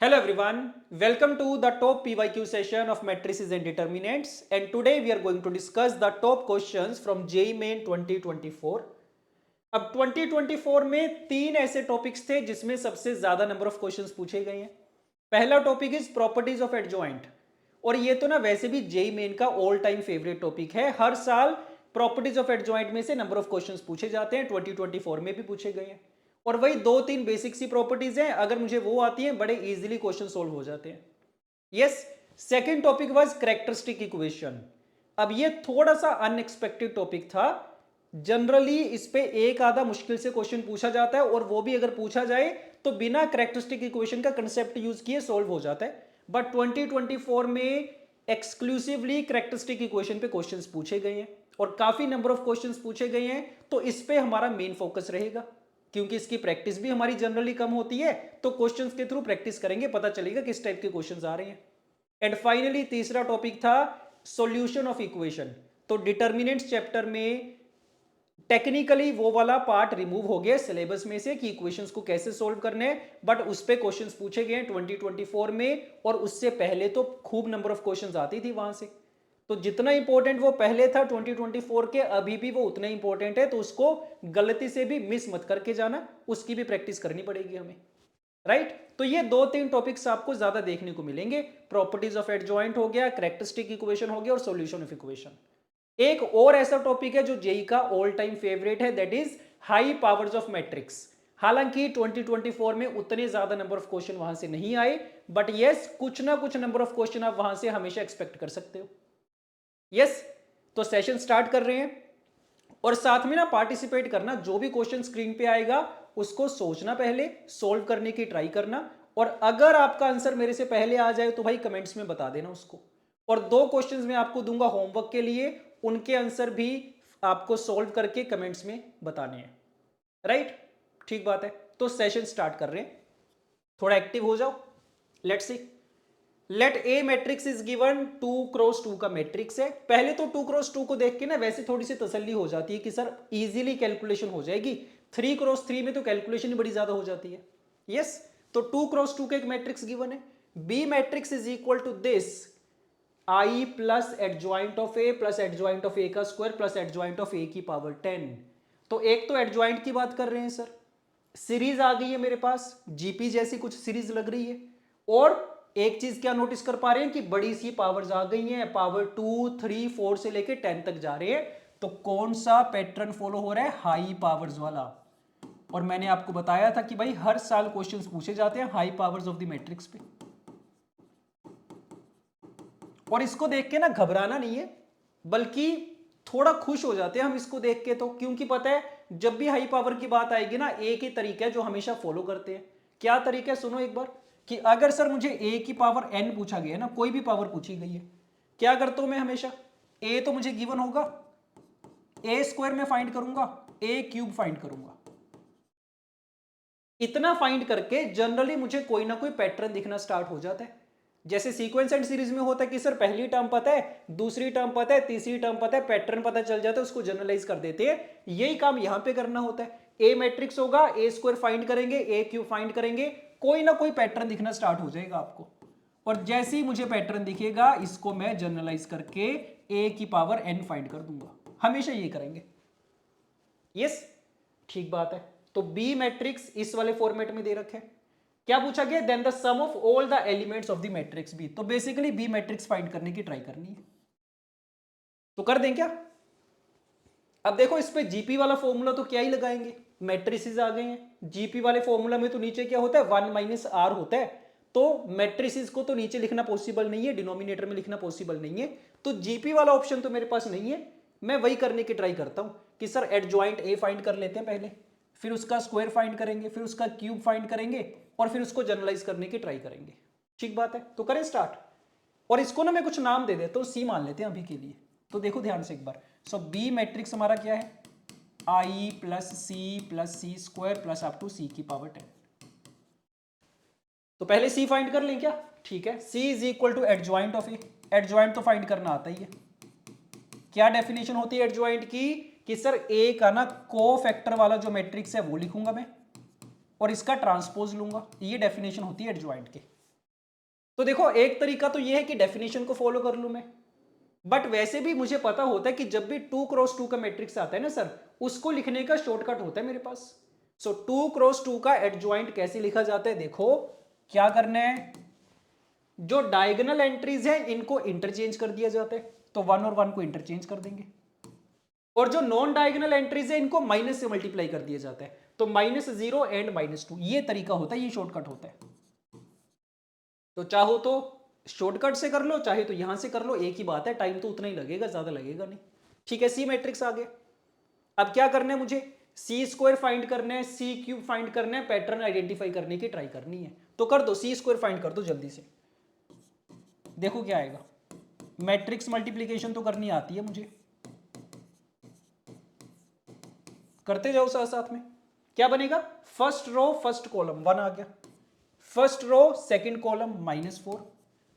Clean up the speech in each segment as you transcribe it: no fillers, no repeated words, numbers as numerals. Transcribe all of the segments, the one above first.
Hello everyone, welcome to the top PYQ session of matrices and determinants, and today we are going to discuss the top questions from JEE Main 2024. अब 2024 में तीन ऐसे topics थे जिसमें सबसे ज्यादा number of questions पूछे गए हैं। पहला topic is properties of adjoint, और ये तो ना वैसे भी जेई मेन का ऑल टाइम फेवरेट टॉपिक है। हर साल प्रॉपर्टीज ऑफ एडजॉइंट में से नंबर ऑफ क्वेश्चंस पूछे जाते हैं, 2024 में भी पूछे गए हैं। और वही दो तीन बेसिक सी प्रॉपर्टीज हैं, अगर मुझे वो आती हैं बड़े इजीली क्वेश्चन सोल्व हो जाते हैं। Yes, second topic was characteristic equation. अब ये थोड़ा सा अनएक्सपेक्टेड टॉपिक था। जनरली इस पे एक आधा मुश्किल से क्वेश्चन पूछा जाता है, और वो भी अगर पूछा जाए तो बिना कैरेक्टरिस्टिक इक्वेशन का कंसेप्ट यूज किए सोल्व हो जाता है। बट 2024 में एक्सक्लूसिवली कैरेक्टरिस्टिक इक्वेशन पे क्वेश्चंस पूछे गए हैं, और काफी नंबर ऑफ क्वेश्चंस पूछे गए हैं, तो इस पे हमारा मेन फोकस रहेगा। क्योंकि इसकी प्रैक्टिस भी हमारी जनरली कम होती है, तो क्वेश्चंस के थ्रू प्रैक्टिस करेंगे, पता चलेगा किस टाइप के क्वेश्चंस आ रहे हैं। एंड फाइनली तीसरा टॉपिक था सॉल्यूशन ऑफ इक्वेशन। तो डिटर्मिनेंट्स चैप्टर में टेक्निकली वो वाला पार्ट रिमूव हो गया सिलेबस में से कि इक्वेशंस को कैसे सोल्व करने हैं, बट उस पे क्वेश्चंस पूछे गए 2024 में, और उससे पहले तो खूब नंबर ऑफ क्वेश्चंस आती थी वहां से। तो जितना इंपॉर्टेंट वो पहले था 2024 के, अभी भी वो उतना इंपॉर्टेंट है, तो उसको गलती से भी मिस मत करके जाना, उसकी भी प्रैक्टिस करनी पड़ेगी हमें। राइट, तो ये दो तीन टॉपिक्स आपको ज्यादा देखने को मिलेंगे। प्रॉपर्टीज ऑफ एडजॉइंट हो गया, कैरेक्टरिस्टिक इक्वेशन हो गया, और सॉल्यूशन ऑफ इक्वेशन। एक और ऐसा टॉपिक है जो जेई का ऑल टाइम फेवरेट है, that is high powers of matrix. हालांकि 2024 में उतने ज्यादा नंबर ऑफ क्वेश्चन वहां से नहीं आए, बट यस कुछ ना कुछ नंबर ऑफ क्वेश्चन आप वहां से हमेशा एक्सपेक्ट कर सकते हो। यस, तो सेशन स्टार्ट कर रहे हैं, और साथ में ना पार्टिसिपेट करना। जो भी क्वेश्चन स्क्रीन पे आएगा उसको सोचना, पहले सोल्व करने की ट्राई करना, और अगर आपका आंसर मेरे से पहले आ जाए तो भाई कमेंट्स में बता देना उसको। और दो क्वेश्चंस मैं आपको दूंगा होमवर्क के लिए, उनके आंसर भी आपको सोल्व करके कमेंट्स में बताने हैं। राइट, ठीक बात है। तो सेशन स्टार्ट कर रहे हैं, थोड़ा एक्टिव हो जाओ। Let's see. Let A matrix is given 2x2 का मैट्रिक्स है। पहले तो 2x2 को देख के ना वैसे थोड़ी सी तसल्ली हो जाती है कि सर इजीली कैलकुलेशन हो जाएगी। 3x3 में तो कैलकुलेशन ही बड़ी ज्यादा हो जाती है। यस, तो 2x2 का एक मैट्रिक्स गिवन है। B matrix is equal to this I plus adjoint of A plus adjoint of A का square plus adjoint of A की पावर 10। तो एक तो एडजॉइंट की बात कर रहे हैं सर, सीरीज आ गई है मेरे पास, जीपी जैसी कुछ सीरीज लग रही है। और एक चीज क्या नोटिस कर पा रहे हैं कि बड़ी सी पावर्स आ गई हैं, पावर 2, 3, 4 से लेके 10 तक जा रहे हैं। तो कौन सा पैटर्न फॉलो हो रहा है? हाई पावर्स वाला। और मैंने आपको बताया था कि भाई हर साल क्वेश्चंस पूछे जाते हैं high powers of the matrix पे। और इसको देख के ना घबराना नहीं है, बल्कि थोड़ा खुश हो जाते हैं हम इसको देख के, तो क्योंकि पता है जब भी हाई पावर की बात आएगी ना, एक ही तरीका है जो हमेशा फॉलो करते हैं। क्या तरीका है सुनो एक बार, कि अगर सर मुझे ए की पावर एन पूछा गया है ना, कोई भी पावर पूछी गई है, क्या करता हूं मैं हमेशा? ए तो मुझे गिवन होगा, ए स्क्वायर में फाइंड करूंगा, ए क्यूब फाइंड करूंगा। इतना फाइंड करके जनरली मुझे कोई ना कोई पैटर्न दिखना स्टार्ट हो जाता है। जैसे सीक्वेंस एंड सीरीज में होता है कि सर पहली टर्म पता है, दूसरी टर्म पता है, तीसरी टर्म पता है, पैटर्न पता चल जाता है, उसको जनरलाइज कर देते हैं। यही काम यहां पे करना होता है। ए मैट्रिक्स होगा, ए स्क्वायर फाइंड करेंगे, ए क्यूब फाइंड करेंगे, कोई ना कोई पैटर्न दिखना स्टार्ट हो जाएगा आपको। और जैसे ही मुझे पैटर्न दिखेगा, इसको मैं जनरलाइज करके ए की पावर एन फाइंड कर दूंगा। हमेशा ये करेंगे। यस, ठीक बात है। तो बी मैट्रिक्स इस वाले फॉर्मेट में दे रखे। क्या पूछा गया? Then the sum of all the elements of the matrix B. तो बेसिकली बी मैट्रिक्स फाइंड करने की ट्राई करनी है। तो कर दें क्या? अब देखो इस पे जीपी वाला फॉर्मूला तो क्या ही लगाएंगे, मैट्रिसेस आ गए हैं। जीपी वाले फॉर्मूला में तो नीचे क्या होता है? 1 माइनस आर होता है। तो मैट्रिसेस को तो नीचे लिखना पॉसिबल नहीं है, डिनोमिनेटर में लिखना पॉसिबल नहीं है। तो जीपी वाला ऑप्शन तो मेरे पास नहीं है। मैं वही करने की ट्राई करता हूं कि सर एडजॉइंट ए फाइंड कर लेते हैं पहले, फिर उसका स्क्वायर फाइंड करेंगे, फिर उसका क्यूब फाइंड करेंगे, और फिर उसको जनरलाइज करने की ट्राई करेंगे। ठीक बात है, तो करें स्टार्ट। और इसको ना मैं कुछ नाम दे देता हूं, सी मान लेते हैं अभी के लिए। तो देखो ध्यान से एक बार। सो बी मैट्रिक्स हमारा क्या है? I plus C square plus up to C की पावर 10। तो पहले सी फाइंड कर लें क्या? ठीक है, C is equal to adjoint of A. Adjoint तो फाइंड करना आता ही है। क्या डेफिनेशन होती है एडजॉइंट की? कि सर ए का ना को फैक्टर वाला जो मैट्रिक्स है वो लिखूंगा मैं, और इसका ट्रांसपोज लूंगा। ये डेफिनेशन होती है एडजॉइंट की। तो देखो एक तरीका तो ये है कि डेफिनेशन को फॉलो कर लूं मैं, बट वैसे भी मुझे पता होता है कि जब भी 2x2 का मैट्रिक्स आता है ना सर, उसको लिखने का शॉर्टकट होता है मेरे पास। सो 2x2 का एडजॉइंट कैसे लिखा जाता है, देखो क्या करना है, जो डायगोनल एंट्रीज है इनको इंटरचेंज कर दिया जाता है, तो 1 और 1 को इंटरचेंज कर देंगे, और जो नॉन डायगोनल एंट्रीज है इनको माइनस से मल्टीप्लाई कर दिया जाता है, तो -0 एंड -2, ये तरीका होता है, ये शॉर्टकट होता है। तो चाहो तो शॉर्टकट से कर लो, चाहे तो यहां से कर लो, एक ही बात है, टाइम तो उतना ही लगेगा, ज्यादा लगेगा नहीं। ठीक है, सी मैट्रिक्स आ गया। अब क्या करना है मुझे, सी स्क्वायर फाइंड करना है, सी क्यूब फाइंड करना है, पैटर्न आइडेंटिफाई करने की ट्राई करनी है, तो कर दो, सी स्क्वायर फाइंड कर दो जल्दी से, देखो क्या आएगा। मैट्रिक्स मल्टीप्लीकेशन तो करनी आती है मुझे, करते जाओ साथ साथ में। क्या बनेगा, फर्स्ट रो फर्स्ट कॉलम 1 आ गया, first row second column -4,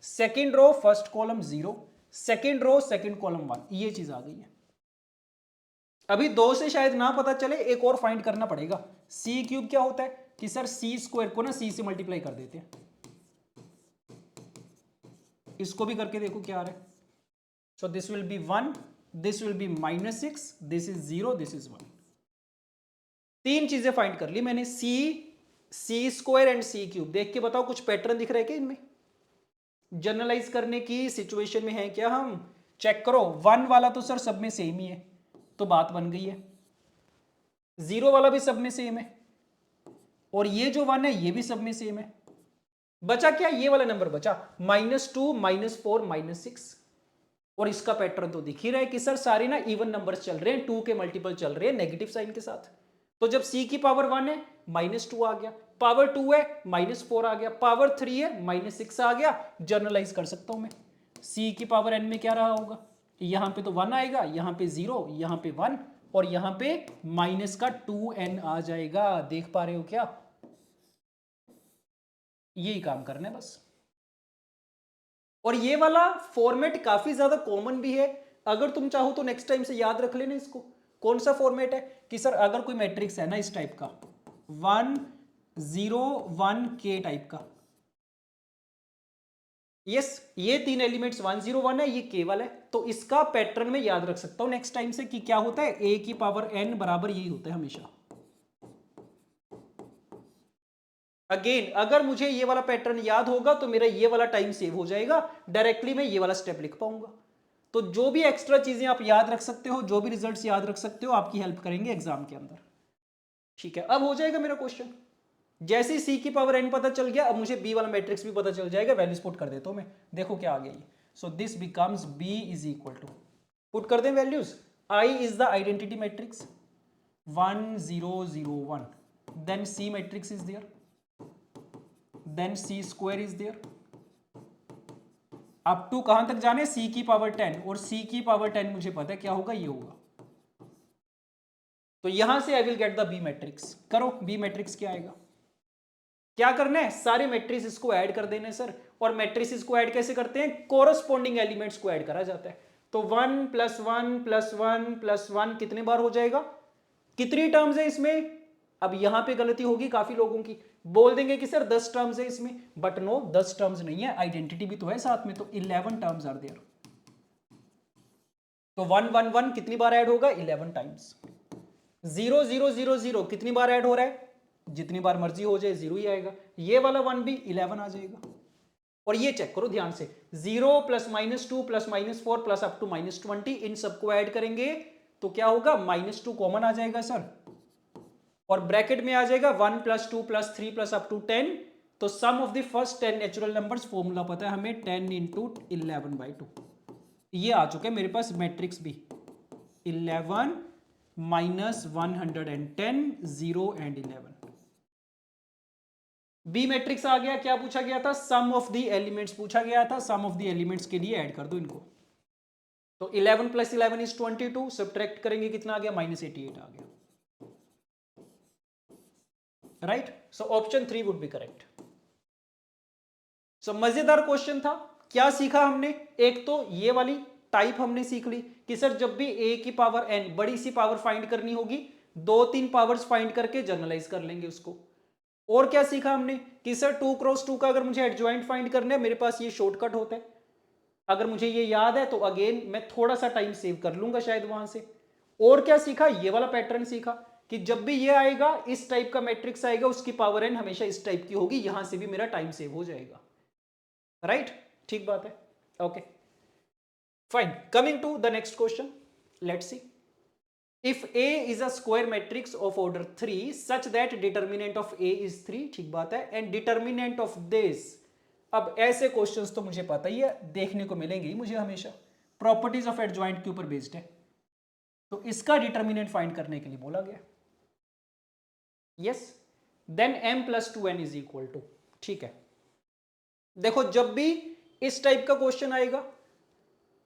second row first column 0, second row second column 1, ये चीज आ गई है। अभी 2 से शायद ना पता चले, एक और फाइंड करना पड़ेगा। सी क्यूब क्या होता है कि सर सी स्क्वायर को ना सी से मल्टीप्लाई कर देते हैं, इसको भी करके देखो क्या आ रहा है। सो this will B 1, this will B -6, this is 0, this is 1। तीन चीजें फाइंड कर ली मैंने, सी स्क्वायर एंड सी क्यूब। देख के बताओ कुछ पैटर्न दिख रहा है क्या इनमें, जनरलाइज करने की सिचुएशन में है क्या हम, चेक करो। 1 वाला तो सर सब में सेम ही है, तो बात बन गई है। 0 वाला भी सब में सेम है, और ये जो 1 है ये भी सब में सेम है। बचा क्या, ये वाला नंबर बचा, -2, -4, -6, और इसका पैटर्न तो दिख ही रहा है कि सर सारे ना इवन नंबर्स चल रहे हैं, 2 के मल्टीपल चल रहे हैं नेगेटिव साइन के साथ। तो जब c की पावर 1 है -2 आ गया, पावर 2 है -4 आ गया, पावर 3 है -6 आ गया। जर्नलाइज कर सकता हूं मैं, c की पावर n में क्या रहा होगा, यहां पे तो 1 आएगा, यहां पे 0, यहां पे 1, और यहां पे माइनस का 2n आ जाएगा। देख पा रहे हो क्या, यही काम करना है बस। और ये वाला फॉर्मेट काफी ज्यादा कॉमन भी है, अगर तुम चाहो तो नेक्स्ट टाइम से याद रख लेना इसको। कौन सा फॉर्मेट है कि सर अगर कोई मैट्रिक्स है ना इस टाइप का 1 0 1 के टाइप का, यस ये 3 एलिमेंट्स 1 0 1 है, ये केवल है, तो इसका पैटर्न में याद रख सकता हूं नेक्स्ट टाइम से कि क्या होता है, a की पावर n बराबर यही होता है हमेशा। अगेन अगर मुझे ये वाला पैटर्न याद होगा तो मेरा ये वाला टाइम सेव हो जाएगा, डायरेक्टली मैं ये वाला स्टेप लिख पाऊंगा। तो जो भी एक्स्ट्रा चीजें आप याद रख सकते हो, जो भी रिजल्ट्स याद रख सकते हो, आपकी हेल्प करेंगे एग्जाम के अंदर। ठीक है, अब हो जाएगा मेरा क्वेश्चन। जैसे ही c की पावर n पता चल गया, अब मुझे b वाला मैट्रिक्स भी पता चल जाएगा, वैल्यूज पुट कर देता हूं मैं, देखो क्या आ गई। So this becomes b is equal to, put कर दें values, i is the identity matrix 1 0 0 1, then c matrix is there, then c square is there, up to कहां तक जाने, c की पावर 10, और c की पावर 10 मुझे पता है क्या होगा, ये होगा। तो यहां से I will get the b matrix. करो b मैट्रिक्स क्या आएगा, क्या करना है, सारे मैट्रिसेस को ऐड कर देने सर। और मैट्रिसेस को ऐड कैसे करते हैं, कोरस्पॉन्डिंग एलिमेंट्स को ऐड करा जाता है। तो 1 + 1 + 1 + 1 कितने बार हो जाएगा, कितनी टर्म्स है इसमें। अब यहां पे गलती होगी काफी लोगों की, बोल देंगे कि सर 10 टर्म्स है इसमें, बट नो 10 टर्म्स नहीं है, आइडेंटिटी भी तो है साथ में, तो 11 टर्म्स आर देयर। तो 1 1 1 कितनी बार ऐड होगा, 11 टाइम्स। 0 0 0 0 कितनी बार ऐड हो रहा है, जितनी बार मर्जी हो जाए 0 ही आएगा। ये वाला 1 भी 11 आ जाएगा। और ये चेक करो ध्यान से, 0 + -2 + -4 + अप टू -20, इन सबको ऐड करेंगे तो क्या होगा, -2 कॉमन आ जाएगा सर, और ब्रैकेट में आ जाएगा 1 + 2 + 3 + अप टू 10। तो sum of the first 10 natural numbers, formula पता है हमें, 10 × 11/2। ये आ चुके मेरे पास मैट्रिक्स भी, 11 -110 0 एंड 11। बी मैट्रिक्स आ गया। क्या पूछा गया था, सम ऑफ द एलिमेंट्स पूछा गया था, सम ऑफ द एलिमेंट्स के लिए ऐड कर दो इनको। तो 11 + 11 इज 22, सब्ट्रैक्ट करेंगे कितना आ गया, -88 आ गया, right. So option 3 would be correct. So मजेदार क्वेश्चन था। क्या सीखा हमने, एक तो ये वाली टाइप हमने सीख ली कि सर जब भी a की पावर n बड़ी सी पावर फाइंड करनी होगी, 2-3 पावर्स फाइंड करके जनरलाइज कर लेंगे उसको। और क्या सीखा हमने कि सर 2x2 का अगर मुझे एडजॉइंट फाइंड करना है, मेरे पास ये शॉर्टकट होता है। अगर मुझे ये याद है तो अगेन मैं थोड़ा सा टाइम सेव कर लूंगा शायद वहां से। और क्या सीखा, ये वाला पैटर्न सीखा कि जब भी ये आएगा, इस टाइप का मैट्रिक्स आएगा, उसकी पावर n हमेशा इस टाइप की होगी, यहां से भी मेरा टाइम सेव हो जाएगा। राइट, ठीक बात है। Okay fine, coming to the next question, let's see. If A is a square matrix of order 3 such that determinant of A is 3, ठीक बात है, and determinant of this, अब ऐसे क्वेश्चंस तो मुझे पता ही है, देखने को मिलेंगे ही मुझे हमेशा, प्रॉपर्टीज ऑफ एडजॉइंट के ऊपर बेस्ड है, तो इसका डिटर्मिनेंट फाइंड करने के लिए बोला गया। Yes, then m plus 2n is equal to, ठीक है। देखो जब भी इस टाइप का क्वेश्चन आएगा,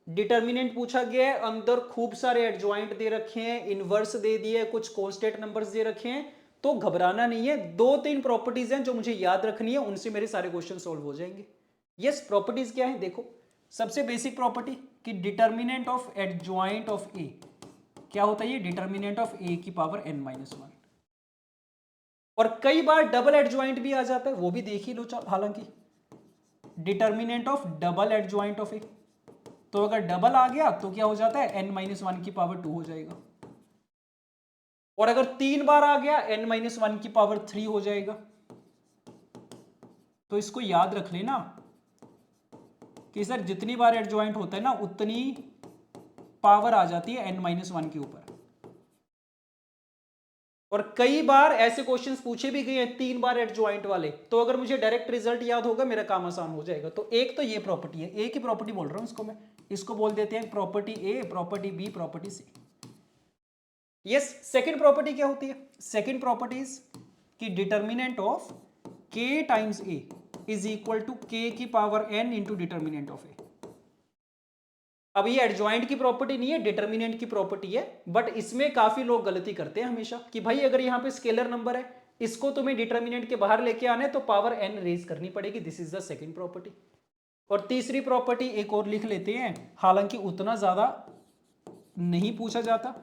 डिटर्मिनेंट पूछा गया है, अंदर खूब सारे एडजॉइंट दे रखे हैं, इनवर्स दे दिए, कुछ कांस्टेंट नंबर्स दे रखे हैं, तो घबराना नहीं है। 2-3 प्रॉपर्टीज हैं जो मुझे याद रखनी है, उनसे मेरे सारे क्वेश्चन सॉल्व हो जाएंगे। यस, प्रॉपर्टीज क्या है, देखो सबसे बेसिक प्रॉपर्टी कि डिटर्मिनेंट ऑफ एडजॉइंट ऑफ ए क्या होता है, ये डिटर्मिनेंट ऑफ ए की पावर n-1। और कई बार डबल एडजॉइंट भी आ जाता है, वो भी देख ही लो हालांकि, determinant of double adjoint of A, तो अगर डबल आ गया तो क्या हो जाता है, n-1 की पावर 2 हो जाएगा। और अगर 3 बार आ गया, n-1 की पावर 3 हो जाएगा। तो इसको याद रख लेना कि सर जितनी बार एडजॉइंट होता है ना, उतनी पावर आ जाती है n-1 के ऊपर। और कई बार ऐसे क्वेश्चंस पूछे भी गए हैं 3 बार एडजॉइंट वाले, तो अगर मुझे डायरेक्ट रिजल्ट याद होगा, मेरा काम आसान हो जाएगा। तो एक तो ये प्रॉपर्टी है, एक ही प्रॉपर्टी बोल रहा हूं इसको मैं, इसको बोल देते हैं property A, property B, property C. Yes, second property क्या होती है, सेकंड प्रॉपर्टी इज कि determinant of k times A is equal to k की power n into determinant of A. अब ये एडजॉइंट की प्रॉपर्टी नहीं है, डिटर्मिनेंट की प्रॉपर्टी है, बट इसमें काफी लोग गलती करते हैं हमेशा कि भाई अगर यहां पे स्केलर नंबर है, इसको तुम्हें डिटर्मिनेंट के बाहर लेके आना है तो पावर n रेज करनी पड़ेगी। This is the second property. और तीसरी प्रॉपर्टी एक और लिख लेते हैं, हालांकि उतना ज्यादा नहीं पूछा जाता,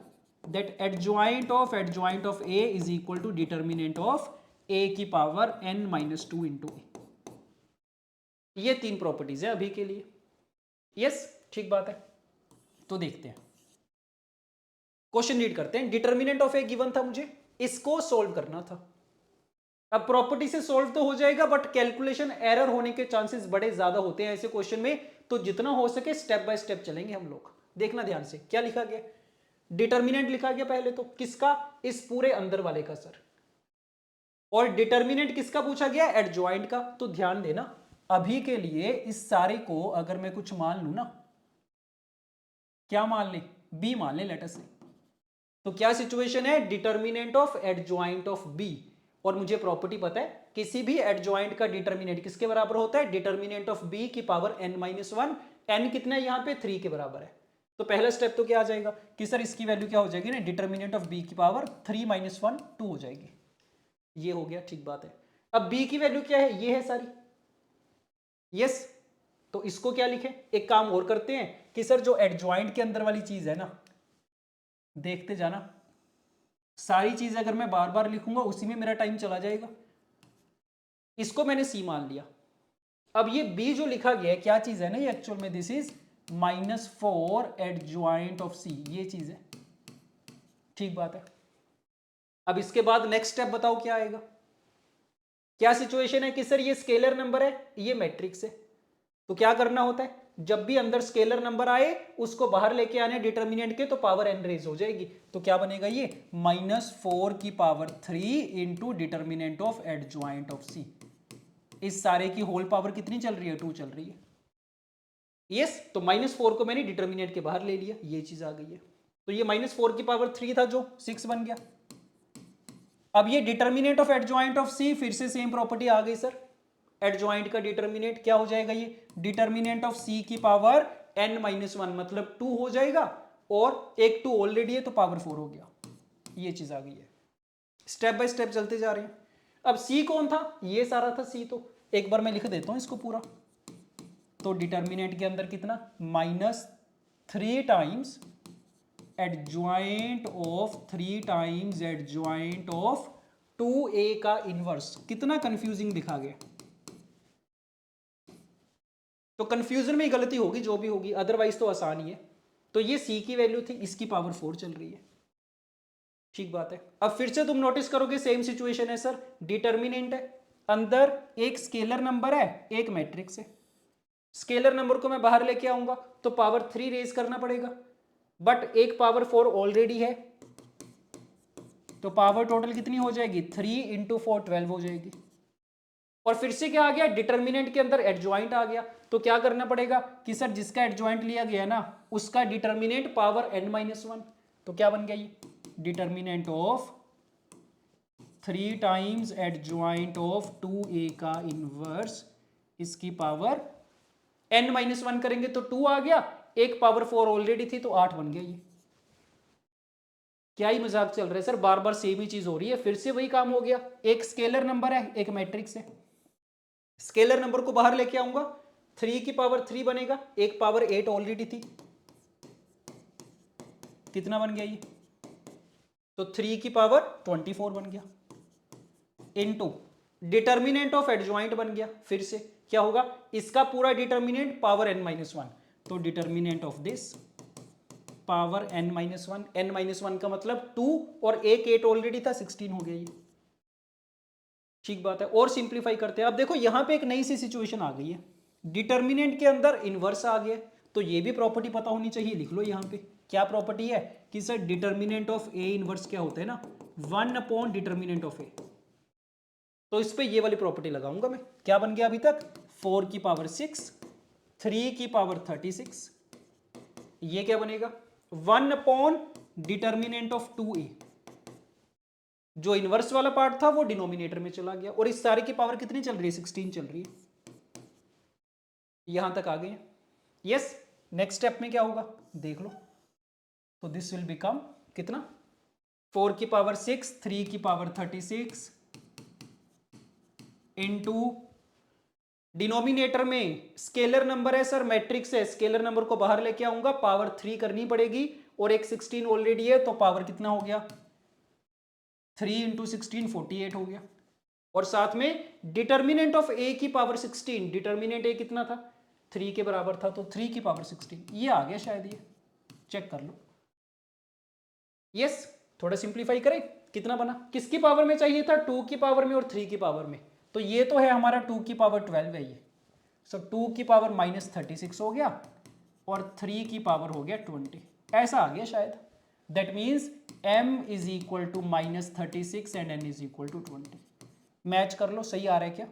that adjoint of A is equal to determinant of A की पावर n-2 इंटू ए। ये 3 प्रॉपर्टीज है अभी के लिए। यस, ठीक बात है। तो देखते हैं, क्वेश्चन रीड करते हैं। डिटर्मिनेंट ऑफ ए गिवन था मुझे, इसको सोल्व करना था। अब प्रॉपर्टी से सोल्व तो हो जाएगा, बट कैलकुलेशन एरर होने के चांसेस बड़े ज्यादा होते हैं ऐसे क्वेश्चन में, तो जितना हो सके स्टेप बाय स्टेप चलेंगे हम लोग। देखना ध्यान से क्या लिखा गया, डिटर्मिनेंट लिखा गया पहले तो किसका, इस पूरे अंदर वाले का सर। और डिटर्मिनेंट किसका पूछा गया, एडजॉइंट का। तो ध्यान देना, अभी के लिए इस सारे को अगर मैं कुछ मान लू ना, क्या मान ले, बी मान ले लेट अस से, तो क्या सिचुएशन है, determinant of adjoint of B. और मुझे प्रॉपर्टी पता है, किसी भी एडजॉइंट का डिटर्मिनेंट किसके बराबर होता है, डिटर्मिनेंट ऑफ बी की पावर n-1। n कितना है यहाँ पे, 3 के बराबर है। तो पहला स्टेप तो क्या आ जाएगा कि सर इसकी वैल्यू क्या हो जाएगी ना, डिटर्मिनेंट ऑफ बी की पावर 3-1 2 हो जाएगी। ये हो गया, ठीक बात है। अब बी की वैल्यू क्या है, ये है सारी। यस, तो इसको क्या लिखें, एक काम और करते हैं कि सर जो एडजॉइंट के अंदर वाली चीज है ना, देखते जाना, सारी चीज अगर मैं बार बार लिखूंगा उसी में मेरा टाइम चला जाएगा। इसको मैंने सी मान लिया। अब ये बी जो लिखा गया है क्या चीज है ना, ये एक्चुअल में दिस इज -4 एडजॉइंट ऑफ सी, ये चीज है, ठीक बात है। अब इसके बाद नेक्स्ट स्टेप बताओ क्या आएगा, क्या सिचुएशन है कि सर ये स्केलर नंबर है, ये मैट्रिक्स है, तो क्या करना होता है, जब भी अंदर स्केलर नंबर आए उसको बाहर लेके आने डिटर्मिनेंट के, तो पावर n रेज हो जाएगी। तो क्या बनेगा ये, -4 की power 3 into determinant of adjoint of C. इस सारे की होल पावर कितनी चल रही है, 2 चल रही है। यस, तो -4 को मैंने डिटर्मिनेंट के बाहर ले लिया, ये चीज आ गई है। तो ये -4 की पावर 3 था जो 6 बन गया। अब ये डिटर्मिनेंट ऑफ एडजॉइंट ऑफ सी, फिर से सेम प्रॉपर्टी आ गई सर, एडजॉइंट का डिटर्मिनेंट क्या हो जाएगा, ये डिटर्मिनेंट ऑफ सी की पावर n-1 मतलब 2 हो जाएगा, और एक 2 ऑलरेडी है तो पावर 4 हो गया। ये चीज आ गई है। स्टेप बाय स्टेप चलते जा रहे हैं। अब सी कौन था, ये सारा था सी, तो एक बार मैं लिख देता हूं इसको पूरा। तो डिटर्मिनेंट के अंदर कितना, -3 times adjoint of 3 times adjoint of 2a का इनवर्स। कितना कंफ्यूजिंग दिखा गया। तो कंफ्यूजन में ही गलती होगी जो भी होगी, अदरवाइज तो आसान ही है। तो ये c की वैल्यू थी, इसकी पावर 4 चल रही है। ठीक बात है। अब फिर से तुम नोटिस करोगे सेम सिचुएशन है सर, डिटर्मिनेंट है, अंदर एक स्केलर नंबर है, एक मैट्रिक्स है। स्केलर नंबर को मैं बाहर लेके आऊंगा तो पावर 3 रेज करना पड़ेगा, बट एक पावर 4 ऑलरेडी है, तो पावर टोटल कितनी हो जाएगी, 3 इंटू 4 12 हो जाएगी। और फिर से क्या आ गया, डिटर्मिनेंट के अंदर एडजॉइंट आ गया, तो क्या करना पड़ेगा कि सर जिसका एडजॉइंट लिया गया ना उसका डिटर्मिनेंट पावर n-1, तो क्या बन गया ये, determinant of 3 times adjoint of 2a का इनवर्स, इसकी पावर n-1 करेंगे तो 2 आ गया, एक पावर 4 ऑलरेडी थी तो 8 बन गया। ये क्या ही मजाक चल रहा है सर, बार बार सेम ही चीज हो रही है। फिर से वही काम हो गया, एक स्केलर नंबर है, एक मैट्रिक्स है। स्केलर नंबर को बाहर लेके आऊंगा, 3 की पावर 3 बनेगा, एक पावर 8 ऑलरेडी थी, कितना बन गया ये, तो 3 की पावर 24 बन गया, इनटू डिटर्मिनेंट ऑफ एडजॉइंट बन गया। फिर से क्या होगा, इसका पूरा डिटर्मिनेंट पावर n-1, तो determinant of this power n-1, n-1 का मतलब 2 और एक 8 ऑलरेडी था, 16 हो गया ये। ठीक बात है। और सिंप्लीफाई करते हैं। अब देखो यहां पे एक नई सी सिचुएशन आ गई है, डिटर्मिनेंट के अंदर इनवर्स आ गया, तो ये भी प्रॉपर्टी पता होनी चाहिए, लिख लो यहां पे क्या प्रॉपर्टी है कि sir determinant of A inverse क्या होता है ना, 1 अपॉन डिटर्मिनेंट ऑफ ए। तो इस पे ये वाली प्रॉपर्टी लगाऊंगा मैं। क्या बन गया अभी तक, 4 की पावर 6, 3 की पावर 36, ये क्या बनेगा 1 अपॉन डिटर्मिनेंट ऑफ 2a। जो इनवर्स वाला पार्ट था वो डिनोमिनेटर में चला गया, और इस सारे की पावर कितनी चल रही है, 16 चल रही है। यहां तक आ गए। यस, नेक्स्ट स्टेप में क्या होगा देख लो, तो दिस विल बिकम कितना, 4 की पावर 6, 3 की पावर 36 इनटू डिनोमिनेटर में स्केलर नंबर है सर, मैट्रिक्स है, स्केलर नंबर को बाहर लेके आऊंगा, पावर 3 करनी पड़ेगी, और एक 16 ऑलरेडी है, तो पावर कितना हो गया, 3 इंटू 16 48 हो गया। और साथ में डिटर्मिनेंट ऑफ ए की पावर 16, डिटर्मिनेंट ए कितना था, 3 के बराबर था, तो 3 की पावर 16 ये आ गया शायद, ये चेक कर लो। यस, थोड़ा सिंप्लीफाई करें, कितना बना, किसकी पावर में चाहिए था, 2 की पावर में और 3 की पावर में, तो ये तो है हमारा 2 की पावर 12 है ये, सो 2 की पावर -36 हो गया, और 3 की पावर हो गया 20, ऐसा आ गया शायद। That means m is equal to -36 and n is equal to 20। Match कर लो, सही आ रहा है क्या।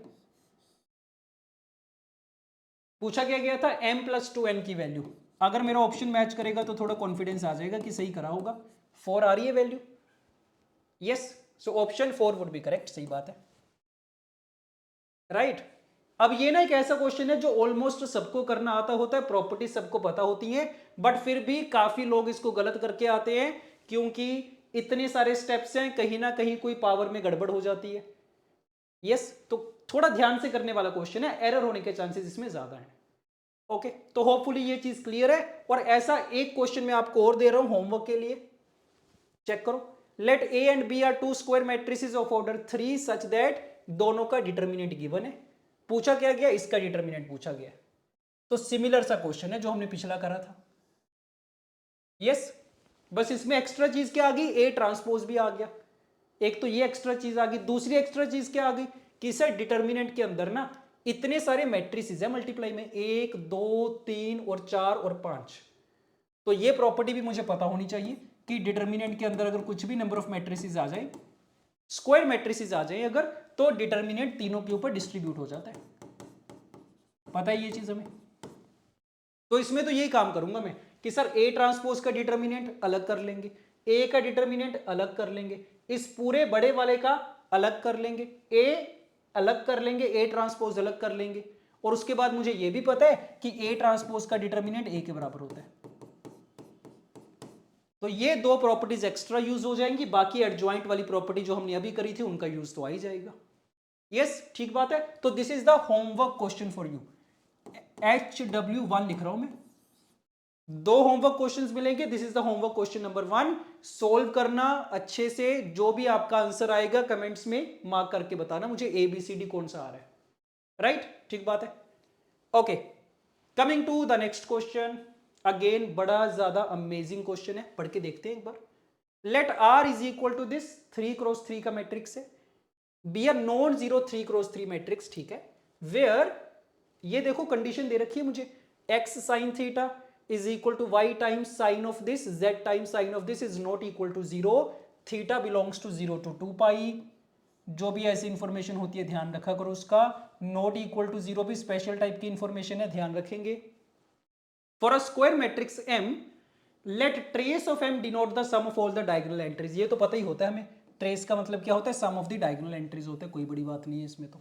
पूछा क्या गया था m + 2n की वैल्यू, अगर मेरा ऑप्शन मैच करेगा तो थोड़ा कॉन्फिडेंस आ जाएगा कि सही करा होगा। 4 आ रही है value, yes, so option 4 would be correct, सही बात है, राइट। अब ये ना एक ऐसा क्वेश्चन है जो ऑलमोस्ट सबको करना आता होता है, प्रॉपर्टी सबको पता होती है, बट फिर भी काफी लोग इसको गलत करके आते हैं, क्योंकि इतने सारे स्टेप्स हैं, कहीं ना कहीं कोई पावर में गड़बड़ हो जाती है। यस, तो थोड़ा ध्यान से करने वाला क्वेश्चन है, एरर होने के चांसेस इसमें ज्यादा हैं। ओके, तो होपफुली ये चीज क्लियर है। और ऐसा एक क्वेश्चन मैं आपको और दे रहा हूं होमवर्क के लिए, चेक करो। Let A and B are 2 square matrices of order 3 such that दोनों का डिटर्मिनेंट गिवन है। पूछा क्या गया, इसका डिटर्मिनेंट पूछा गया। तो सिमिलर सा क्वेश्चन है जो हमने पिछला करा था। यस, बस इसमें एक्स्ट्रा चीज क्या आ गई, ए ट्रांसपोज भी आ गया। एक तो ये एक्स्ट्रा चीज आ गई, दूसरी एक्स्ट्रा चीज क्या आ गई कि सर डिटर्मिनेंट के अंदर ना इतने सारे मैट्रिसेस है मल्टीप्लाई में, 1 2 3 और 4 और 5। तो ये प्रॉपर्टी भी मुझे पता होनी चाहिए कि डिटर्मिनेंट के अंदर अगर कुछ भी नंबर ऑफ मैट्रिसेस आ जाए, स्क्वायर मैट्रिसेस आ जाए अगर, तो डिटर्मिनेंट तीनों के ऊपर डिस्ट्रीब्यूट हो जाता है। पता है ये चीज हमें। तो इसमें तो यही काम करूंगा मैं कि सर ए ट्रांसपोज का डिटर्मिनेंट अलग कर लेंगे, ए का डिटर्मिनेंट अलग कर लेंगे, इस पूरे बड़े वाले का अलग कर लेंगे, ए अलग कर लेंगे, ए ट्रांसपोज अलग कर लेंगे, और उसके बाद मुझे यह भी पता है कि ए ट्रांसपोज का डिटर्मिनेंट ए के बराबर होता है। तो ये दो प्रॉपर्टीज एक्स्ट्रा यूज हो जाएंगी, बाकी एडजॉइंट वाली प्रॉपर्टी जो हमने अभी करी थी उनका यूज तो आ ही जाएगा। यस, ठीक बात है। तो this is the homework question for you, HW1 लिख रहा हूं मैं, दो होमवर्क क्वेश्चंस मिलेंगे, this is the homework question number 1, solve करना अच्छे से, जो भी आपका आंसर आएगा कमेंट्स में मार्क करके बताना मुझे ABCD कौन सा आ रहा है, राइट? ठीक बात है। Okay, coming to the next question, again बड़ा ज्यादा अमेजिंग क्वेश्चन है, पढ़ के देखते हैं एक बार। Let R is equal to this 3x3 का मैट्रिक्स है, be a non zero 3x3 matrix, ठीक है, वेयर ये देखो कंडीशन दे रखी है मुझे, x sine theta is equal to y times sine of this, z times sine of this is not equal to 0, theta belongs to 0 to 2 pi. जो भी ऐसी इंफॉर्मेशन होती है ध्यान रखा करो उसका, नॉट इक्वल टू 0 भी स्पेशल टाइप की इंफॉर्मेशन है, ध्यान रखेंगे। For a square matrix M, let trace of M denote the sum of all the diagonal entries, ये तो पता ही होता है हमें, ट्रेस का मतलब क्या होता है, sum of the diagonal entries होता है, कोई बड़ी बात नहीं है इसमें तो।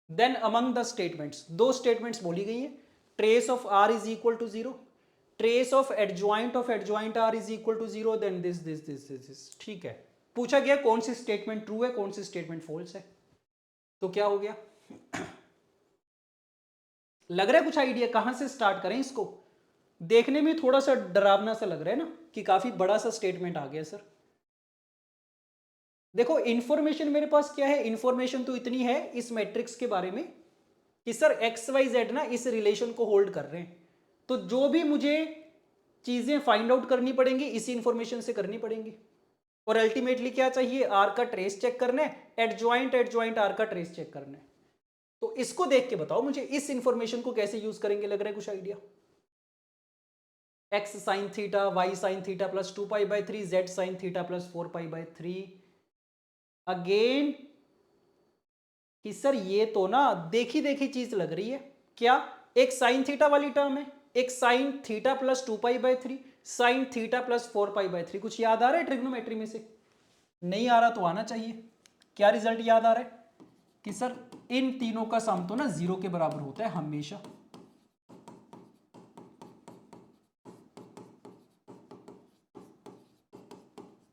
देन अमंग द स्टेटमेंट्स, दो स्टेटमेंट्स बोली गई है, trace of R is equal to 0, trace of adjoint R is equal to 0, then this, ठीक है। पूछा गया कौन सी स्टेटमेंट ट्रू है, कौन सी स्टेटमेंट फॉल्स है, तो क्या हो गया लग रहा है कुछ आइडिया, कहां से स्टार्ट करें इसको, देखने में थोड़ा सा डरावना सा लग रहा है ना कि काफी बड़ा सा स्टेटमेंट आ गया सर। देखो इंफॉर्मेशन मेरे पास क्या है, इंफॉर्मेशन तो इतनी है इस मैट्रिक्स के बारे में कि सर XYZ ना इस रिलेशन को होल्ड कर रहे हैं, तो जो भी मुझे चीजें फाइंड आउट करनी पड़ेंगी इसी इंफॉर्मेशन से करनी पड़ेंगी, और अल्टीमेटली क्या चाहिए, आर का ट्रेस चेक करना है, एडजॉइंट आर का ट्रेस चेक करना है। तो इसको देख के बताओ मुझे इस इंफॉर्मेशन को कैसे यूज करेंगे, लग रहा है कुछ idea. x sine theta, y sine theta plus 2π/3, z sine theta plus 4π/3, again कि सर ये तो ना देखी देखी चीज लग रही है, क्या एक साइन थीटा वाली टर्म है, एक sine theta plus 2π/3, sine theta plus 4π/3, कुछ याद आ रहा है ट्रिग्नोमेट्री में से, नहीं आ रहा तो आना चाहिए। क्या रिजल्ट याद आ रहा है कि सर इन तीनों का सम तो ना 0 के बराबर होता है हमेशा,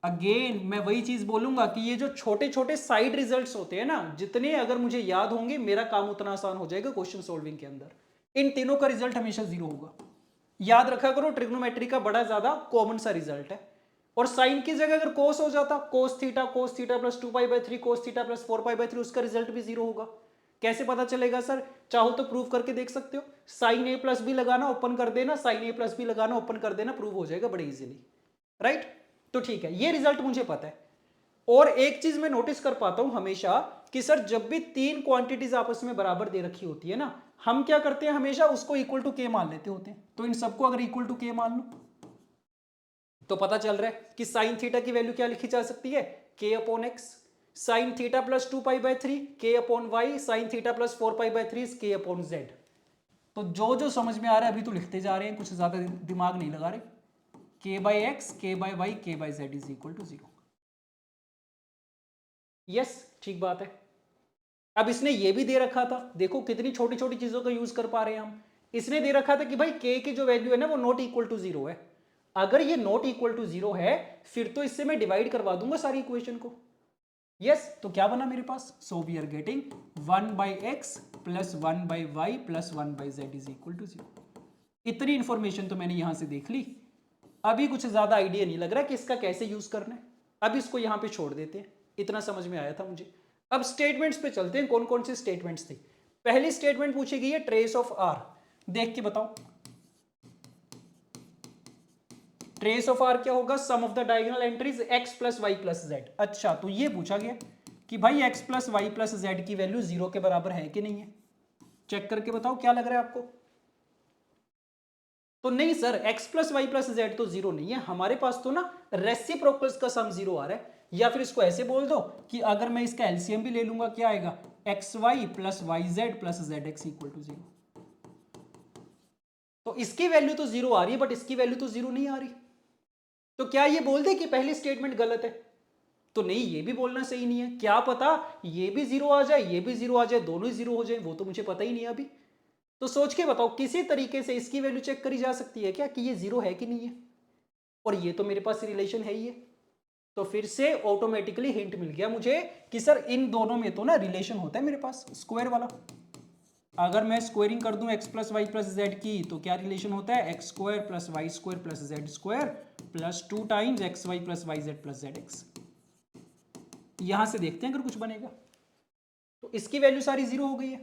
अगेन मैं वही चीज बोलूंगा कि ये जो छोटे छोटे साइड रिजल्ट्स होते हैं ना, जितने अगर मुझे याद होंगे मेरा काम उतना आसान हो जाएगा क्वेश्चन सॉल्विंग के अंदर, इन तीनों का रिजल्ट हमेशा 0 होगा, याद रखा करो, ट्रिग्नोमेट्री का बड़ा ज्यादा कॉमन सा रिजल्ट है। और साइन की जगह अगर कोस हो जाता, cos theta plus 2π/3, cos theta plus 4π/3, उसका रिजल्ट भी 0 होगा। कैसे पता चलेगा सर, चाहो तो प्रूव करके देख सकते हो, साइन ए प्लस बी लगाना, ओपन कर देना, साइन ए प्लस बी लगाना, ओपन कर देना, प्रूव हो जाएगा बड़े इजीली, राइट? तो ठीक है, ये रिजल्ट मुझे पता है। और एक चीज मैं नोटिस कर पाता हूं हमेशा कि सर जब भी तीन क्वांटिटीज आपस में बराबर दे रखी होती है ना, हम क्या करते हैं हमेशा उसको इक्वल टू के मान लेते होते हैं, तो इन सबको अगर इक्वल टू के मान लो तो पता चल रहा है कि साइन थीटा की वैल्यू क्या लिखी जा सकती है, k/x, sine theta plus 2π/3 k/y, sine theta plus 4π/3 k/z। तो जो जो समझ में आ रहा है अभी तो लिखते जा रहे हैं, कुछ ज्यादा दिमाग नहीं लगा रहे, k/x, k/y, k/z is equal to 0। Yes, ठीक बात है। अब इसने ये भी दे रखा था, देखो कितनी छोटी छोटी चीजों का यूज कर पा रहे हैं हम, इसने दे रखा था कि भाई k की जो वैल्यू है ना वो नॉट इक्वल टू 0 है, अगर ये नॉट इक्वल टू 0 है फिर तो इससे मैं डिवाइड करवा दूंगा सारी इक्वेशन को। यस, तो क्या बना मेरे पास, so we are getting 1/x plus 1/y plus 1/z is equal to 0। इतनी इंफॉर्मेशन तो मैंने यहां से देख ली, अभी कुछ ज्यादा आइडिया नहीं लग रहा कि इसका कैसे यूज करना है, अब इसको यहां पे छोड़ देते हैं, इतना समझ में आया था मुझे। अब स्टेटमेंट्स पे चलते हैं, कौन कौन से स्टेटमेंट्स थे। पहली स्टेटमेंट पूछी गई है ट्रेस ऑफ आर, देख के बताओ ट्रेस ऑफ आर क्या होगा, sum of the diagonal entries x plus y plus z. अच्छा, तो ये पूछा गया कि भाई x plus y plus z की वैल्यू 0 के बराबर है कि नहीं है, चेक करके बताओ क्या लग रहा है आपको। तो नहीं sir, x plus y plus z तो 0 नहीं है, हमारे पास तो ना रेसिप्रोकल्स का सम 0 आ रहा है, या फिर इसको ऐसे बोल दो कि अगर मैं इसका एलसीएम भी ले लूंगा क्या आएगा, x y plus y z plus z x equal to 0। तो इसकी वैल्यू तो 0 आ रही है बट इसकी वैल्यू तो 0 नहीं आ रही, तो क्या ये बोल दे कि पहली स्टेटमेंट गलत है, तो नहीं, ये भी बोलना सही नहीं है, क्या पता ये भी 0 आ जाए ये भी 0 आ जाए, दोनों ही 0 हो जाए, वो तो मुझे पता ही नहीं है अभी। तो सोच के बताओ किसी तरीके से इसकी वैल्यू चेक करी जा सकती है क्या कि ये 0 है कि नहीं है, और ये तो मेरे पास रिलेशन है ही है, तो फिर से ऑटोमेटिकली हिंट मिल गया मुझे कि सर इन दोनों में तो ना रिलेशन होता है मेरे पास स्क्वायर वाला। अगर मैं स्क्वायरिंग कर दूं x plus y plus z की तो क्या रिलेशन होता है, x square plus y square plus z square plus 2 times x y plus y z plus z x. यहां से देखते हैं अगर कुछ बनेगा तो इसकी वैल्यू सारी जीरो हो गई है।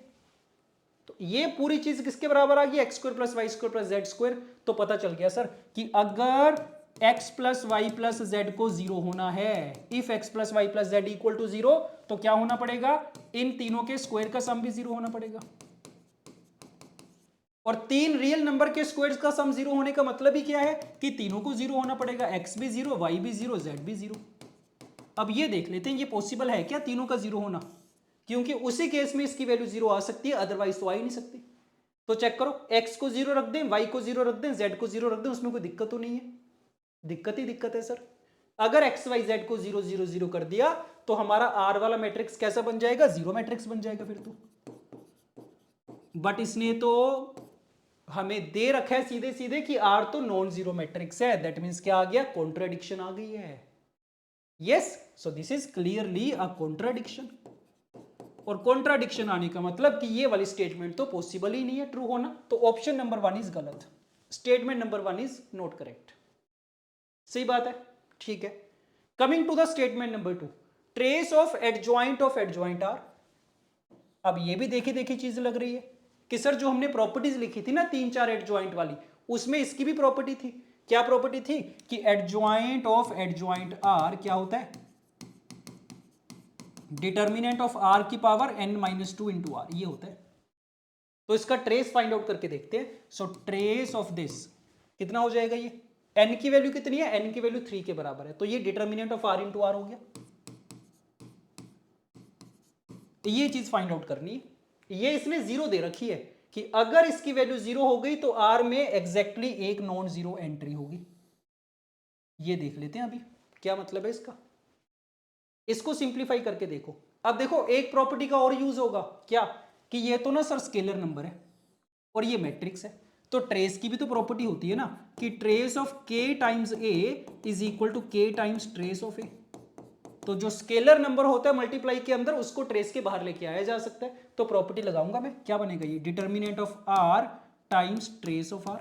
तो ये पूरी चीज किसके बराबर आ गई, x square plus y square plus z square. तो पता चल गया सर कि अगर x plus y plus z को जीरो होना है, if x plus y plus z equal to zero, तो क्या होना पड़ेगा, इन तीनों के स्क्वायर का सम भी जीरो होना पड़ेगा। और तीन रियल नंबर के स्क्वायर्स का सम जीरो होने का मतलब ही क्या है कि तीनों को जीरो होना पड़ेगा, x भी जीरो, y भी जीरो, z भी जीरो। अब ये देख लेते हैं ये पॉसिबल है क्या तीनों का जीरो होना, क्योंकि उसी केस में इसकी वैल्यू जीरो आ सकती है, अदरवाइज तो आ ही नहीं सकती। तो चेक करो, x को जीरो रख दें, y को जीरो रख दें, z को जीरो रख दें, उसमें कोई दिक्कत तो नहीं है, दिक्कत ही दिक्कत है सर। अगर x y z को जीरो जीरो जीरो कर दिया तो हमारा r वाला मैट्रिक्स कैसा बन जाएगा, जीरो मैट्रिक्स बन जाएगा फिर तो। बट इसने तो हमें दे रखा है सीधे सीधे कि R तो नॉन जीरो मैट्रिक्स है, दैट मीन्स क्या आ गया, कॉन्ट्राडिक्शन आ गई है। Yes, so this is clearly a contradiction. और कॉन्ट्राडिक्शन आने का मतलब कि ये वाली स्टेटमेंट तो पॉसिबल ही नहीं है ट्रू होना, तो ऑप्शन नंबर 1 इज गलत, statement number 1 is not correct. सही बात है, ठीक है। Coming to the statement number 2, trace of adjoint R. अब ये भी देखी देखी चीज लग रही है कि सर जो हमने प्रॉपर्टीज लिखी थी ना 3-4 एडजॉइंट वाली, उसमें इसकी भी प्रॉपर्टी थी। क्या प्रॉपर्टी थी कि एडजॉइंट ऑफ एडजॉइंट आर क्या होता है, डिटर्मिनेंट ऑफ आर की पावर n-2 इंटू आर, ये होता है। तो इसका ट्रेस फाइंड आउट करके देखते हैं। सो ट्रेस ऑफ दिस कितना हो जाएगा, ये n की वैल्यू कितनी है, n की वैल्यू 3 के बराबर है, तो ये determinant of R into R हो गया। ये चीज फाइंड आउट करनी है। ये इसने जीरो दे रखी है कि अगर इसकी वैल्यू जीरो हो गई तो आर में एग्जैक्टली एक नॉन जीरो एंट्री होगी। ये देख लेते हैं अभी क्या मतलब है इसका, इसको सिंप्लीफाई करके देखो। अब देखो एक प्रॉपर्टी का और यूज होगा क्या, कि ये तो ना सर स्केलर नंबर है और ये मैट्रिक्स है, तो ट्रेस की भी तो प्रॉपर्टी होती है ना कि trace of k times a is equal to k times trace of a। तो जो स्केलर नंबर होता है मल्टीप्लाई के अंदर, उसको ट्रेस के बाहर लेके आया जा सकता है। तो प्रॉपर्टी लगाऊंगा मैं, क्या बनेगा ये, determinant of r times trace of r।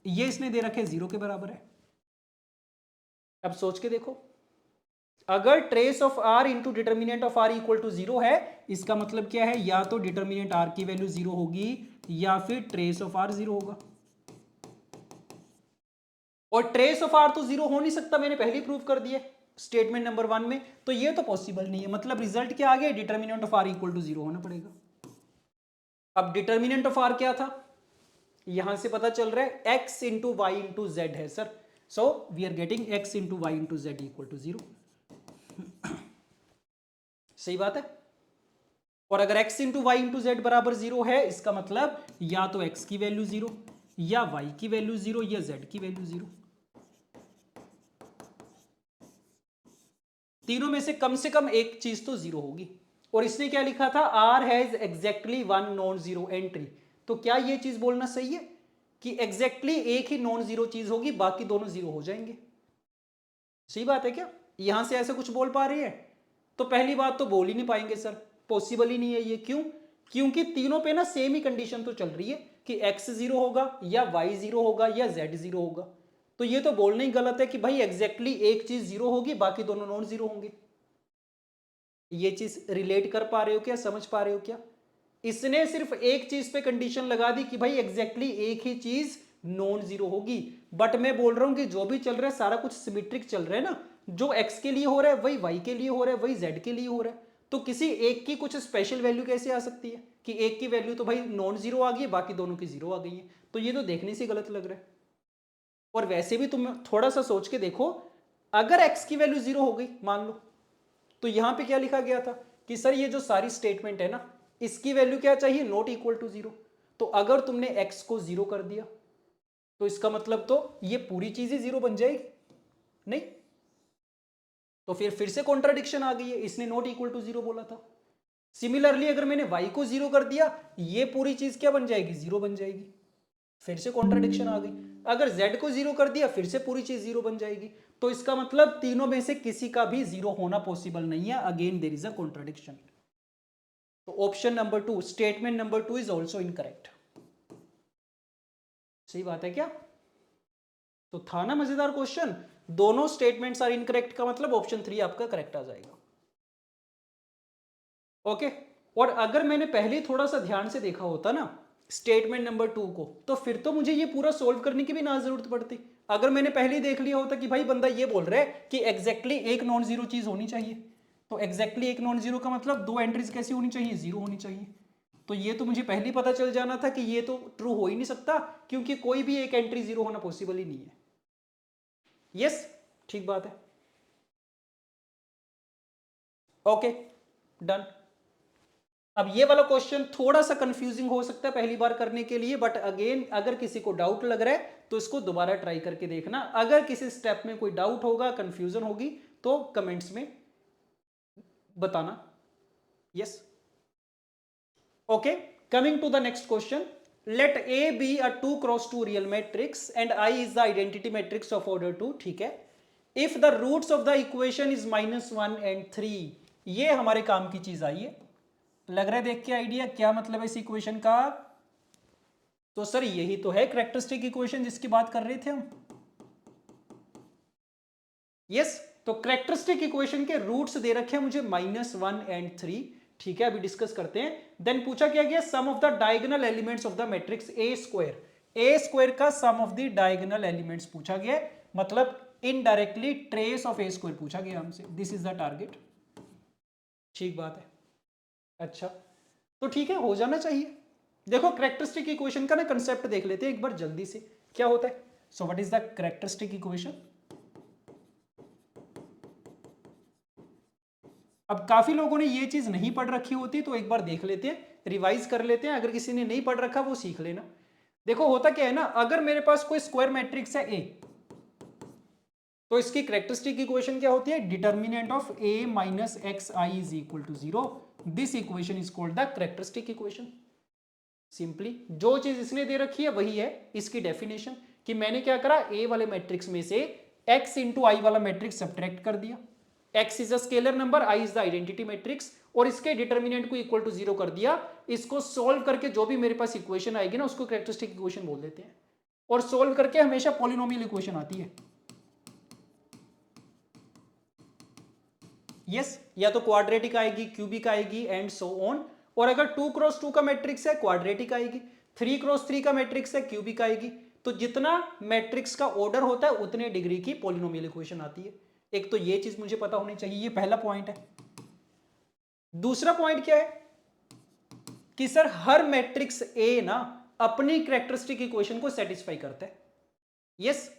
ये इसने दे रखे जीरो के बराबर है। अब सोच के देखो, अगर trace of r into determinant of r equal to zero है, इसका मतलब क्या है, या तो डिटर्मिनेंट r की वैल्यू जीरो होगी या फिर ट्रेस ऑफ r जीरो होगा। और ट्रेस ऑफ r तो जीरो हो नहीं सकता, मैंने पहले ही प्रूव कर दिया स्टेटमेंट नंबर 1 में, तो ये तो पॉसिबल नहीं है। मतलब रिजल्ट क्या आ गया, determinant of r equal to zero होना पड़ेगा। अब डिटर्मिनेंट ऑफ r क्या था, यहां से पता चल रहा है x into y into z है sir. So we are getting x into y into z equal to zero. सही बात है। और अगर x into y into z बराबर जीरो है, इसका मतलब या तो x की वैल्यू जीरो, या y की वैल्यू जीरो, या z की वैल्यू जीरो। तीनों में से कम एक चीज तो जीरो होगी। और इसने क्या लिखा था, R has exactly one non zero entry. तो क्या ये चीज बोलना सही है कि एग्जैक्टली एक ही नॉन जीरो चीज होगी, बाकी दोनों जीरो हो जाएंगे। सही बात है क्या, यहां से ऐसे कुछ बोल पा रही है, तो पहली बात तो बोल ही नहीं पाएंगे सर, पॉसिबल ही नहीं है ये। क्यों, क्योंकि तीनों पे ना सेम ही कंडीशन तो चल रही है कि x जीरो होगा या y जीरो होगा या z जीरो होगा। तो ये तो बोलना ही गलत है कि भाई एग्जैक्टली एक चीज जीरो होगी, बाकी दोनों नॉन जीरो होंगे। ये चीज रिलेट कर पा रहे हो क्या, समझ पा रहे हो क्या। इसने सिर्फ एक चीज पे कंडीशन लगा दी कि भाई एग्जैक्टली एक ही चीज नॉन जीरो होगी, बट मैं बोल रहा हूं कि जो भी चल रहा है सारा कुछ सिमेट्रिक चल रहा है ना, जो x के लिए हो रहा है वही y के लिए हो रहा है, वही z के लिए हो रहा है। तो किसी एक की कुछ स्पेशल वैल्यू कैसे आ सकती है कि एक की वैल्यू तो भाई नॉन जीरो आ गई है, बाकी दोनों की जीरो आ गई है। तो ये तो देखने से गलत लग रहा है। और वैसे भी तुम थोड़ा सा सोच के देखो, अगर x की वैल्यू जीरो हो गई मान लो, तो यहां पे क्या लिखा गया था कि सर ये जो सारी स्टेटमेंट है ना, इसकी वैल्यू क्या चाहिए, नॉट इक्वल टू जीरो। तो अगर तुमने x को जीरो कर दिया तो इसका मतलब तो ये पूरी चीज ही जीरो बन जाएगी, नहीं? तो फिर से कॉन्ट्राडिक्शन आ गई है, इसने नॉट इक्वल टू जीरो बोला था। सिमिलरली अगर मैंने y को जीरो कर दिया, ये पूरी चीज क्या बन जाएगी, जीरो बन जाएगी। फिर से कॉन्ट्राडिक्शन आ गई। अगर z को जीरो कर दिया, फिर से पूरी चीज जीरो बन जाएगी। तो इसका मतलब तीनों में से किसी का भी जीरो होना पॉसिबल नहीं है। Again there is a contradiction. तो option number 2, statement number 2 is also incorrect. सही बात है क्या? तो था ना मजेदार क्वेश्चन, दोनों स्टेटमेंट्स आर इनकरेक्ट का मतलब ऑप्शन 3 आपका करेक्ट आ जाएगा। ओके, और अगर मैंने पहले थोड़ा सा ध्यान से देखा होता ना स्टेटमेंट नंबर 2 को, तो फिर तो मुझे ये पूरा सोल्व करने की भी ना जरूरत पड़ती। अगर मैंने पहले ही देख लिया होता कि भाई बंदा ये बोल रहा है कि एग्जैक्टली एक नॉन जीरो चीज होनी चाहिए, तो एग्जैक्टली एक नॉन जीरो का मतलब दो एंट्रीज कैसी होनी चाहिए, जीरो होनी चाहिए। तो ये तो मुझे पहले ही पता चल जाना था कि ये तो ट्रू हो ही नहीं सकता, क्योंकि कोई भी एक एंट्री जीरो होना पॉसिबल ही नहीं है। यस, ठीक बात है। Okay, done. अब ये वाला क्वेश्चन थोड़ा सा कंफ्यूजिंग हो सकता है पहली बार करने के लिए, बट अगेन अगर किसी को डाउट लग रहा है तो इसको दोबारा ट्राई करके देखना। अगर किसी स्टेप में कोई डाउट होगा, कंफ्यूजन होगी, तो कमेंट्स में बताना। Yes, okay, coming to the next question. Let A be a 2x2 real matrix and I is the identity matrix of order 2, ठीक है। If the roots of the equation is -1 and 3, ये हमारे काम की चीज आई है। लग रहा है देख के आइडिया क्या मतलब है इस इक्वेशन का? तो सर यही तो है कैरेक्टरिस्टिक इक्वेशन जिसकी बात कर रहे थे हम। यस, तो कैरेक्टरिस्टिक इक्वेशन के रूट्स दे रखे हैं मुझे -1 एंड 3, ठीक है, अभी डिस्कस करते हैं। देन पूछा क्या गया, sum of the diagonal elements of the matrix A square. A square का sum of the diagonal elements पूछा गया, मतलब indirectly trace of A square पूछा गया हमसे। This is the target. ठीक बात है। अच्छा, तो ठीक है, हो जाना चाहिए। देखो कैरेक्टरिस्टिक इक्वेशन का ना कंसेप्ट देख लेते हैं एक बार जल्दी से, क्या होता है। So what is the characteristic equation? अब काफी लोगों ने ये चीज नहीं पढ़ रखी होती, तो एक बार देख लेते हैं, रिवाइज कर लेते हैं। अगर किसी ने नहीं पढ़ रखा वो सीख लेना। देखो होता क्या है ना, अगर मेरे पास कोई स्क्वायर मैट्रिक्स है ए, तो इसकी कैरेक्टरिस्टिक इक्वेशन क्या होती है, determinant of A minus x I is equal to 0। This equation is called the characteristic equation. Simply जो चीज इसने दे रखी है वही है इसकी डेफिनेशन, कि मैंने क्या करा, ए वाले मैट्रिक्स में से x इंटू आई वाला मैट्रिक्स सब्ट्रैक्ट कर दिया। x is a scalar number, i is the identity matrix, और इसके डिटर्मिनेंट को इक्वल टू 0 कर दिया। इसको सोल्व करके जो भी मेरे पास इक्वेशन आएगी ना, उसको कैरेक्टरिस्टिक इक्वेशन बोल देते हैं। और सोल्व करके हमेशा पॉलिनोमियल इक्वेशन आती है। यस, या तो क्वाड्रेटिक आएगी, क्यूबिक आएगी, एंड सो ऑन। और अगर 2x2 का मैट्रिक्स है क्वाड्रेटिक आएगी, 3x3 का मैट्रिक्स है क्यूबिक आएगी। तो जितना मैट्रिक्स का ऑर्डर होता है उतने डिग्री की पॉलिनोमियल इक्वेशन आती है। एक तो ये चीज मुझे पता होनी चाहिए, ये पहला पॉइंट है। दूसरा पॉइंट क्या है कि सर हर मैट्रिक्स ए ना अपनी कैरेक्टरिस्टिक इक्वेशन को सेटिस्फाई करता है। यस,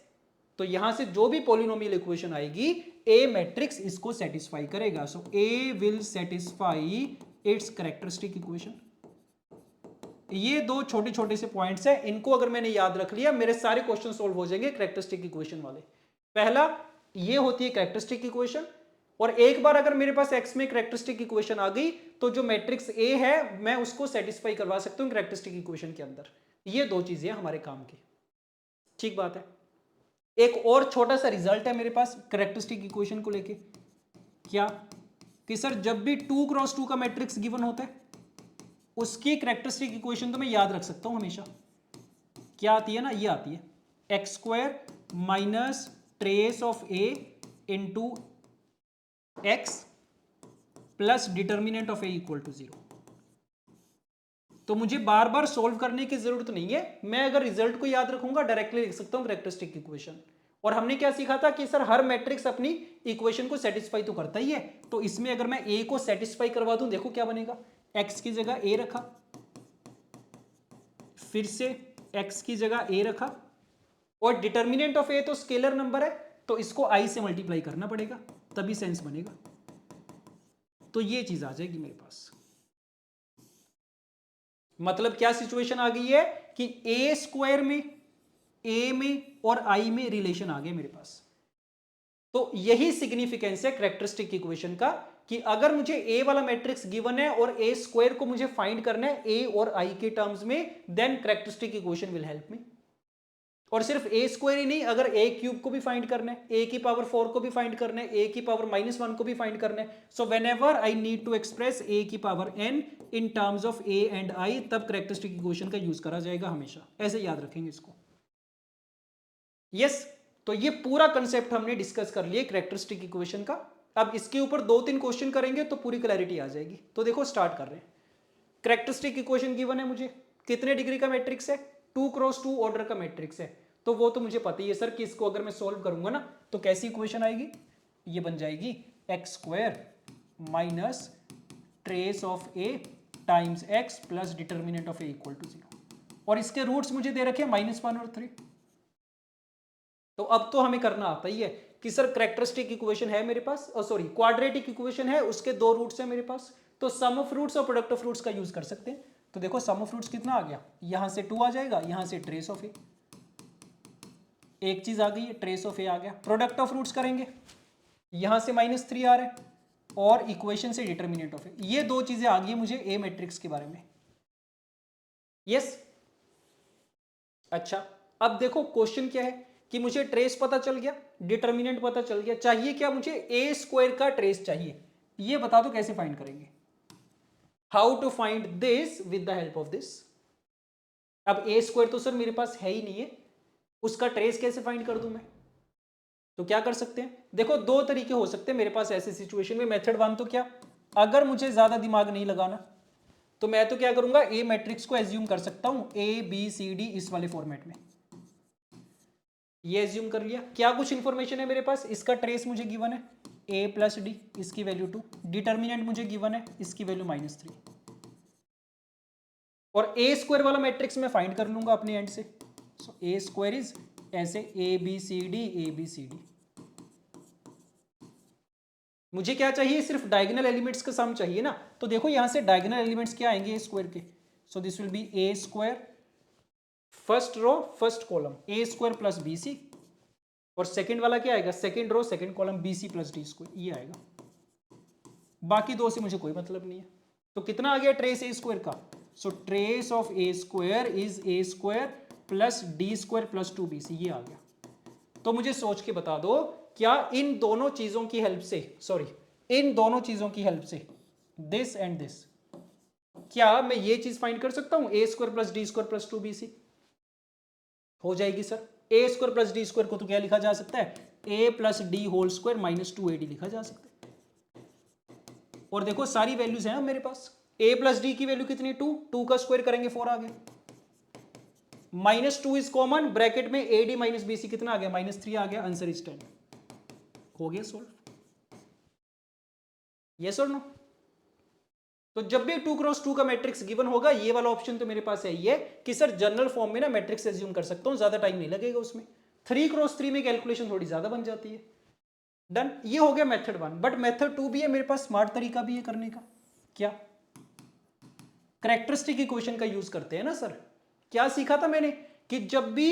तो यहां से जो भी पॉलिनोमियल इक्वेशन आएगी, ए मैट्रिक्स इसको सेटिस्फाई करेगा। So A will satisfy its characteristic equation. ये दो छोटे छोटे से पॉइंट्स हैं, इनको अगर मैंने याद रख लिया, मेरे सारे क्वेश्चन सॉल्व हो जाएंगे कैरेक्टरिस्टिक इक्वेशन वाले। पहला ये होती है कैरेक्टरिस्टिक इक्वेशन, और एक बार अगर मेरे पास एक्स में कैरेक्टरिस्टिक इक्वेशन आ गई, तो जो मैट्रिक्स ए है मैं उसको सेटिस्फाई करवा सकता हूं कैरेक्टरिस्टिक इक्वेशन के अंदर। ये दो चीजें हमारे काम की। ठीक बात है। एक और छोटा सा रिजल्ट है मेरे पास कैरेक्टरिस्टिक इक्वेशन को लेके, क्या कि सर जब भी 2x2 का मैट्रिक्स गिवन होता है, उसकी कैरेक्टरिस्टिक इक्वेशन तो मैं याद रख सकता हूं हमेशा। क्या आती है ना, ये आती है x square minus trace of A into x plus determinant of A equal to 0। तो मुझे बार बार सोल्व करने की जरूरत नहीं है, मैं अगर रिजल्ट को याद रखूंगा डायरेक्टली लिख सकता हूं कैरेक्टरिस्टिक इक्वेशन। और हमने क्या सीखा था कि सर हर मैट्रिक्स अपनी इक्वेशन को सेटिस्फाई तो करता ही है, तो इसमें अगर मैं ए को सेटिस्फाई करवा दूं, देखो क्या बनेगा, एक्स की जगह ए रखा, फिर से एक्स की जगह ए रखा, और डिटर्मिनेंट ऑफ ए तो स्केलर नंबर है, तो इसको आई से मल्टीप्लाई करना पड़ेगा, तभी सेंस बनेगा। तो ये चीज आ जाएगी मेरे पास। मतलब क्या सिचुएशन आ गई है कि ए स्क्वायर में, ए में और आई में रिलेशन आ गया मेरे पास। तो यही सिग्निफिकेंस है कैरेक्टरिस्टिक इक्वेशन का, कि अगर मुझे ए वाला मैट्रिक्स गिवन है और ए स्क्वायर को मुझे फाइंड करना है ए और आई के टर्म्स में, then characteristic equation will help me. और सिर्फ ए स्क्वायर ही नहीं, अगर ए क्यूब को भी फाइंड करना है, ए की पावर 4 को भी फाइंड करना है, ए की पावर -1 को भी फाइंड करना है। So whenever I need to express A की power n in terms of A and I, तब कैरेक्टरिस्टिक इक्वेशन का यूज करा जाएगा हमेशा। ऐसे याद रखेंगे इसको। यस, तो ये पूरा कंसेप्ट हमने डिस्कस कर लिया कैरेक्टरिस्टिक इक्वेशन का। अब इसके ऊपर 2-3 क्वेश्चन करेंगे तो पूरी क्लैरिटी आ जाएगी। तो देखो स्टार्ट कर रहे हैं। कैरेक्टरिस्टिक इक्वेशन गिवन है मुझे, कितने डिग्री का मैट्रिक्स है, 2x2 ऑर्डर का मैट्रिक्स है। तो वो तो मुझे पता ही है सर कि इसको अगर मैं सोल्व करूंगा ना तो कैसी इक्वेशन आएगी, ये बन जाएगी x² minus trace of a times x plus determinant of a equal to 0। और इसके रूट्स मुझे दे रखे हैं -1 और 3। तो अब तो हमें करना आता ही है कि सर कैरेक्टरिस्टिक इक्वेशन है मेरे पास, सॉरी क्वाड्रेटिक इक्वेशन है, उसके 2 रूट्स हैं मेरे पास, तो सम ऑफ रूट्स और प्रोडक्ट ऑफ रूट्स का यूज कर सकते हैं। तो देखो सम ऑफ रूट्स कितना आ गया, यहां से 2 आ जाएगा, यहां से ट्रेस ऑफ ए, एक चीज आ गई है, ट्रेस ऑफ ए आ गया। प्रोडक्ट ऑफ रूट्स करेंगे, यहां से -3 आ रहा है और इक्वेशन से डिटर्मिनेंट ऑफ ए, ये 2 चीजें आ गई मुझे ए मैट्रिक्स के बारे में। यस, अच्छा अब देखो क्वेश्चन क्या है कि मुझे ट्रेस पता चल गया, डिटर्मिनेंट पता चल गया, चाहिए क्या मुझे, ए स्क्वायर का ट्रेस चाहिए। ये बता दो कैसे फाइंड करेंगे, how to find this with the help of this. अब ए स्क्वायर तो सर मेरे पास है ही नहीं है, उसका ट्रेस कैसे फाइंड कर दूं मैं। तो क्या कर सकते हैं, देखो 2 तरीके हो सकते हैं मेरे पास ऐसे सिचुएशन में। मेथड 1 तो क्या, अगर मुझे ज्यादा दिमाग नहीं लगाना तो मैं तो क्या करूंगा, ए मैट्रिक्स को एज्यूम कर सकता हूं ABCD इस वाले फॉर्मेट में। ये एज्यूम कर लिया, क्या कुछ इंफॉर्मेशन है मेरे पास, इसका ट्रेस मुझे गिवन है a प्लस डी, इसकी वैल्यू 2, डिटर्मिनेंट मुझे गिवन है, इसकी वैल्यू -3, और ए स्क्वायर वाला मैट्रिक्स मैं फाइंड कर लूंगा अपने एंड से। सो ए स्क्वायर इज ऐसे ABCD। मुझे क्या चाहिए, सिर्फ डायगोनल एलिमेंट्स का सम चाहिए ना। तो देखो यहां से डायगोनल एलिमेंट्स क्या आएंगे ए स्क्वायर के, so this will be A square first row first column a square plus BC, और सेकंड वाला क्या आएगा, second row second column BC plus D square, ये आएगा। बाकी 2 से मुझे कोई मतलब नहीं है। तो कितना आ गया ट्रेस ए स्क्वायर का, so trace of A square is A square plus D square plus 2BC, ये आ गया। तो मुझे सोच के बता दो, क्या इन दोनों चीजों की हेल्प से, सॉरी इन दोनों चीजों की हेल्प से, दिस एंड दिस, क्या मैं ये चीज फाइंड कर सकता हूं, A square plus D square plus 2BC हो जाएगी sir. A square plus D square को तो क्या लिखा जा सकता है, A plus D whole square -2AD लिखा जा सकता है। और देखो सारी वैल्यूज हैं मेरे पास, ए प्लस डी की वैल्यू कितनी, 2 का स्क्वायर करेंगे 4 आ गया, -2 इज कॉमन, ब्रैकेट में AD माइनस BC कितना आ गया, -3 आ गया, आंसर इज 10। हो गया सोल्व, यस और नो। तो जब भी 2x2 का मैट्रिक्स गिवन होगा, ये वाला ऑप्शन तो मेरे पास है ही है कि सर जनरल फॉर्म में ना मैट्रिक्स एज्यूम कर सकता हूं, ज्यादा टाइम नहीं लगेगा उसमें। 3x3 में कैलकुलेशन थोड़ी ज्यादा बन जाती है। डन, ये हो गया मेथड 1। बट मेथड 2 भी है मेरे पास, स्मार्ट तरीका भी है करने का। क्या, कैरेक्टरिस्टिक इक्वेशन का यूज करते हैं ना सर। क्या सीखा था मैंने कि जब भी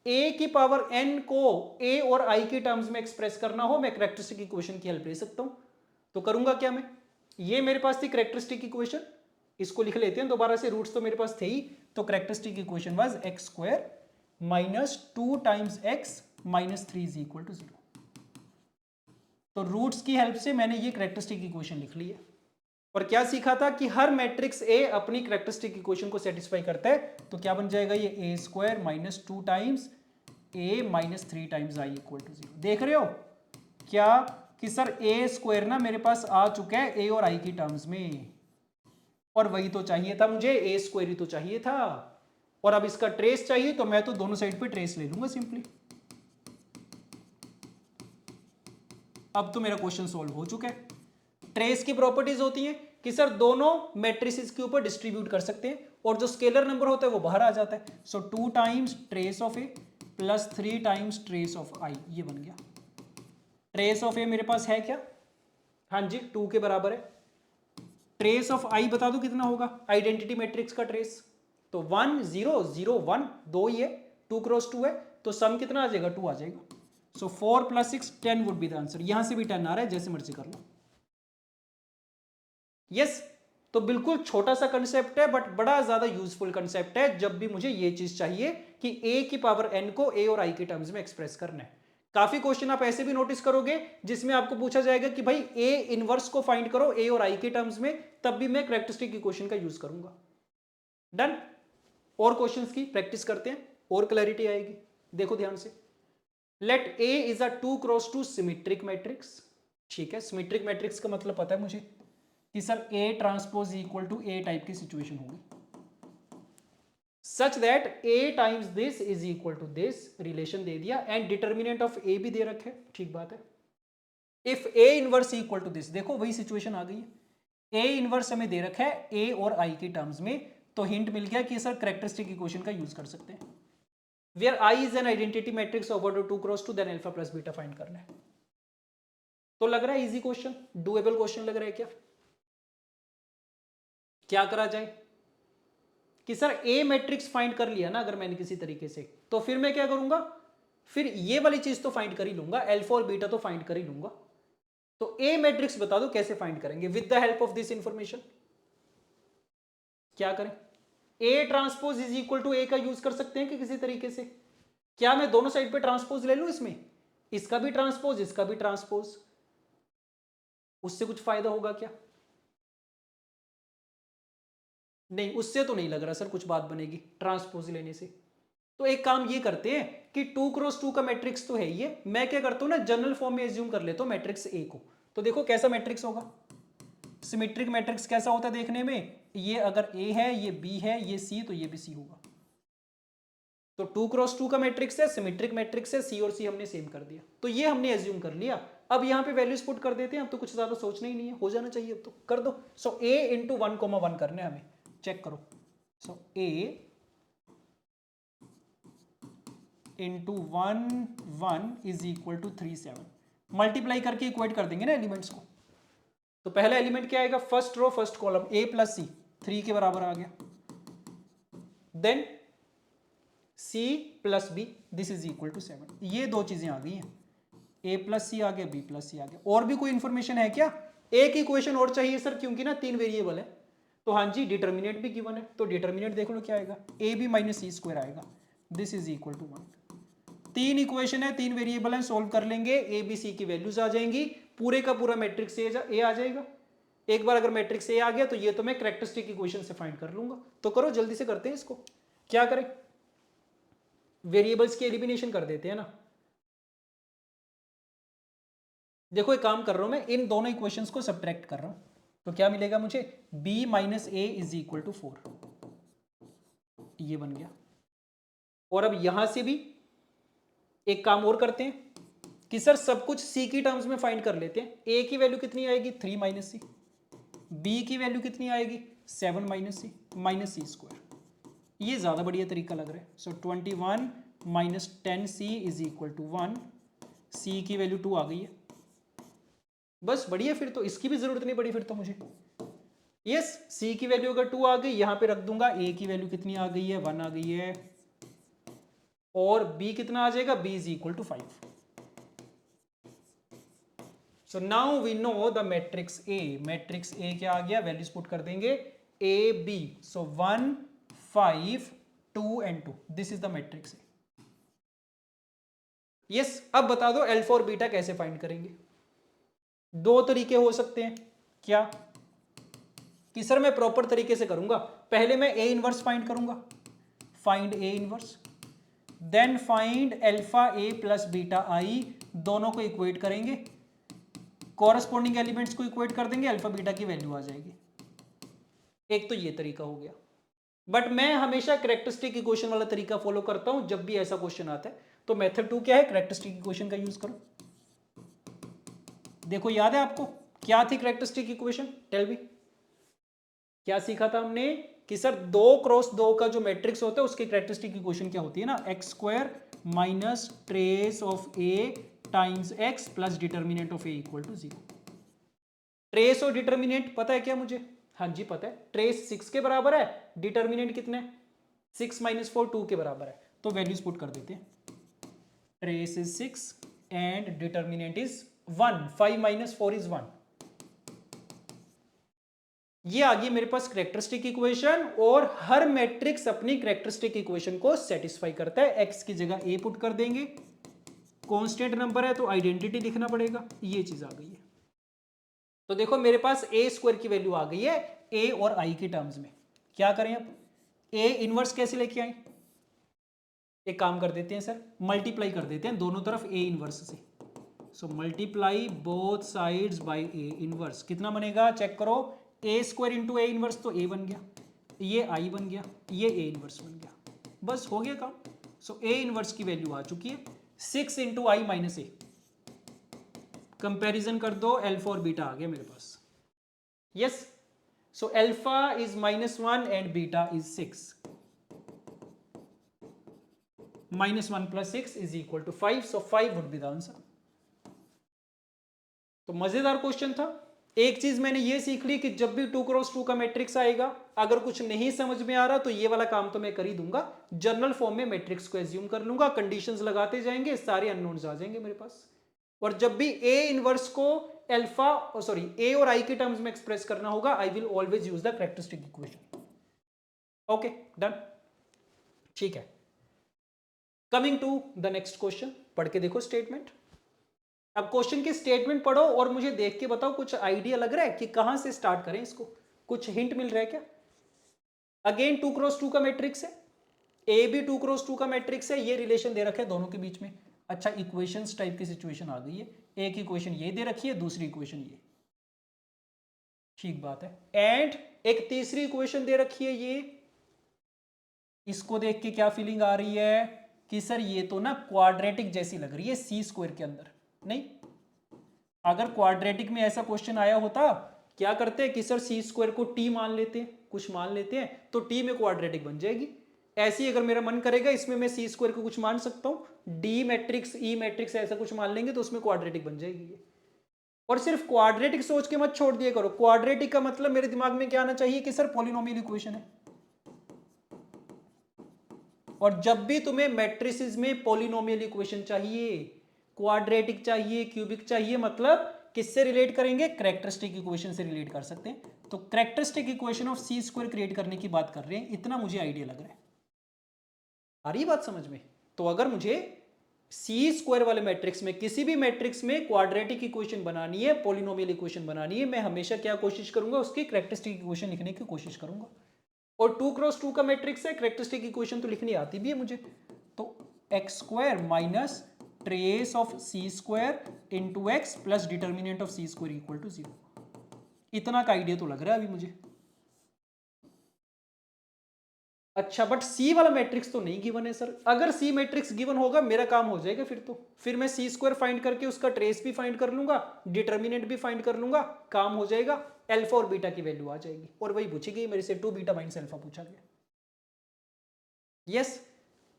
a की पावर n को a और i के टर्म्स में एक्सप्रेस करना हो, मैं कैरेक्टरिस्टिक इक्वेशन की हेल्प ले सकता हूं। तो करूंगा क्या मैं, ये मेरे पास थी कैरेक्टरिस्टिक इक्वेशन, इसको लिख लेते हैं दोबारा से, रूट्स तो मेरे पास थे ही। तो characteristic equation was x² minus 2 times x minus 3 is equal to 0। तो रूट्स की हेल्प से मैंने ये कैरेक्टरिस्टिक इक्वेशन लिख ली है। और क्या सीखा था कि हर मैट्रिक्स A अपनी कैरेक्टरिस्टिक इक्वेशन को सेटिस्फाई करता है। तो क्या बन जाएगा ये A² minus 2 times A minus 3 times I equal to 0। देख रहे हो क्या कि सर A² ना मेरे पास आ चुका है A और I की टर्म्स में, और वही तो चाहिए था मुझे, A² ही तो चाहिए था। और अब इसका ट्रेस चाहिए तो मैं तो दोनों साइड पे ट्रेस ले लूंगा सिंपली। अब तो मेरा क्वेश्चन सॉल्व हो चुका है। ट्रेस की प्रॉपर्टीज होती हैं कि सर दोनों मैट्रिसेस के ऊपर डिस्ट्रीब्यूट कर सकते हैं, और जो स्केलर नंबर होता है वो बाहर आ जाता है। सो 2 times trace of A plus 3 times trace of I, ये बन गया। ट्रेस ऑफ A मेरे पास है क्या, हाँ जी 2 के बराबर है। ट्रेस ऑफ I बता दो कितना होगा, आइडेंटिटी मैट्रिक्स का ट्रेस तो 1 0 0 1, 2 ही है, 2x2 है, तो सम कितना आ जाएगा, 2 आ जाएगा। सो 4 + 6 10 वुड बी द आंसर। यहां से भी 10 आ रहा है, जैसे मर्जी कर लो। यस, तो बिल्कुल छोटा सा कंसेप्ट है बट बड़ा ज्यादा यूजफुल कंसेप्ट है जब भी मुझे ये चीज चाहिए कि a की पावर n को a और i के टर्म्स में एक्सप्रेस करना है। काफी क्वेश्चन आप ऐसे भी नोटिस करोगे जिसमें आपको पूछा जाएगा कि भाई a इनवर्स को फाइंड करो a और i के टर्म्स में, तब भी मैं कैरेक्टरिस्टिक इक्वेशन का यूज करूंगा। डन। और क्वेश्चंस की प्रैक्टिस करते हैं और क्लैरिटी आएगी। देखो ध्यान से, let A is a 2x2 symmetric matrix. ठीक है, सिमेट्रिक मैट्रिक्स का मतलब पता है मुझे कि sir A transpose equal to A type की सिचुएशन होगी, such that A times this is equal to this, relation दे दिया एंड डिटर्मिनेंट ऑफ A भी दे रखे, ठीक बात है। If A inverse equal to this, देखो वही सिचुएशन आ गई है, A इनवर्स हमें दे रखा है A और I के टर्म्स में, तो हिंट मिल गया कि सर कैरेक्टरिस्टिक इक्वेशन का यूज कर सकते हैं। Where I is an identity matrix over 2x2 then alpha plus beta find करना है। तो लग रहा है इजी क्वेश्चन, डुएबल क्वेश्चन लग रहा है क्या? क्या करा जाए कि सर ए मैट्रिक्स फाइंड कर लिया ना अगर मैंने किसी तरीके से, तो फिर मैं क्या करूंगा, फिर ये वाली चीज तो फाइंड कर ही लूंगा, अल्फा और बीटा तो फाइंड कर ही लूंगा। तो ए मैट्रिक्स बता दो कैसे फाइंड करेंगे with the help of this information. क्या करें, A transpose is equal to A का यूज कर सकते हैं कि किसी तरीके से, क्या मैं दोनों साइड पे ट्रांसपोज ले लूं, इसमें इसका भी ट्रांसपोज इसका भी ट्रांसपोज, उससे कुछ फायदा होगा क्या? नहीं, उससे तो नहीं लग रहा सर कुछ बात बनेगी ट्रांसपोज लेने से। तो एक काम ये करते हैं कि 2x2 का मैट्रिक्स तो है ये, मैं क्या करता हूं ना जनरल फॉर्म में एज्यूम कर लेता हूं मैट्रिक्स ए को। तो देखो कैसा मैट्रिक्स होगा, सिमेट्रिक मैट्रिक्स कैसा होता है देखने में, ये अगर ए है ये बी है ये सी, तो ये भी सी होगा। तो 2x2 का मैट्रिक्स है, सिमेट्रिक मैट्रिक्स है, सी और सी हमने सेम कर दिया, तो ये हमने एज्यूम कर लिया। अब यहाँ पे वैल्यूज पुट कर देते हैं, अब तो कुछ ज्यादा सोचना ही नहीं है, हो जाना चाहिए, अब तो कर दो। सो ए इंटू 1,1 करना है हमें, चेक करो। So A into 1,1 is equal to 3,7, multiply करके इक्वेट कर देंगे ना एलिमेंट्स को। तो पहला एलिमेंट क्या आएगा, first row first column, a plus C 3 के बराबर आ गया, then c plus B this is equal to 7, ये दो चीजें आ गई हैं, a प्लस सी आ गया b प्लस सी आ गया। और भी कोई इंफॉर्मेशन है क्या? एक इक्वेशन और चाहिए सर, क्योंकि ना 3 वेरिएबल है। तो हाँ जी, डिटर्मिनेंट भी गिवन है, तो डिटर्मिनेंट देख लो क्या आएगा, A B minus C square आएगा, this is equal to 1। 3 equation है, 3 वेरिएबल है, सोल्व कर लेंगे, ए बी सी की वैल्यूज आ जाएंगी, पूरे का पूरा मैट्रिक्स ए आ जाएगा। एक बार अगर मैट्रिक्स ए आ गया तो ये तो मैं कैरेक्टरिस्टिक इक्वेशन से फाइंड कर लूंगा। तो करो जल्दी से करते हैं इसको, क्या करें, वेरिएबल्स की एलिमिनेशन कर देते हैं ना। देखो एक काम कर रहा हूं मैं, इन दोनों इक्वेशंस को सब्ट्रैक्ट कर रहा हूं, तो क्या मिलेगा मुझे, b minus a is equal to 4, ये बन गया। और अब यहां से भी एक काम और करते हैं कि सर सब कुछ c की टर्म्स में फाइंड कर लेते हैं। a की वैल्यू कितनी आएगी, 3 माइनस सी, b की वैल्यू कितनी आएगी, 7 माइनस सी स्क्वायर, ये ज्यादा बढ़िया तरीका लग रहा है। So 21 minus 10c is equal to 1, c की वैल्यू 2 आ गई है, बस बढ़िया, फिर तो इसकी भी जरूरत नहीं पड़ी फिर तो मुझे। यस, c की वैल्यू अगर 2 आ गई, यहां पे रख दूंगा, a की वैल्यू कितनी आ गई है, 1 आ गई है, और b कितना आ जाएगा, b is equal to 5। So now we know the matrix A, matrix A क्या आ गया, वैल्यूज पुट कर देंगे, a b, so 1 5 2 and 2, this is the matrix A. Yes, अब बता दो अल्फा और बीटा कैसे फाइंड करेंगे। दो तरीके हो सकते हैं, क्या कि सर मैं प्रॉपर तरीके से करूंगा, पहले मैं ए इनवर्स फाइंड करूंगा, find A inverse, then find alpha A plus beta I, दोनों को इक्वेट करेंगे, कॉरस्पॉन्डिंग एलिमेंट्स को इक्वेट कर देंगे, अल्फा बीटा की वैल्यू आ जाएगी। एक तो ये तरीका हो गया, बट मैं हमेशा कैरेक्टरिस्टिक इक्वेशन वाला तरीका फॉलो करता हूं जब भी ऐसा क्वेश्चन आता है। तो मेथड 2 क्या है, कैरेक्टरिस्टिक इक्वेशन का यूज करो। देखो याद है आपको क्या थी कैरेक्टरिस्टिक इक्वेशन, टेल मी, क्या सीखा था हमने कि सर 2x2 का जो मैट्रिक्स होता है उसकी कैरेक्टरिस्टिक इक्वेशन क्या होती है ना, x square minus trace of A times x plus determinant of A equal to 0। Trace और डिटर्मिनेंट पता है क्या मुझे, हाँ जी पता है, ट्रेस 6 के बराबर है, डिटर्मिनेंट कितने 6 माइनस 4 2 के बराबर है, तो वैल्यूज पुट कर देते हैं, trace is 6 and determinant is 1, 5 minus 4 is 1, ये आ गई मेरे पास कैरेक्टरिस्टिक इक्वेशन, और हर मैट्रिक्स अपनी कैरेक्टरिस्टिक इक्वेशन को सेटिस्फाई करता है। एक्स की जगह ए पुट कर देंगे, कांस्टेंट नंबर है तो आइडेंटिटी लिखना पड़ेगा, ये चीज आ गई है। तो देखो मेरे पास ए स्क्वायर की वैल्यू आ गई है ए और आई के टर्म्स में। क्या करें अब, ए इनवर्स कैसे लेके आए, एक काम कर देते हैं सर, मल्टीप्लाई कर देते हैं दोनों तरफ ए इनवर्स से। So multiply both sides by A inverse, कितना बनेगा चेक करो, ए स्क्वायर इंटू ए इनवर्स तो ए बन गया, ये आई बन गया, ये ए इनवर्स बन गया, बस हो गया काम। सो ए इनवर्स की वैल्यू आ चुकी है 6 into I minus A, comparison कर दो, अल्फा और बीटा आ गया मेरे पास। Yes, so alpha is -1 and beta is 6, -1 + 6 is equal to 5, so 5 would be the answer. तो मजेदार क्वेश्चन था। एक चीज मैंने ये सीख ली कि जब भी 2x2 का मैट्रिक्स आएगा, अगर कुछ नहीं समझ में आ रहा तो ये वाला काम तो मैं कर ही दूंगा, जनरल फॉर्म में मैट्रिक्स को एज्यूम कर लूंगा, कंडीशंस लगाते जाएंगे, सारे अननोन्स आ जाएंगे मेरे पास। और जब भी ए इनवर्स को अल्फा सॉरी ए और आई के टर्म्स में एक्सप्रेस करना होगा, I will always use the characteristic equation. Okay done, ठीक है। Coming to the next question, पढ़ के देखो स्टेटमेंट। अब क्वेश्चन की स्टेटमेंट पढ़ो और मुझे देख के बताओ कुछ आइडिया लग रहा है कि कहां से स्टार्ट करें इसको, कुछ हिंट मिल रहा है क्या। अगेन 2x2 का मैट्रिक्स है, ए भी 2x2 का मैट्रिक्स है, ये रिलेशन दे रखे हैं दोनों के बीच में। अच्छा इक्वेशंस टाइप की सिचुएशन आ गई है, एक इक्वेशन ये दे रखी है, दूसरी इक्वेशन ये, ठीक बात है। एंड एक तीसरी इक्वेशन दे रखी है ये, इसको देख के क्या फीलिंग आ रही है कि सर ये तो ना क्वाड्रेटिक जैसी लग रही है सी स्क्वायर के अंदर। नहीं, अगर क्वाड्रेटिक में ऐसा क्वेश्चन आया होता, क्या करते हैं कि सर सी स्क्वायर को टी मान लेते हैं, कुछ मान लेते हैं, तो टी में क्वाड्रेटिक बन जाएगी। ऐसे ही अगर मेरा मन करेगा इसमें मैं सी स्क्वायर को कुछ मान सकता हूं, डी मैट्रिक्स ई मैट्रिक्स ऐसा कुछ मान लेंगे तो उसमें क्वाड्रेटिक बन जाएगी ये। और सिर्फ क्वाड्रेटिक सोच के मत छोड़ दिया करो, क्वाड्रेटिक का मतलब मेरे दिमाग में क्या आना चाहिए कि सर पॉलिनोमियल इक्वेशन है। और जब भी तुम्हें मैट्रिसेस में पॉलिनोमियल इक्वेशन चाहिए, क्वाड्रेटिक चाहिए, क्यूबिक चाहिए, मतलब किससे रिलेट करेंगे, कैरेक्टरिस्टिक इक्वेशन से रिलेट कर सकते हैं। तो characteristic equation of C square create करने की बात कर रहे हैं, इतना मुझे आइडिया लग रहा है। आ रही बात समझ में। तो अगर मुझे सी स्क्वायर वाले मैट्रिक्स में, किसी भी मैट्रिक्स में क्वाड्रेटिक इक्वेशन बनानी है, पॉलिनोमियल इक्वेशन बनानी है, मैं हमेशा क्या कोशिश करूंगा, उसकी कैरेक्टरिस्टिक इक्वेशन लिखने की कोशिश करूंगा। और 2x2 का मैट्रिक्स है, कैरेक्टरिस्टिक इक्वेशन तो लिखनी आती भी है मुझे। तो x square minus trace of C square into x plus determinant of C square equal to 0, इतना का आइडिया तो लग रहा है अभी मुझे। अच्छा बट सी वाला मैट्रिक्स तो नहीं गिवन है सर। अगर सी मैट्रिक्स गिवन होगा मेरा काम हो जाएगा फिर मैं सी स्क्वायर फाइंड करके उसका ट्रेस भी फाइंड कर लूंगा, डिटर्मिनेंट भी फाइंड कर लूंगा, काम हो जाएगा, अल्फा और बीटा की वैल्यू आ जाएगी। और वही पूछी गई मेरे से, 2 बीटा माइनस अल्फा पूछा गया। यस,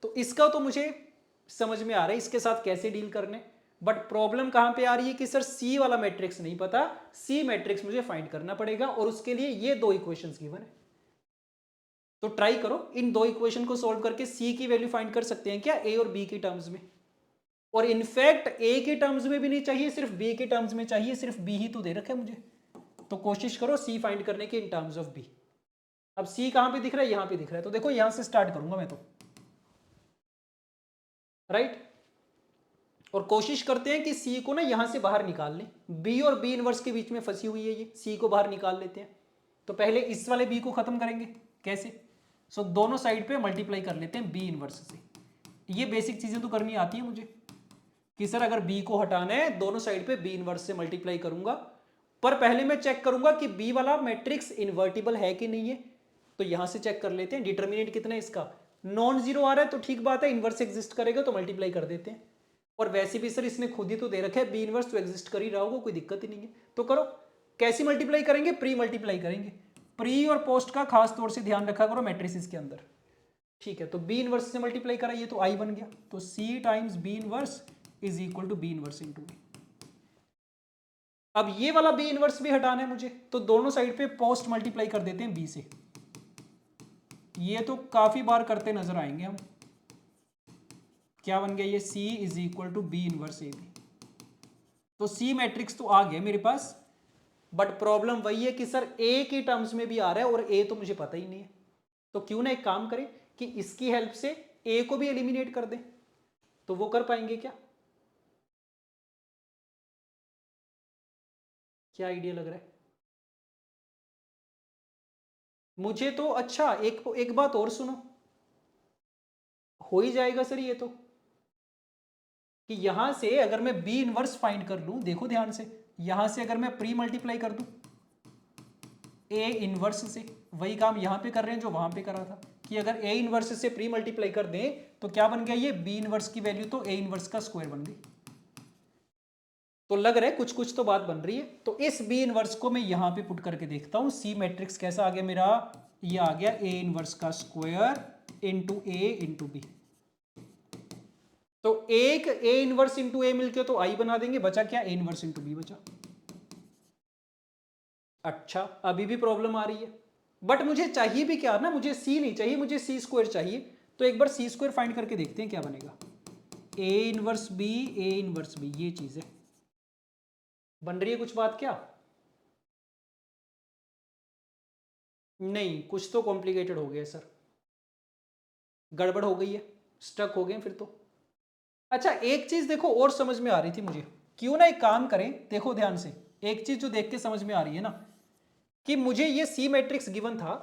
तो इसका तो मुझे समझ में आ रहा है इसके साथ कैसे डील करने। बट प्रॉब्लम कहां पे आ रही है कि सर सी वाला मैट्रिक्स नहीं पता, सी मैट्रिक्स मुझे फाइंड करना पड़ेगा, और उसके लिए ये 2 इक्वेशंस गिवन है। तो ट्राई करो इन 2 इक्वेशन को सॉल्व करके सी की वैल्यू फाइंड कर सकते हैं क्या, ए और बी के टर्म्स में। और इनफैक्ट ए के टर्म्स में भी नहीं चाहिए, सिर्फ बी के टर्म्स में चाहिए, सिर्फ बी ही तो दे रखा है मुझे। तो कोशिश करो सी फाइंड करने की इन टर्म्स ऑफ बी। अब सी कहां पे दिख रहा है, यहां पे दिख रहा है, तो देखो यहां से स्टार्ट करूंगा मैं तो, राइट। और कोशिश करते हैं कि सी को ना यहां से बाहर निकाल लें, बी और बी इनवर्स के बीच में फंसी हुई है ये, सी को बाहर निकाल लेते हैं। तो पहले इस वाले बी को खत्म करेंगे, कैसे, सो दोनों साइड पे मल्टीप्लाई कर लेते हैं बी इनवर्स से। ये बेसिक चीजें तो करनी आती है मुझे कि सर अगर बी को हटाना है दोनों साइड पे बी इनवर्स से मल्टीप्लाई करूंगा, पर पहले मैं चेक करूंगा कि बी वाला मैट्रिक्स इन्वर्टिबल है कि नहीं है। तो यहां से चेक कर लेते हैं, डिटर्मिनेंट कितना है इसका, नॉन जीरो आ रहा है तो ठीक बात है, इनवर्स एग्जिस्ट करेगा तो मल्टीप्लाई कर देते हैं। और वैसे भी सर इसने खुद ही तो दे रखा है बी इनवर्स, तो एग्जिस्ट कर ही रहा होगा, कोई दिक्कत ही नहीं है। तो करो, कैसी मल्टीप्लाई करेंगे, प्री मल्टीप्लाई करेंगे। प्री और पोस्ट का खास तौर से ध्यान रखा करो मैट्रिसेस के अंदर, ठीक है। तो बी इनवर्स से मल्टीप्लाई करा, ये तो आई बन गया, तो C times B inverse is equal to B inverse into B. अब ये वाला बी इनवर्स भी हटाना है मुझे, तो दोनों साइड पे पोस्ट मल्टीप्लाई कर देते हैं बी से। ये तो काफी बार करते नजर आएंगे हम। क्या बन गया ये, C is equal to B inverse A B. तो सी मैट्रिक्स तो आ गया मेरे पास, बट प्रॉब्लम वही है कि सर ए की टर्म्स में भी आ रहा है और ए तो मुझे पता ही नहीं है। तो क्यों ना एक काम करें कि इसकी हेल्प से ए को भी एलिमिनेट कर दें। तो वो कर पाएंगे क्या? क्या आइडिया लग रहा है मुझे तो? अच्छा, एक बात और सुनो, हो ही जाएगा सर ये तो, कि यहां से अगर मैं बी इनवर्स फाइंड कर लूं, देखो ध्यान से, यहां से अगर मैं प्री मल्टीप्लाई कर दूं ए इनवर्स से, वही काम यहां पे कर रहे हैं जो वहां पे करा था, कि अगर ए इनवर्स से प्री मल्टीप्लाई कर दें तो क्या बन गया ये बी इनवर्स की वैल्यू तो ए इनवर्स का स्क्वायर बन गई। तो लग रहा है कुछ कुछ तो बात बन रही है। तो इस बी इनवर्स को मैं यहां पे पुट करके देखता हूं। सी मैट्रिक्स कैसा आ गया मेरा? ये आ गया ए इनवर्स का स्क्वायर इंटू ए इंटू बी। तो एक ए इनवर्स इंटू ए मिलकर तो आई बना देंगे, बचा क्या? ए इनवर्स इंटू बी बचा। अच्छा, अभी भी प्रॉब्लम आ रही है, बट मुझे चाहिए भी क्या ना, मुझे सी नहीं चाहिए, मुझे सी स्क्वायर चाहिए। तो एक बार सी स्क्वायर फाइंड करके देखते हैं क्या बनेगा। A inverse B, A inverse B, ये चीज है। बन रही है कुछ बात क्या? नहीं, कुछ तो कॉम्प्लिकेटेड हो गया सर, गड़बड़ हो गई है, स्टक हो गए फिर तो। अच्छा, एक चीज देखो और समझ में आ रही थी मुझे, क्यों ना एक काम करें, देखो ध्यान से, एक चीज जो देख के समझ में आ रही है ना, कि मुझे ये सी मैट्रिक्स गिवन था,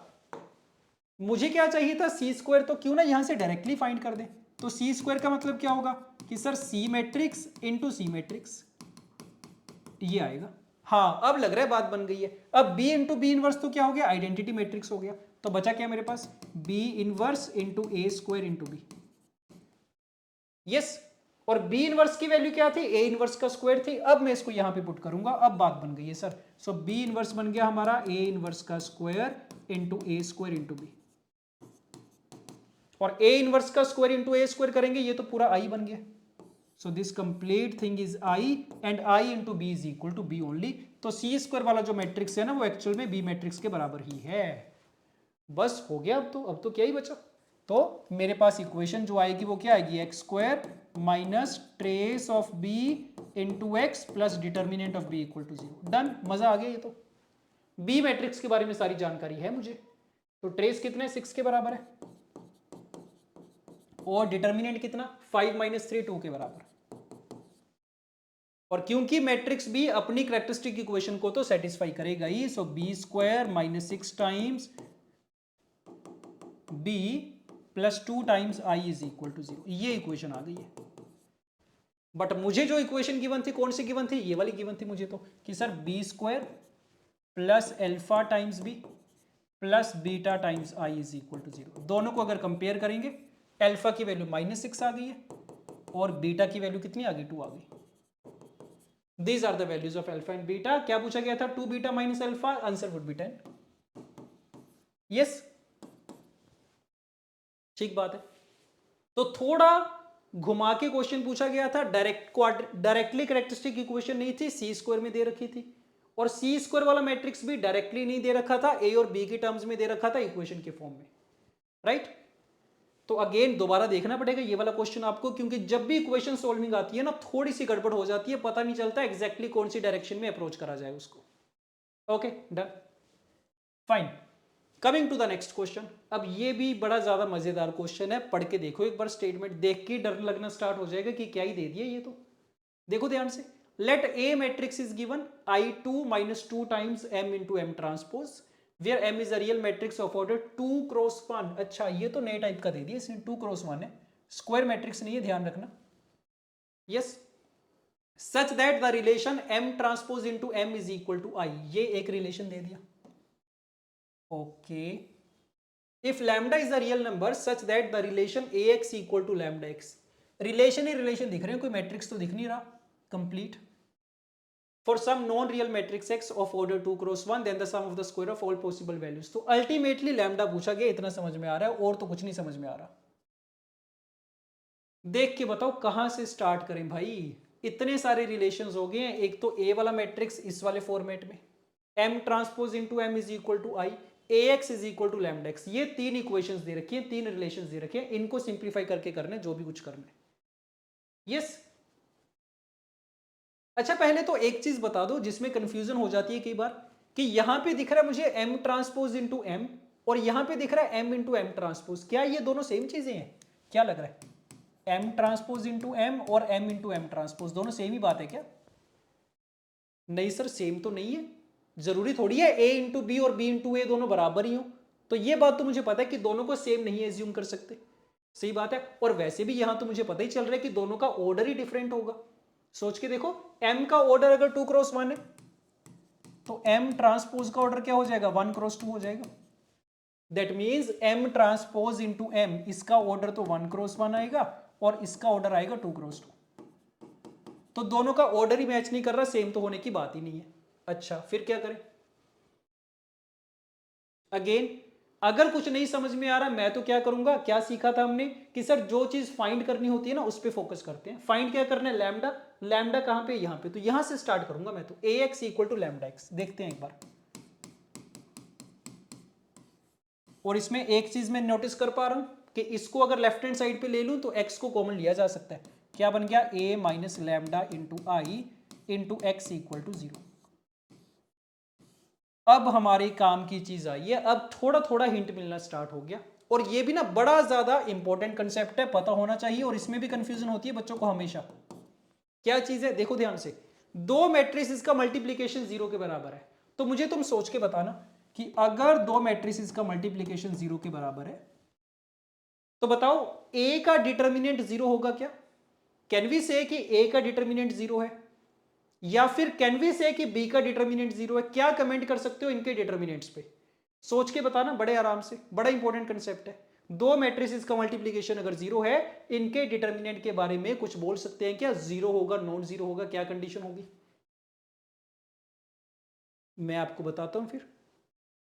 मुझे क्या चाहिए था? सी स्क्वायर। तो क्यों ना यहां से डायरेक्टली फाइंड कर दें। तो सी स्क्वायर का मतलब क्या होगा कि sir C matrix into C matrix, ये आएगा। हाँ, अब लग रहा है बात बन गई है। अब बी इंटू बी इनवर्स तो क्या हो गया? आइडेंटिटी मैट्रिक्स हो गया। तो बचा क्या मेरे पास? B inverse into A square into B. Yes, और बी इनवर्स की वैल्यू क्या थी? ए इनवर्स का स्क्वायर थी। अब मैं इसको यहां पे पुट करूंगा, अब बात बन गई है सर। सो बी इनवर्स बन गया हमारा ए इनवर्स का square into A square into B, और ए इनवर्स का स्क्वायर इंटू ए स्क्वायर करेंगे, ये तो पूरा आई बन गया। So this complete thing is I, and I into B is equal to B only. तो सी स्क्वायर वाला जो मैट्रिक्स है ना, वो एक्चुअल में बी मैट्रिक्स के बराबर ही है। बस हो गया। अब तो क्या ही बचा। तो मेरे पास इक्वेशन जो आएगी वो क्या आएगी? X square minus trace of B into x plus determinant of B equal to 0। Done, मजा आ गया। ये तो बी मैट्रिक्स के बारे में सारी जानकारी है मुझे। तो ट्रेस कितने? 6 के बराबर है, और डिटर्मिनेंट कितना? 5 माइनस 3 2 के बराबर। और क्योंकि मैट्रिक्स बी अपनी कैरेक्टरिस्टिक इक्वेशन को तो सेटिस्फाई करेगा ही, so B square minus 6 times B plus 2 times I is equal to 0। ये इक्वेशन आ गई है। बट मुझे जो इक्वेशन गिवन थी, कौन सी गिवन थी? ये वाली गिवन थी मुझे तो, कि sir B square plus alpha times B plus beta times I is equal to 0। दोनों को अगर कंपेयर करेंगे, एल्फा की वैल्यू -6 आ गई है, और बीटा की वैल्यू कितनी आ गई? 2 आ गई। These are the values of alpha and beta. क्या पूछा गया था? 2 beta minus alpha, answer would be 10। Yes, ठीक बात है। तो थोड़ा घुमा के क्वेश्चन पूछा गया था, डायरेक्टली कैरेक्टरिस्टिक इक्वेशन नहीं थी, सी स्क्वायर में दे रखी थी, और सी स्क्वायर वाला मैट्रिक्स भी डायरेक्टली नहीं दे रखा था, ए और बी की टर्म्स में दे रखा था इक्वेशन के फॉर्म में, राइट। तो अगेन दोबारा देखना पड़ेगा ये वाला क्वेश्चन आपको, क्योंकि जब भी इक्वेशन सॉल्विंग आती है ना, थोड़ी सी गड़बड़ हो जाती है, पता नहीं चलता एग्जैक्टली कौन सी डायरेक्शन में अप्रोच करा जाए उसको। Okay, done, fine. Coming to the next question. अब ये भी बड़ा ज्यादा मजेदार क्वेश्चन है, पढ़ के देखो एक बार, स्टेटमेंट देख के डर लगना स्टार्ट हो जाएगा कि क्या ही दे दिया ये तो। देखो ध्यान से, let A matrix is given I2 minus 2 times m into m transpose where m is a real matrix of order 2 cross 1। अच्छा, ये तो नए टाइप का दे दिया इसने, 2 क्रॉस 1 है, स्क्वायर मैट्रिक्स नहीं है, ध्यान रखना। Yes, such that the relation m transpose into m is equal to I, ये एक रिलेशन दे दिया। Okay, if lambda is a real number such that the relation ax equal to lambda x। Relation ही relation दिख रहे हैं, कोई matrix तो दिख नहीं रहा complete. For some non-real matrix X of order 2 cross 1, then the sum of the square of all possible values। तो अल्टीमेटली लैम्डा पूछा गया, इतना समझ में आ रहा है, और तो कुछ नहीं समझ में आ रहा। देख के बताओ कहां से स्टार्ट करें भाई। इतने सारे रिलेशंस हो गए हैं। एक तो ए वाला मैट्रिक्स इस वाले फॉर्मेट में, m transpose into m is equal to I, ax is equal to lambda x। ये 3 इक्वेशंस दे रखी हैं, 3 रिलेशंस दे रखे हैं, इनको सिंप्लीफाई करके करना है जो भी कुछ करना है। यस, अच्छा पहले तो एक चीज बता दो जिसमें कंफ्यूजन हो जाती है कई बार, कि यहां पे दिख रहा है मुझे m ट्रांसपोज इंटू एम और यहां पे दिख रहा है m इंटू एम ट्रांसपोज, क्या ये दोनों सेम चीजें हैं? क्या लग रहा है? m ट्रांसपोज इंटू एम और m इंटू एम ट्रांसपोज दोनों सेम ही बात है क्या? नहीं सर सेम तो नहीं है, जरूरी थोड़ी है a इंटू बी और b इंटू ए दोनों बराबर ही हो। तो ये बात तो मुझे पता है कि दोनों को सेम नहीं एज्यूम कर सकते, सही बात है। और वैसे भी यहां तो मुझे पता ही चल रहा है कि दोनों का ऑर्डर ही डिफरेंट होगा। सोच के देखो, m का ऑर्डर अगर 2 क्रॉस 1 है तो m ट्रांसपोज का ऑर्डर क्या हो जाएगा? 1 क्रॉस 2 हो जाएगा। That means m transpose into M, इसका ऑर्डर तो 1 क्रॉस 1 आएगा और इसका ऑर्डर आएगा 2 क्रॉस 2। तो दोनों का ऑर्डर ही मैच नहीं कर रहा, सेम तो होने की बात ही नहीं है। अच्छा फिर क्या करें? अगेन अगर कुछ नहीं समझ में आ रहा, मैं तो क्या करूंगा, क्या सीखा था हमने कि सर जो चीज फाइंड करनी होती है ना उस पर फोकस करते हैं। फाइंड क्या करना है? लैम्डा। लैम्डा कहां पे? यहां पे। तो यहां से स्टार्ट करूंगा मैं तो, A X equal to lambda X. देखते हैं एक बार। और इसमें एक चीज मैं नोटिस कर पा रहा हूं कि इसको अगर लेफ्ट हैंड साइड पे ले लूं तो एक्स को कॉमन लिया जा सकता है। क्या बन गया? A minus lambda into I into X equal to 0। अब हमारे काम की चीज आई है, अब थोड़ा थोड़ा हिंट मिलना स्टार्ट हो गया। और ये भी ना बड़ा ज्यादा इंपॉर्टेंट कंसेप्ट है, पता होना चाहिए। और इसमें भी कंफ्यूजन होती है बच्चों को हमेशा। क्या चीज है? देखो ध्यान से, दो मैट्रिसेस का मल्टीप्लीकेशन 0 के बराबर है। तो मुझे तुम सोच के बताना कि अगर दो मैट्रिसेस का मल्टीप्लीकेशन 0 के बराबर है तो बताओ ए का डिटर्मिनेंट 0 होगा क्या? कैन वी से कि ए का डिटर्मिनेंट 0 है, या फिर कैन वी से कि बी का डिटर्मिनेंट 0 है? क्या कमेंट कर सकते हो इनके डिटर्मिनेंट्स पे? सोच के बताना बड़े आराम से, बड़ा इंपॉर्टेंट कंसेप्ट है। दो मैट्रिसेस का मल्टीप्लीकेशन अगर 0 है, इनके डिटर्मिनेंट के बारे में कुछ बोल सकते हैं क्या? 0 होगा, नॉन 0 होगा, क्या कंडीशन होगी? मैं आपको बताता हूं फिर।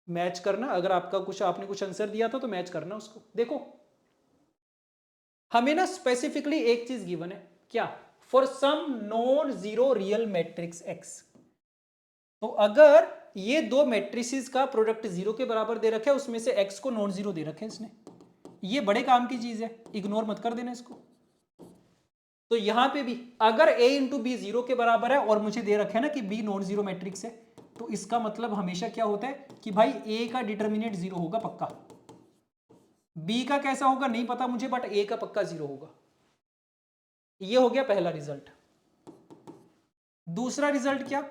मैच करना, अगर आपका कुछ आपने कुछ आंसर दिया था तो मैच करना उसको। देखो हमें ना स्पेसिफिकली एक चीज गिवन है, क्या? For some non zero real matrix x. तो अगर ये दो मैट्रिसेस का प्रोडक्ट 0 के बराबर दे रखा है, उसमें से x को नॉन जीरो दे रखे हैं इसने, ये बड़े काम की चीज है, इग्नोर मत कर देना इसको। तो यहां पे भी अगर a इंटू बी 0 के बराबर है और मुझे दे रखा है ना कि b नॉन जीरो मैट्रिक्स है, तो इसका मतलब हमेशा क्या होता है कि भाई a का डिटर्मिनेंट 0 होगा पक्का। b का कैसा होगा नहीं पता मुझे, बट a का पक्का 0 होगा। ये हो गया पहला रिजल्ट। दूसरा रिजल्ट क्या?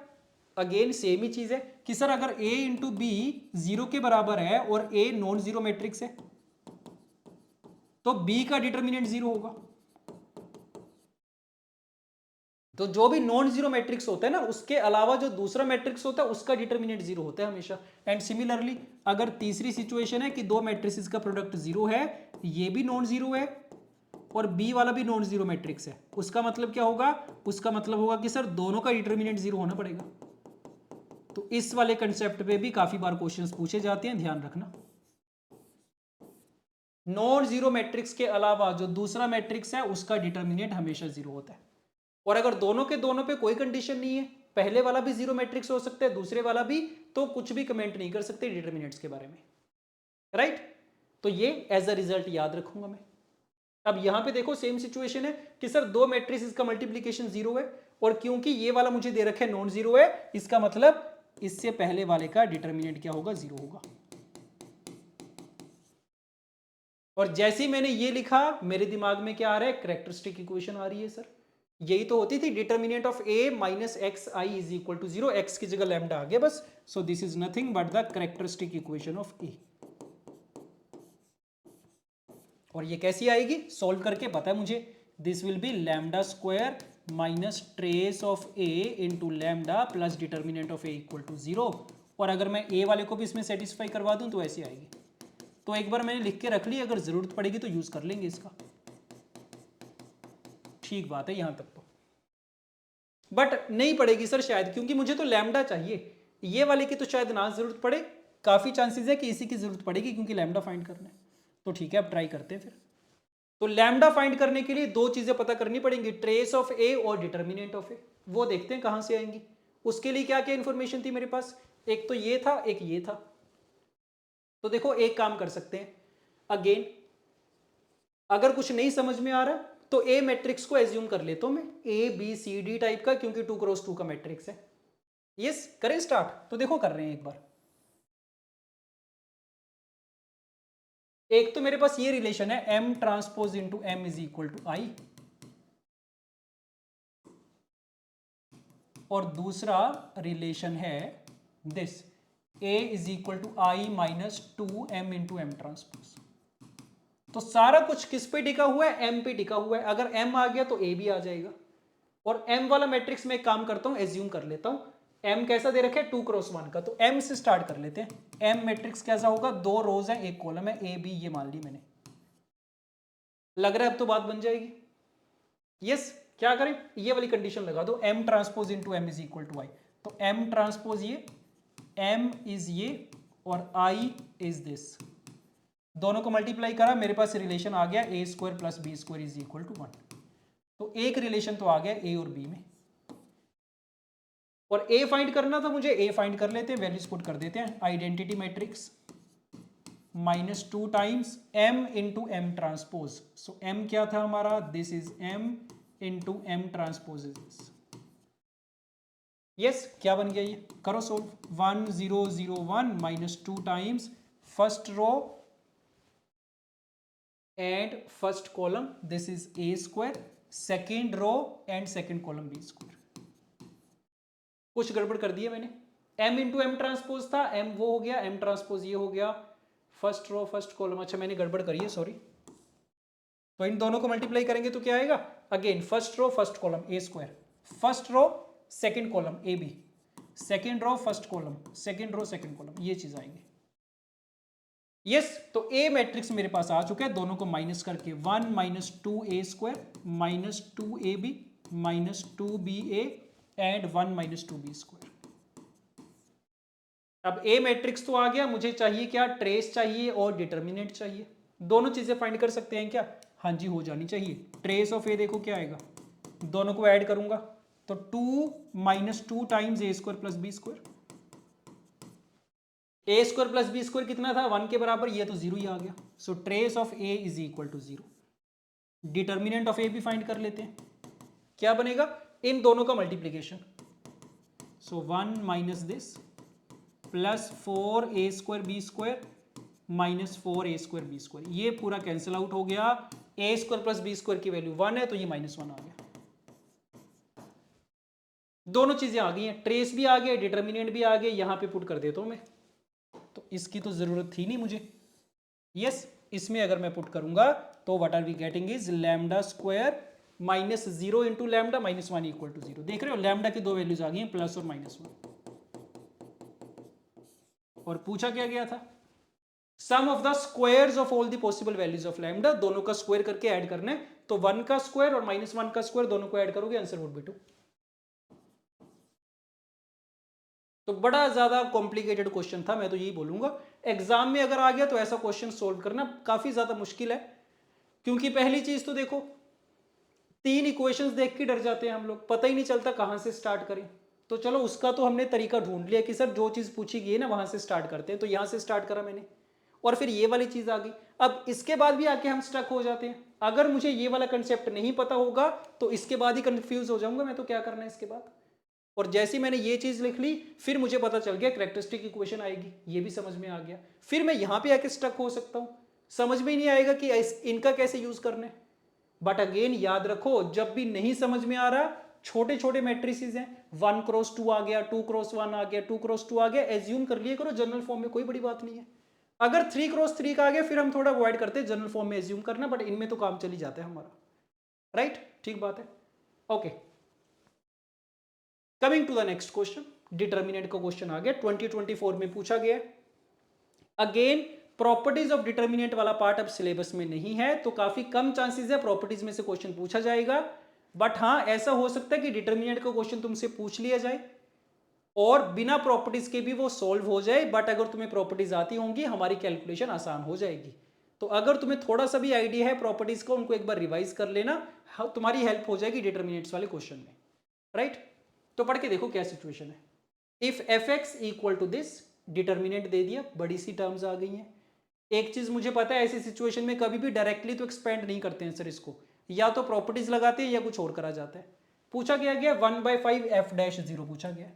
अगेन सेम ही चीज है कि सर अगर a इंटू बी 0 के बराबर है और a नॉन जीरो मैट्रिक्स है तो b का डिटर्मिनेंट 0 होगा। तो जो भी नॉन जीरो मैट्रिक्स होता है ना, उसके अलावा जो दूसरा मैट्रिक्स होता है उसका डिटर्मिनेंट 0 होता है हमेशा। एंड सिमिलरली अगर तीसरी सिचुएशन है कि दो मैट्रिसेस का प्रोडक्ट 0 है, ये भी नॉन जीरो है और बी वाला भी नॉन जीरो मैट्रिक्स है, उसका मतलब क्या होगा? उसका मतलब होगा कि सर दोनों का डिटर्मिनेंट 0 होना पड़ेगा। तो इस वाले कंसेप्ट पे भी काफी बार क्वेश्चंस पूछे जाते हैं, ध्यान रखना। नॉन जीरो मैट्रिक्स के अलावा जो दूसरा मैट्रिक्स है उसका डिटर्मिनेंट हमेशा 0 होता है। और अगर दोनों के दोनों पे कोई कंडीशन नहीं है, पहले वाला भी 0 मैट्रिक्स हो सकता है, दूसरे वाला भी, तो कुछ भी कमेंट नहीं कर सकते डिटर्मिनेंट्स के बारे में, राइट? तो ये एज अ रिजल्ट याद रखूंगा मैं। अब यहां पे देखो सेम सिचुएशन है कि सर दो मैट्रिक्स का मल्टीप्लीकेशन 0 है और क्योंकि ये वाला मुझे दे रखा है नॉन जीरो है, इसका मतलब इससे पहले वाले का डिटर्मिनेंट क्या होगा? 0 होगा। और जैसे ही मैंने ये लिखा मेरे दिमाग में क्या आ रहा है? कैरेक्टरिस्टिक इक्वेशन आ रही है सर। यही तो होती थी, determinant of a minus x I is equal to 0, x की जगह लैम्डा आ गया बस। So this is nothing but the characteristic equation of a। और ये कैसी आएगी? सॉल्व करके पता है मुझे, this will be lambda square minus trace of a into lambda plus determinant of a equal to 0। और अगर मैं a वाले को भी इसमें सेटिस्फाई करवा दूं तो ऐसी आएगी। तो एक बार मैंने लिख के रख ली, अगर जरूरत पड़ेगी तो यूज कर लेंगे इसका। ठीक बात है यहां तक तो, बट नहीं पड़ेगी सर शायद, क्योंकि मुझे तो लैम्डा चाहिए, ये वाले की तो शायद ना जरूरत पड़े। काफी चांसेस है कि इसी की जरूरत पड़ेगी क्योंकि लैम्डा फाइंड करना है। तो ठीक है अब ट्राई करते हैं फिर। तो लैम्डा फाइंड करने के लिए दो चीजें पता करनी पड़ेंगी, ट्रेस ऑफ ए और डिटर्मिनेंट ऑफ ए। वो देखते हैं कहां से आएंगी। उसके लिए क्या क्या इंफॉर्मेशन थी मेरे पास? एक तो ये था, एक ये था। तो देखो एक काम कर सकते हैं, अगेन अगर कुछ नहीं समझ में आ रहा तो ए मैट्रिक्स को एज्यूम कर लेता हूं मैं a b c d type का, क्योंकि 2x2 का मैट्रिक्स है। यस, करें स्टार्ट? तो देखो कर रहे हैं एक बार। एक तो मेरे पास ये रिलेशन है m transpose into M is equal to I, और दूसरा रिलेशन है this a is equal to I minus 2m into M transpose. तो सारा कुछ किस पे टिका हुआ है? m पे टिका हुआ है। अगर m आ गया तो a भी आ जाएगा। और m वाला मैट्रिक्स में एक काम करता हूं, एज्यूम कर लेता हूं m कैसा दे रखे 2x1 का, तो m से स्टार्ट कर लेते हैं। m मैट्रिक्स कैसा होगा? 2 रोज है, एक कॉलम है, a b ये मान ली मैंने। लग रहा है अब तो बात बन जाएगी। यस, क्या करें? ये वाली कंडीशन लगा दो, m transpose into M is equal to I. तो m ट्रांसपोज ये, m इज ये, और i इज दिस। दोनों को मल्टीप्लाई करा, मेरे पास रिलेशन आ गया a square plus b square is equal to 1। तो एक रिलेशन तो आ गया a और b में। और a फाइंड करना था मुझे, a फाइंड कर लेते हैं, वैल्यूज पुट कर देते हैं। Identity matrix -2 times m into M transpose. So m क्या था हमारा? This is m into M transpose is this. Yes, क्या बन गया ये? करो solve. 1 0 0 1 -2 times first row and first column, this is a square, second row and second column b square. कुछ गड़बड़ कर दिया मैंने। m इंटू एम ट्रांसपोज था, m वो हो गया, m ट्रांसपोज ये हो गया, फर्स्ट रो फर्स्ट कॉलम। अच्छा मैंने गड़बड़ करी है, सॉरी। तो इन दोनों को मल्टीप्लाई करेंगे तो क्या आएगा? Again first row first column a square, first row second column a b, second row first column, second row second column, ये चीज आएंगे। यस, तो ए मैट्रिक्स मेरे पास आ चुका है, दोनों को माइनस करके 1 minus 2a square minus 2ab minus 2ba and 1 minus 2b square. अब ए मैट्रिक्स तो आ गया, मुझे चाहिए क्या? ट्रेस चाहिए और डिटर्मिनेंट चाहिए। दोनों चीजें फाइंड कर सकते हैं क्या? हाँ जी, हो जानी चाहिए। ट्रेस ऑफ ए देखो क्या आएगा, दोनों को ऐड करूंगा तो 2 minus 2 times A square plus b square. A square plus b square कितना था? 1 के बराबर, ये तो 0 ही आ गया। So trace of A is equal to 0। Determinant of A भी फाइंड कर लेते हैं, क्या बनेगा? इन दोनों का multiplication. So 1 minus this plus 4a square b square minus 4a square b square, ये पूरा कैंसिल आउट हो गया। a square plus b square की वैल्यू 1 है, तो ये -1 आ गया। दोनों चीजें आ गई हैं, ट्रेस भी आ गया, डिटर्मिनेंट भी आ गया। यहां पे पुट कर देता हूं मैं, तो इसकी तो जरूरत थी नहीं मुझे। यस, इसमें अगर मैं पुट करूंगा तो what are we getting is lambda square minus 0 into lambda minus 1 equal to 0। देख रहे हो, लैम्डा की दो वैल्यूज आ गई हैं, प्लस और -1। और पूछा क्या गया था? Sum of the squares of all the possible values of lambda, दोनों का स्क्वायर करके ऐड करना है। तो 1 का स्क्वायर और -1 का स्क्वायर दोनों को ऐड करोगे, आंसर वुड बी 2। तो बड़ा ज्यादा कॉम्प्लिकेटेड क्वेश्चन था, मैं तो यही बोलूंगा। एग्जाम में अगर आ गया तो ऐसा क्वेश्चन सोल्व करना काफी ज्यादा मुश्किल है, क्योंकि पहली चीज तो देखो, 3 इक्वेशंस देख के डर जाते हैं हम लोग, पता ही नहीं चलता कहां से स्टार्ट करें। तो चलो उसका तो हमने तरीका ढूंढ लिया कि सर जो चीज पूछी गई है ना वहां से स्टार्ट करते हैं, तो यहां से स्टार्ट करा मैंने, और फिर ये वाली चीज आ गई। अब इसके बाद भी आके हम स्टक हो जाते हैं। अगर मुझे ये वाला कंसेप्ट नहीं पता होगा तो इसके बाद ही कंफ्यूज हो जाऊंगा मैं, तो क्या करना है इसके बाद। और जैसे मैंने ये चीज लिख ली, फिर मुझे पता चल गया कैरेक्टरिस्टिक इक्वेशन आएगी, ये भी समझ में आ गया। फिर मैं यहां पे आके स्टक हो सकता हूं, समझ में ही नहीं आएगा कि इनका कैसे यूज करना है। बट अगेन याद रखो, जब भी नहीं समझ में आ रहा, छोटे छोटे मैट्रिसेस हैं, 1x2 आ गया, 2x1 आ गया, 2x2 आ गया, एज्यूम कर लिए करो जनरल फॉर्म में, कोई बड़ी बात नहीं है। अगर 3x3 का आ गया, फिर हम थोड़ा अवॉइड करते हैं जनरल फॉर्म में एज्यूम करना, बट इनमें तो काम चली जाता है हमारा। राइट, ठीक बात है। Okay, coming to the next question. Determinant का क्वेश्चन आ गया, 2024 में पूछा गया। अगेन प्रॉपर्टीज ऑफ डिटर्मिनेंट वाला पार्ट अब सिलेबस में नहीं है, तो काफी कम चांसेस है प्रॉपर्टीज में से क्वेश्चन पूछा जाएगा। बट हाँ, ऐसा हो सकता है कि डिटर्मिनेंट का क्वेश्चन तुमसे पूछ लिया जाए और बिना प्रॉपर्टीज के भी वो सॉल्व हो जाए। बट अगर तुम्हें प्रॉपर्टीज आती होंगी, हमारी कैलकुलेशन आसान हो जाएगी। तो अगर तुम्हें थोड़ा सा भी आइडिया है प्रॉपर्टीज का, उनको एक बार रिवाइज कर लेना, तुम्हारी हेल्प हो जाएगी डिटर्मिनेंट्स वाले क्वेश्चन में। राइट, तो पढ़ के देखो क्या सिचुएशन है। If f x equal to this, determinant दे दिया, बड़ी सी टर्म्स आ गई हैं। एक चीज मुझे पता है, ऐसी सिचुएशन में कभी भी डायरेक्टली तो एक्सपेंड नहीं करते हैं सर इसको, या तो प्रॉपर्टीज लगाते हैं या कुछ और करा जाता है। पूछा गया 1/5 f डैश 0 पूछा गया।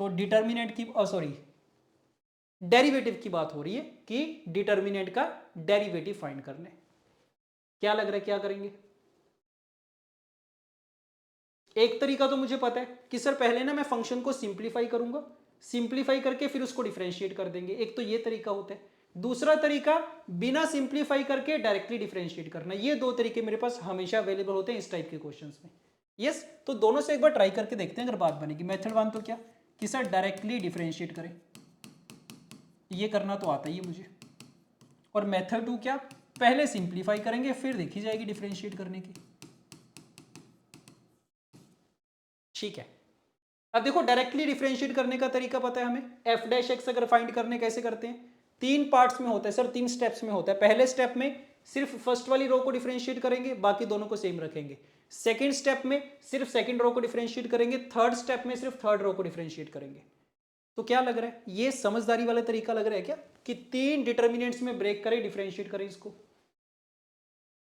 तो डिटर्मिनेंट की सॉरी डेरिवेटिव की बात हो रही है कि डिटर्मिनेंट का डेरिवेटिव फाइंड करने। क्या लग रहा है क्या करेंगे? एक तरीका तो मुझे पता है कि सर पहले ना मैं फंक्शन को सिंप्लीफाई करूंगा, सिंप्लीफाई करके फिर उसको डिफरेंशिएट कर देंगे। एक तो ये तरीका होता है। दूसरा तरीका बिना सिंप्लीफाई करके डायरेक्टली डिफरेंशिएट करना। ये दो तरीके मेरे पास हमेशा अवेलेबल होते हैं इस टाइप के क्वेश्चंस में। यस, तो दोनों से एक बार ट्राई करके देखते हैं अगर बात बनेगी। मेथड 1 तो क्या कि सर डायरेक्टली डिफरेंशिएट करें, ये करना तो आता ही है मुझे। और मेथड 2 क्या, पहले सिंप्लीफाई करेंगे फिर देखी जाएगी डिफरेंशिएट करने की। ठीक है, अब देखो डायरेक्टली डिफरेंशिएट करने का तरीका पता है हमें। एफ डैश एक्स अगर फाइंड करने कैसे करते हैं, 3 पार्ट्स में होता है सर, 3 स्टेप्स में होता है। पहले स्टेप में सिर्फ फर्स्ट वाली रो को डिफरेंशिएट करेंगे, बाकी दोनों को सेम रखेंगे। सेकंड स्टेप में सिर्फ सेकंड रो को डिफरेंशिएट करेंगे। थर्ड स्टेप में सिर्फ थर्ड रो को डिफरेंशिएट करेंगे। तो क्या लग रहा है, ये समझदारी वाला तरीका लग रहा है क्या कि 3 डिटर्मिनेंट्स में ब्रेक करें, डिफरेंशिएट करें इसको?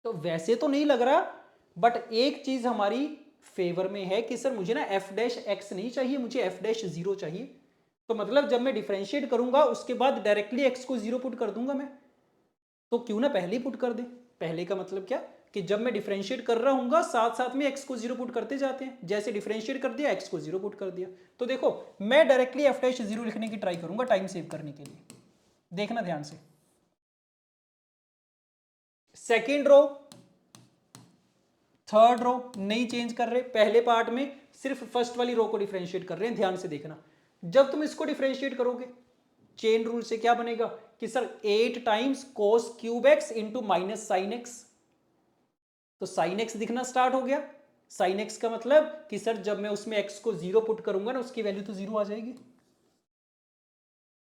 तो वैसे तो नहीं लग रहा, बट एक चीज हमारी फेवर में है कि सर मुझे ना एफ डैश एक्स नहीं चाहिए, मुझे एफ डैश 0 चाहिए। तो मतलब जब मैं डिफरेंशिएट करूंगा उसके बाद डायरेक्टली एक्स को 0 पुट कर दूंगा मैं। तो क्यों ना पहले ही पुट कर दे। पहले का मतलब क्या कि जब मैं डिफरेंशिएट कर रहा हूँ साथ साथ में एक्स को 0 पुट करते जाते हैं। जैसे डिफरेंशिएट कर दिया एक्स को 0 पुट कर दिया। तो देखो मैं डायरेक्टली एफ डैश 0 लिखने की ट्राई करूंगा टाइम सेव करने के लिए। देखना ध्यान से, सेकेंड रो थर्ड रो नहीं चेंज कर रहे, पहले पार्ट में सिर्फ फर्स्ट वाली रो को डिफरेंशिएट कर रहे हैं। ध्यान से देखना, जब तुम इसको डिफरेंशिएट करोगे चेन रूल से क्या बनेगा कि sir 8 times cos cube x into minus sine x. तो साइन एक्स दिखना स्टार्ट हो गया। साइन एक्स का मतलब कि सर जब मैं उसमें एक्स को 0 पुट करूंगा ना उसकी वैल्यू तो 0 आ जाएगी।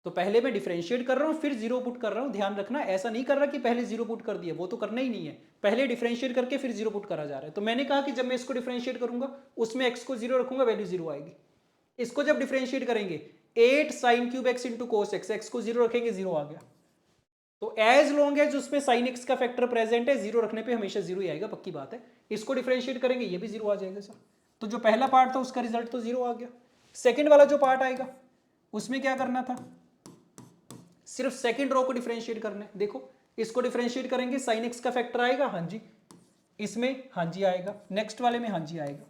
तो पहले मैं डिफरेंशिएट कर रहा हूं फिर 0 पुट कर रहा हूं। ध्यान रखना, ऐसा नहीं कर रहा कि पहले 0 पुट कर दिया, वो तो करना ही नहीं है। पहले डिफरेंशिएट करके फिर 0 पुट करा जा रहा है। तो मैंने कहा कि जब मैं इसको डिफरेंशिएट करूंगा उसमें एक्स को 0 रखूंगा, वैल्यू 0 आएगी। इसको जब डिफरेंशिएट करेंगे 8 sine cube x into cos x, x को 0 रखेंगे 0 आ गया। तो एज लॉन्ग एज उसमें साइन एक्स का फैक्टर प्रेजेंट है 0 रखने पे हमेशा 0 ही आएगा, पक्की बात है। इसको डिफरेंशिएट करेंगे ये भी 0 आ जाएगा सर। तो जो पहला पार्ट था उसका रिजल्ट तो 0 आ गया। सेकंड वाला जो पार्ट आएगा उसमें क्या करना था, सिर्फ सेकंड रो को डिफरेंशिएट करना है। देखो इसको डिफरेंशिएट करेंगे साइन एक्स का फैक्टर आएगा, हाँ जी, इसमें हाँ जी आएगा, नेक्स्ट वाले में हाँ जी आएगा।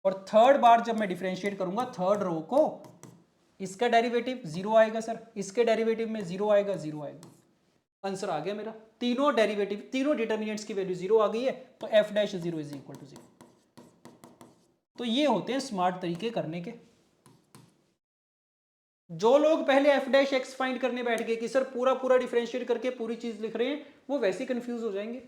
और थर्ड बार जब मैं डिफरेंशिएट करूंगा थर्ड रो को, इसका डेरिवेटिव 0 आएगा सर, इसके डेरिवेटिव में 0 आएगा, 0 आएगा। आंसर आ गया मेरा। तीनों डेरिवेटिव तीनों डिटर्मिनेंट्स की वैल्यू 0 आ गई है, तो F dash 0 is equal to 0। तो ये होते हैं स्मार्ट तरीके करने के। जो लोग पहले एफ डैश एक्स फाइंड करने बैठ गए कि सर पूरा पूरा डिफरेंशिएट करके पूरी चीज लिख रहे हैं, वो वैसे कंफ्यूज हो जाएंगे।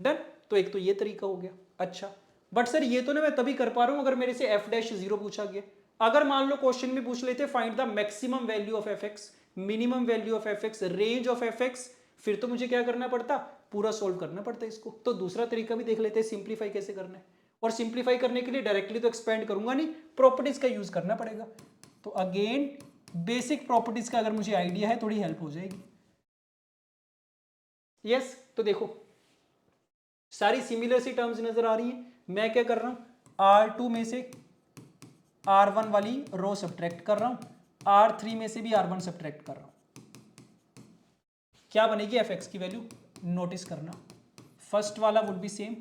डन। तो एक तो ये तरीका हो गया। अच्छा, बट सर ये तो ना मैं तभी कर पा रहा हूं अगर मेरे से एफ डैश 0 पूछा गया। अगर मान लो क्वेश्चन में पूछ लेते find the maximum value of F x, minimum value of F x, range of F x, फिर तो मुझे क्या करना पड़ता, पूरा सोल्व करना पड़ता इसको। तो दूसरा तरीका भी देख लेते हैं सिंप्लीफाई कैसे करना है। और सिंप्लीफाई करने के लिए डायरेक्टली तो एक्सपेंड करूंगा नहीं, प्रॉपर्टीज का यूज करना पड़ेगा। तो अगेन बेसिक प्रॉपर्टीज का अगर मुझे आइडिया है थोड़ी हेल्प हो जाएगी। यस, तो देखो सारी सिमिलर सी टर्म्स नजर आ रही हैं। मैं क्या कर रहा हूं, R2 में से R1 वाली रो सब्ट्रैक्ट कर रहा हूं, R3 में से भी R1 सब्ट्रैक्ट कर रहा हूं। क्या बनेगी एफ एक्स की वैल्यू, नोटिस करना फर्स्ट वाला would be same,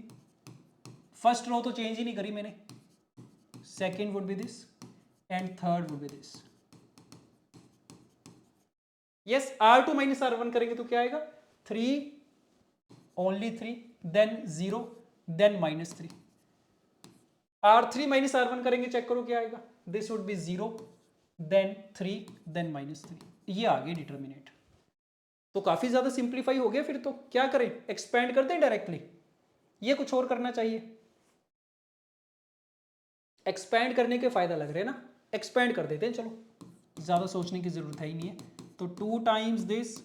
first row तो चेंज ही नहीं करी मैंने, second would be this and third would be this. Yes, R2 minus R1 करेंगे तो क्या आएगा, 3 only 3, then 0, then -3। R3 minus R1 करेंगे, चेक करो क्या आएगा, this would be 0, then 3, then -3। ये आ गए डिटर्मिनेंट। तो काफी ज्यादा सिंप्लीफाई हो गया। फिर तो क्या करें, एक्सपेंड कर दें डायरेक्टली, ये कुछ और करना चाहिए। एक्सपेंड करने के फायदा लग रहे हैं ना, एक्सपेंड कर देते हैं, चलो ज्यादा सोचने की जरूरत है ही नहीं है। तो 2 टाइम्स दिस,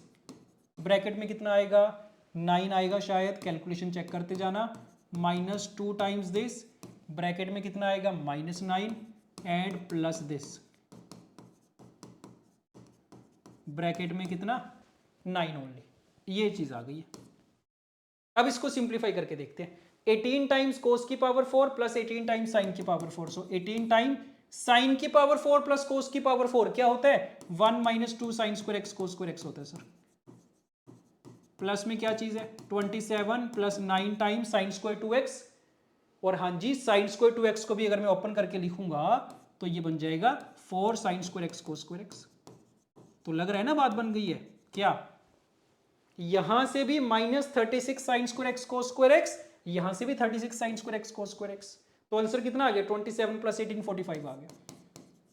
ब्रैकेट में कितना आएगा, 9 आएगा शायद, कैलकुलेशन चेक करते जाना, -2 टाइम्स दिस, ब्रैकेट में कितना आएगा, -9 एंड प्लस दिस, ब्रैकेट में कितना 9 ओनली। ये चीज आ गई है। अब इसको सिंप्लीफाई करके देखते हैं। 18 टाइम्स कोस की पावर 4 प्लस 18 टाइम्स साइन की पावर 4, सो 18 टाइम साइन की पावर 4 प्लस कोस की पावर 4 क्या होता है 1 minus 2 sine square x cos square x होता है सर। प्लस में क्या चीज है 27 plus 9 times sine square 2x, और हाँ जी साइन स्क्वायर 2x को भी अगर मैं ओपन करके लिखूंगा तो ये बन जाएगा 4 sine square x cos square x. तो लग रहा है ना बात बन गई है क्या। यहां से भी -36 sine square x cos square x, यहां से भी 36 sine square x cos square x, तो आंसर कितना आ गया 27 प्लस 18 45 आ गया।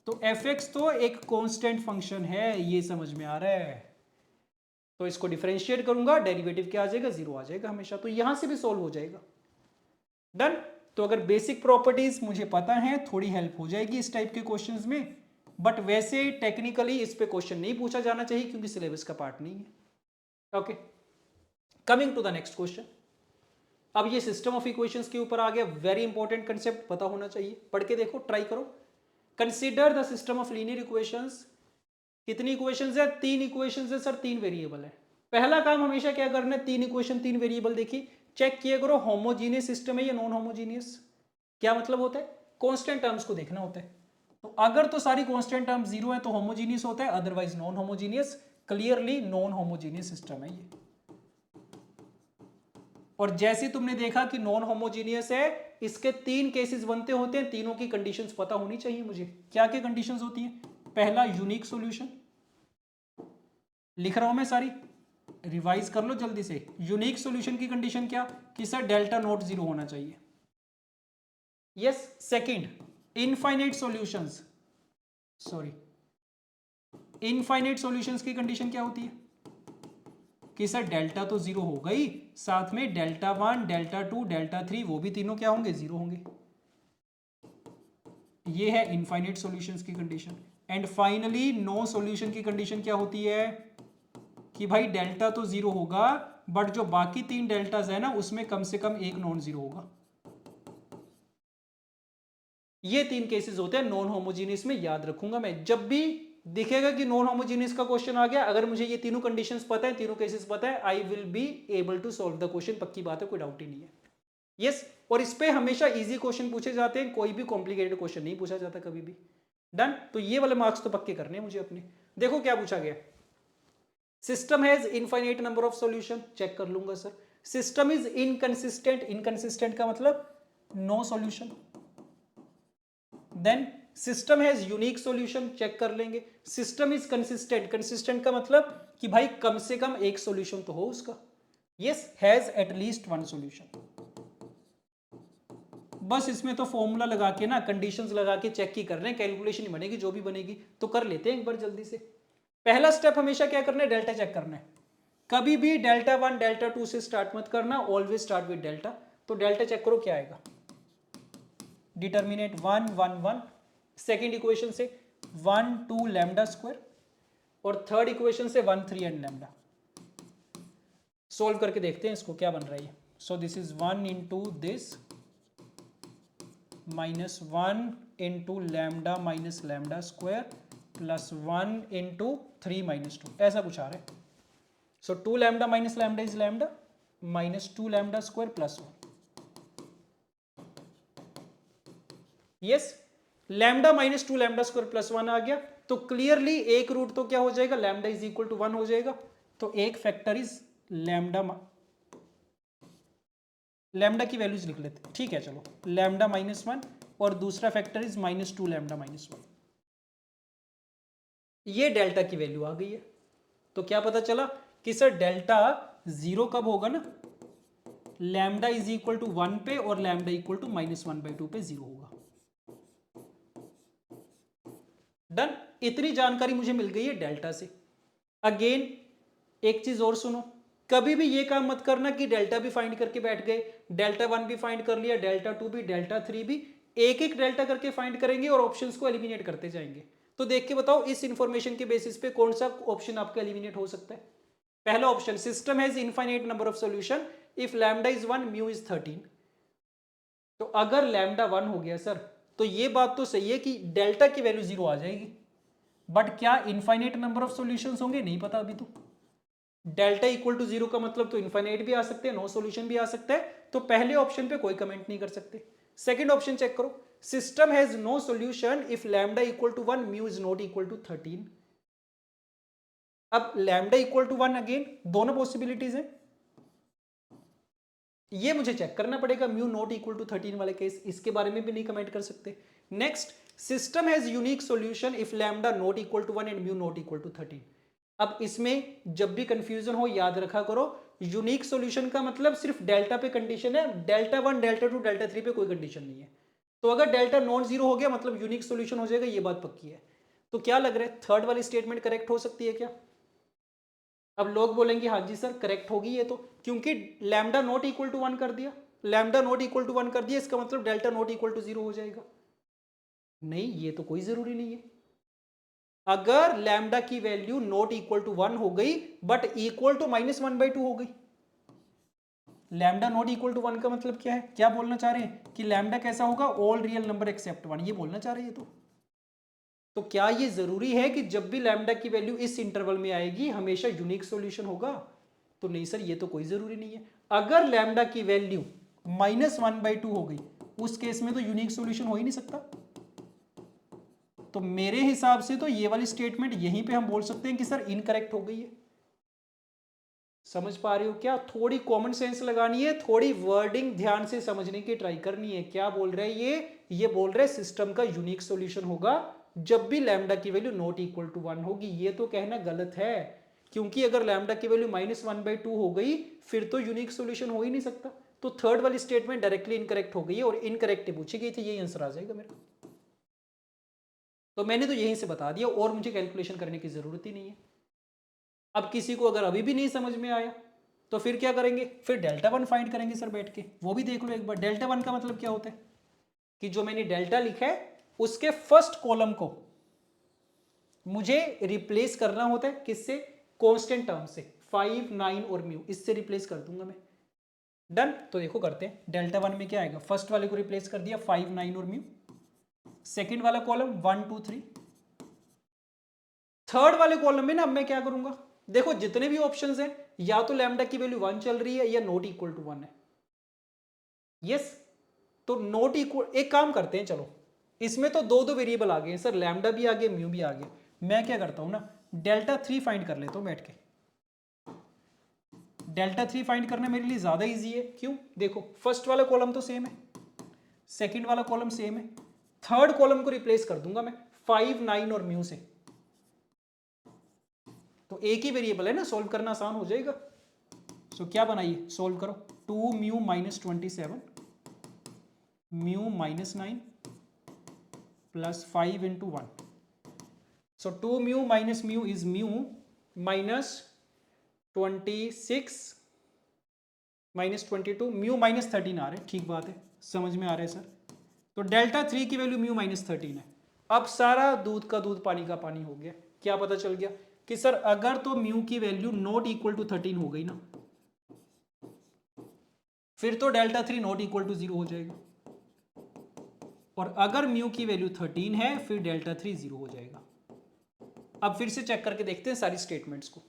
तो एफ एक्स तो एक कांस्टेंट फंक्शन है, ये समझ में आ रहा है। तो इसको डिफरेंशिएट करूंगा डेरिवेटिव क्या आ जाएगा 0 आ जाएगा हमेशा, तो यहां से भी सोल्व हो जाएगा। डन। तो अगर बेसिक प्रॉपर्टीज मुझे पता है थोड़ी हेल्प हो जाएगी इस टाइप के क्वेश्चंस में, बट वैसे टेक्निकली इस पे क्वेश्चन नहीं पूछा जाना चाहिए क्योंकि सिलेबस का पार्ट नहीं है। Okay, coming to the next question. अब ये सिस्टम ऑफ इक्वेशंस के ऊपर आ गया, वेरी इंपॉर्टेंट कंसेप्ट पता होना चाहिए, पढ़ के देखो ट्राई करो। Consider the system of linear equations. कितनी इक्वेशंस है 3 इक्वेशंस है सर, 3 वेरिएबल है। पहला काम हमेशा क्या करना है 3 इक्वेशन 3 वेरिएबल देखी चेक किया करो होमोजीनियस सिस्टम है या नॉन होमोजीनियस। क्या मतलब होता है कांस्टेंट टर्म्स को देखना होता है। तो अगर तो सारी कांस्टेंट टर्म्स 0 है तो होमोजीनियस होता है, otherwise non homogeneous. Clearly non homogeneous system है ये। और जैसे तुमने देखा कि नॉन होमोजीनियस है, इसके 3 केसेस बनते होते हैं, तीनों की कंडीशंस पता होनी चाहिए मुझे। क्या क्या कंडीशंस होती हैं। पहला यूनिक सॉल्यूशन, लिख रहा हूं मैं सारी, रिवाइज कर लो जल्दी से। यूनिक सॉल्यूशन की कंडीशन क्या कि सर डेल्टा नॉट 0 होना चाहिए। Yes. Second infinite solutions, sorry infinite solutions की कंडीशन क्या होती है कि सर डेल्टा तो 0 हो गई, साथ में डेल्टा 1 डेल्टा 2 डेल्टा 3 वो भी तीनों क्या होंगे 0 होंगे। ये है इनफाइनाइट सॉल्यूशंस की condition. And finally no solution की कंडीशन क्या होती है कि भाई डेल्टा तो 0 होगा बट जो बाकी 3 डेल्टाज है ना उसमें कम से कम एक नॉन 0 होगा। ये 3 केसेस होते हैं नॉन होमोजीनियस में, याद रखूंगा मैं। जब भी दिखेगा कि नॉन होमोजीनियस का क्वेश्चन आ गया, अगर मुझे ये तीनों कंडीशंस पता है, तीनों केसेस पता है, I will be able to solve the question. पक्की बात है, कोई डाउट ही नहीं है। यस। और इस पे हमेशा इजी क्वेश्चन पूछे जाते हैं, कोई भी कॉम्प्लिकेटेड क्वेश्चन नहीं पूछा जाता कभी भी। डन। तो ये वाले मार्क्स तो पक्के करने हैं मुझे अपने। देखो क्या पूछा गया, system has infinite number of solution, check कर लूंगा sir. System is inconsistent, inconsistent का मतलब no solution. Then system has unique solution, check कर लेंगे। सिस्टम इज कंसिस्टेंट, कंसिस्टेंट का मतलब कि भाई कम से कम एक सॉल्यूशन तो हो उसका। Yes, has at least 1 solution. बस इसमें तो फॉर्मूला लगा के ना कंडीशंस लगा के चेक ही कर रहे हैं, कैलकुलेशन ही बनेगी जो भी बनेगी। तो कर लेते हैं एक बार जल्दी से। पहला स्टेप हमेशा क्या करना है डेल्टा चेक करना है। कभी भी डेल्टा 1 डेल्टा 2 से स्टार्ट मत करना, ऑलवेज स्टार्ट विद डेल्टा। तो डेल्टा चेक करो क्या आएगा, डिटर्मिनेंट 1 1 1, सेकेंड इक्वेशन से 1 2 लैम्डा स्क्वायर, और थर्ड इक्वेशन से 1 3 एंड लैम्डा। सोल्व करके देखते हैं इसको क्या बन रहा है। सो this is 1 into this minus 1 into lambda minus lambda square plus 1 into 3 minus 2, ऐसा कुछ आ रहा है। सो 2 lambda minus lambda is lambda minus 2 lambda square plus 1। Yes, lambda minus 2 lambda square plus 1 आ गया। तो क्लियरली एक रूट तो क्या हो जाएगा लैम्डा इज इक्वल टू 1 हो जाएगा। तो एक फैक्टर इज लैम्डा, लैम्डा की वैल्यूज लिख लेते हैं, ठीक है चलो। लैम्डा माइनस 1 और दूसरा factor is minus 2 lambda minus 1। ये डेल्टा की वैल्यू आ गई है। तो क्या पता चला कि सर डेल्टा 0 कब होगा ना, लैम्डा इज इक्वल टू 1 पे और लैम्डा इक्वल टू -1/2 पे 0 होगा। डन। इतनी जानकारी मुझे मिल गई है डेल्टा से। अगेन एक चीज और सुनो, कभी भी ये काम मत करना कि डेल्टा भी फाइंड करके बैठ गए, डेल्टा 1 भी फाइंड कर लिया, डेल्टा 2 भी, डेल्टा 3 भी, एक एक डेल्टा करके फाइंड करेंगे और ऑप्शंस को एलिमिनेट करते जाएंगे। तो देख के बताओ इस इंफॉर्मेशन के बेसिस पे कौन सा ऑप्शन आपका एलिमिनेट हो सकता है। पहला option, system has infinite number of solution if lambda is 1 mu is 13। तो अगर लैम्डा 1 हो गया सर तो ये बात तो सही है कि डेल्टा की वैल्यू 0 आ जाएगी, बट क्या इनफाइनाइट नंबर ऑफ सॉल्यूशंस होंगे नहीं पता अभी तो। डेल्टा इक्वल टू 0 का मतलब तो इनफाइनाइट भी आ सकते हैं, नो सॉल्यूशन भी आ सकता है, तो पहले ऑप्शन पे कोई कमेंट नहीं कर सकते। सेकंड ऑप्शन चेक करो, system has no solution if lambda equal to 1 mu is not equal to 13। अब लैम्डा इक्वल टू 1 अगेन दोनों पॉसिबिलिटीज हैं, ये मुझे चेक करना पड़ेगा। म्यू नॉट इक्वल टू 13 वाले केस, इसके बारे में भी नहीं कमेंट कर सकते। Next, system has unique solution if lambda not equal to 1 and mu not equal to 13। अब इसमें जब भी कंफ्यूजन हो याद रखा करो, यूनिक सॉल्यूशन का मतलब सिर्फ डेल्टा पे कंडीशन है, डेल्टा 1 डेल्टा 2 डेल्टा 3 पे कोई कंडीशन नहीं है। तो अगर डेल्टा नॉन जीरो हो गया मतलब यूनिक सॉल्यूशन हो जाएगा, ये बात पक्की है। तो क्या लग रहा है, थर्ड वाली स्टेटमेंट करेक्ट हो सकती है क्या? अब लोग बोलेंगे हाँ जी सर करेक्ट होगी ये तो, क्योंकि लैम्डा नॉट इक्वल टू 1 कर दिया, लैम्डा नॉट इक्वल टू 1 कर दिया, इसका मतलब डेल्टा नॉट इक्वल टू 0 हो जाएगा। नहीं, ये तो कोई जरूरी नहीं है। अगर लैम्डा की वैल्यू नॉट इक्वल टू 1 हो गई बट इक्वल टू -1/2 हो गई, लैम्डा नॉट इक्वल टू 1 का मतलब क्या है, क्या बोलना चाह रहे हैं कि लैम्डा कैसा होगा, ऑल रियल नंबर एक्सेप्ट 1, ये बोलना चाह रहे हैं। तो क्या ये जरूरी है कि जब भी लैम्डा की वैल्यू इस इंटरवल में आएगी हमेशा यूनिक सॉल्यूशन होगा? तो नहीं सर, ये तो कोई जरूरी नहीं है। अगर लैम्डा की वैल्यू -1/2 हो गई उस केस में तो यूनिक सॉल्यूशन हो ही नहीं सकता। तो मेरे हिसाब से तो ये वाली स्टेटमेंट यहीं पे हम बोल सकते हैं कि सर इनकरेक्ट हो गई है। समझ पा रहे हो क्या? थोड़ी कॉमन सेंस लगानी है, थोड़ी वर्डिंग ध्यान से समझने की ट्राई करनी है। क्या बोल रहे हैं ये बोल रहे सिस्टम का यूनिक सॉल्यूशन होगा जब भी लैम्डा की वैल्यू नॉट इक्वल टू 1 होगी। ये तो कहना गलत है, क्योंकि अगर लैम्डा की वैल्यू -1/2 हो गई फिर तो यूनिक सॉल्यूशन हो ही नहीं सकता। तो थर्ड वाली स्टेटमेंट डायरेक्टली इनकरेक्ट हो गई है, और इनकरेक्ट पूछी गई थी, यही आंसर आ जाएगा मेरा। तो मैंने तो यहीं से बता दिया और मुझे कैलकुलेशन करने की जरूरत ही नहीं है। अब किसी को अगर अभी भी नहीं समझ में आया तो फिर क्या करेंगे, फिर डेल्टा 1 फाइंड करेंगे सर बैठ के, वो भी देख लो एक बार। डेल्टा 1 का मतलब क्या होता है कि जो मैंने डेल्टा लिखा है उसके फर्स्ट कॉलम को मुझे रिप्लेस करना होता है किससे, कांस्टेंट टर्म से, 5 9 और म्यू, इससे रिप्लेस कर दूंगा मैं। डन। तो देखो करते हैं, डेल्टा 1 में क्या आएगा, फर्स्ट वाले को रिप्लेस कर दिया 5 9 और म्यू, सेकंड वाला कॉलम 1 2 3, थर्ड वाले कॉलम में ना अब मैं क्या करूंगा, देखो जितने भी ऑप्शंस हैं या तो लैम्डा की वैल्यू 1 चल रही है या नॉट इक्वल टू 1 है। यस, तो नॉट इक्वल, एक काम करते हैं चलो, इसमें तो दो वेरिएबल आ गए हैं सर, लैम्डा भी आ गया म्यू भी आ गया। मैं क्या करता हूं ना, डेल्टा 3 फाइंड कर लेता हूं बैठ के। डेल्टा 3 फाइंड करना मेरे लिए ज्यादा इजी है। क्यों? देखो फर्स्ट वाला कॉलम तो सेम है, सेकंड वाला कॉलम सेम है, थर्ड कॉलम को रिप्लेस कर दूंगा मैं 5 9 और म्यू से। तो एक ही वेरिएबल है ना, सोल्व करना आसान हो जाएगा। सो क्या बनाइए, सोल्व करो, 2 mu -27 mu -9 plus 5 into 1। So 2 mu minus mu is mu -26 -22, mu -13 आ रहे हैं, ठीक बात है, समझ में आ रहा है सर। तो डेल्टा 3 की वैल्यू म्यू -13 है। अब सारा दूध का दूध पानी का पानी हो गया। क्या पता चल गया कि सर अगर तो म्यू की वैल्यू नॉट इक्वल टू 13 हो गई ना, फिर तो डेल्टा 3 नॉट इक्वल टू 0 हो जाएगा, और अगर म्यू की वैल्यू 13 है फिर डेल्टा 3 0 हो जाएगा। अब फिर से चेक करके देखते हैं सारी स्टेटमेंट्स को।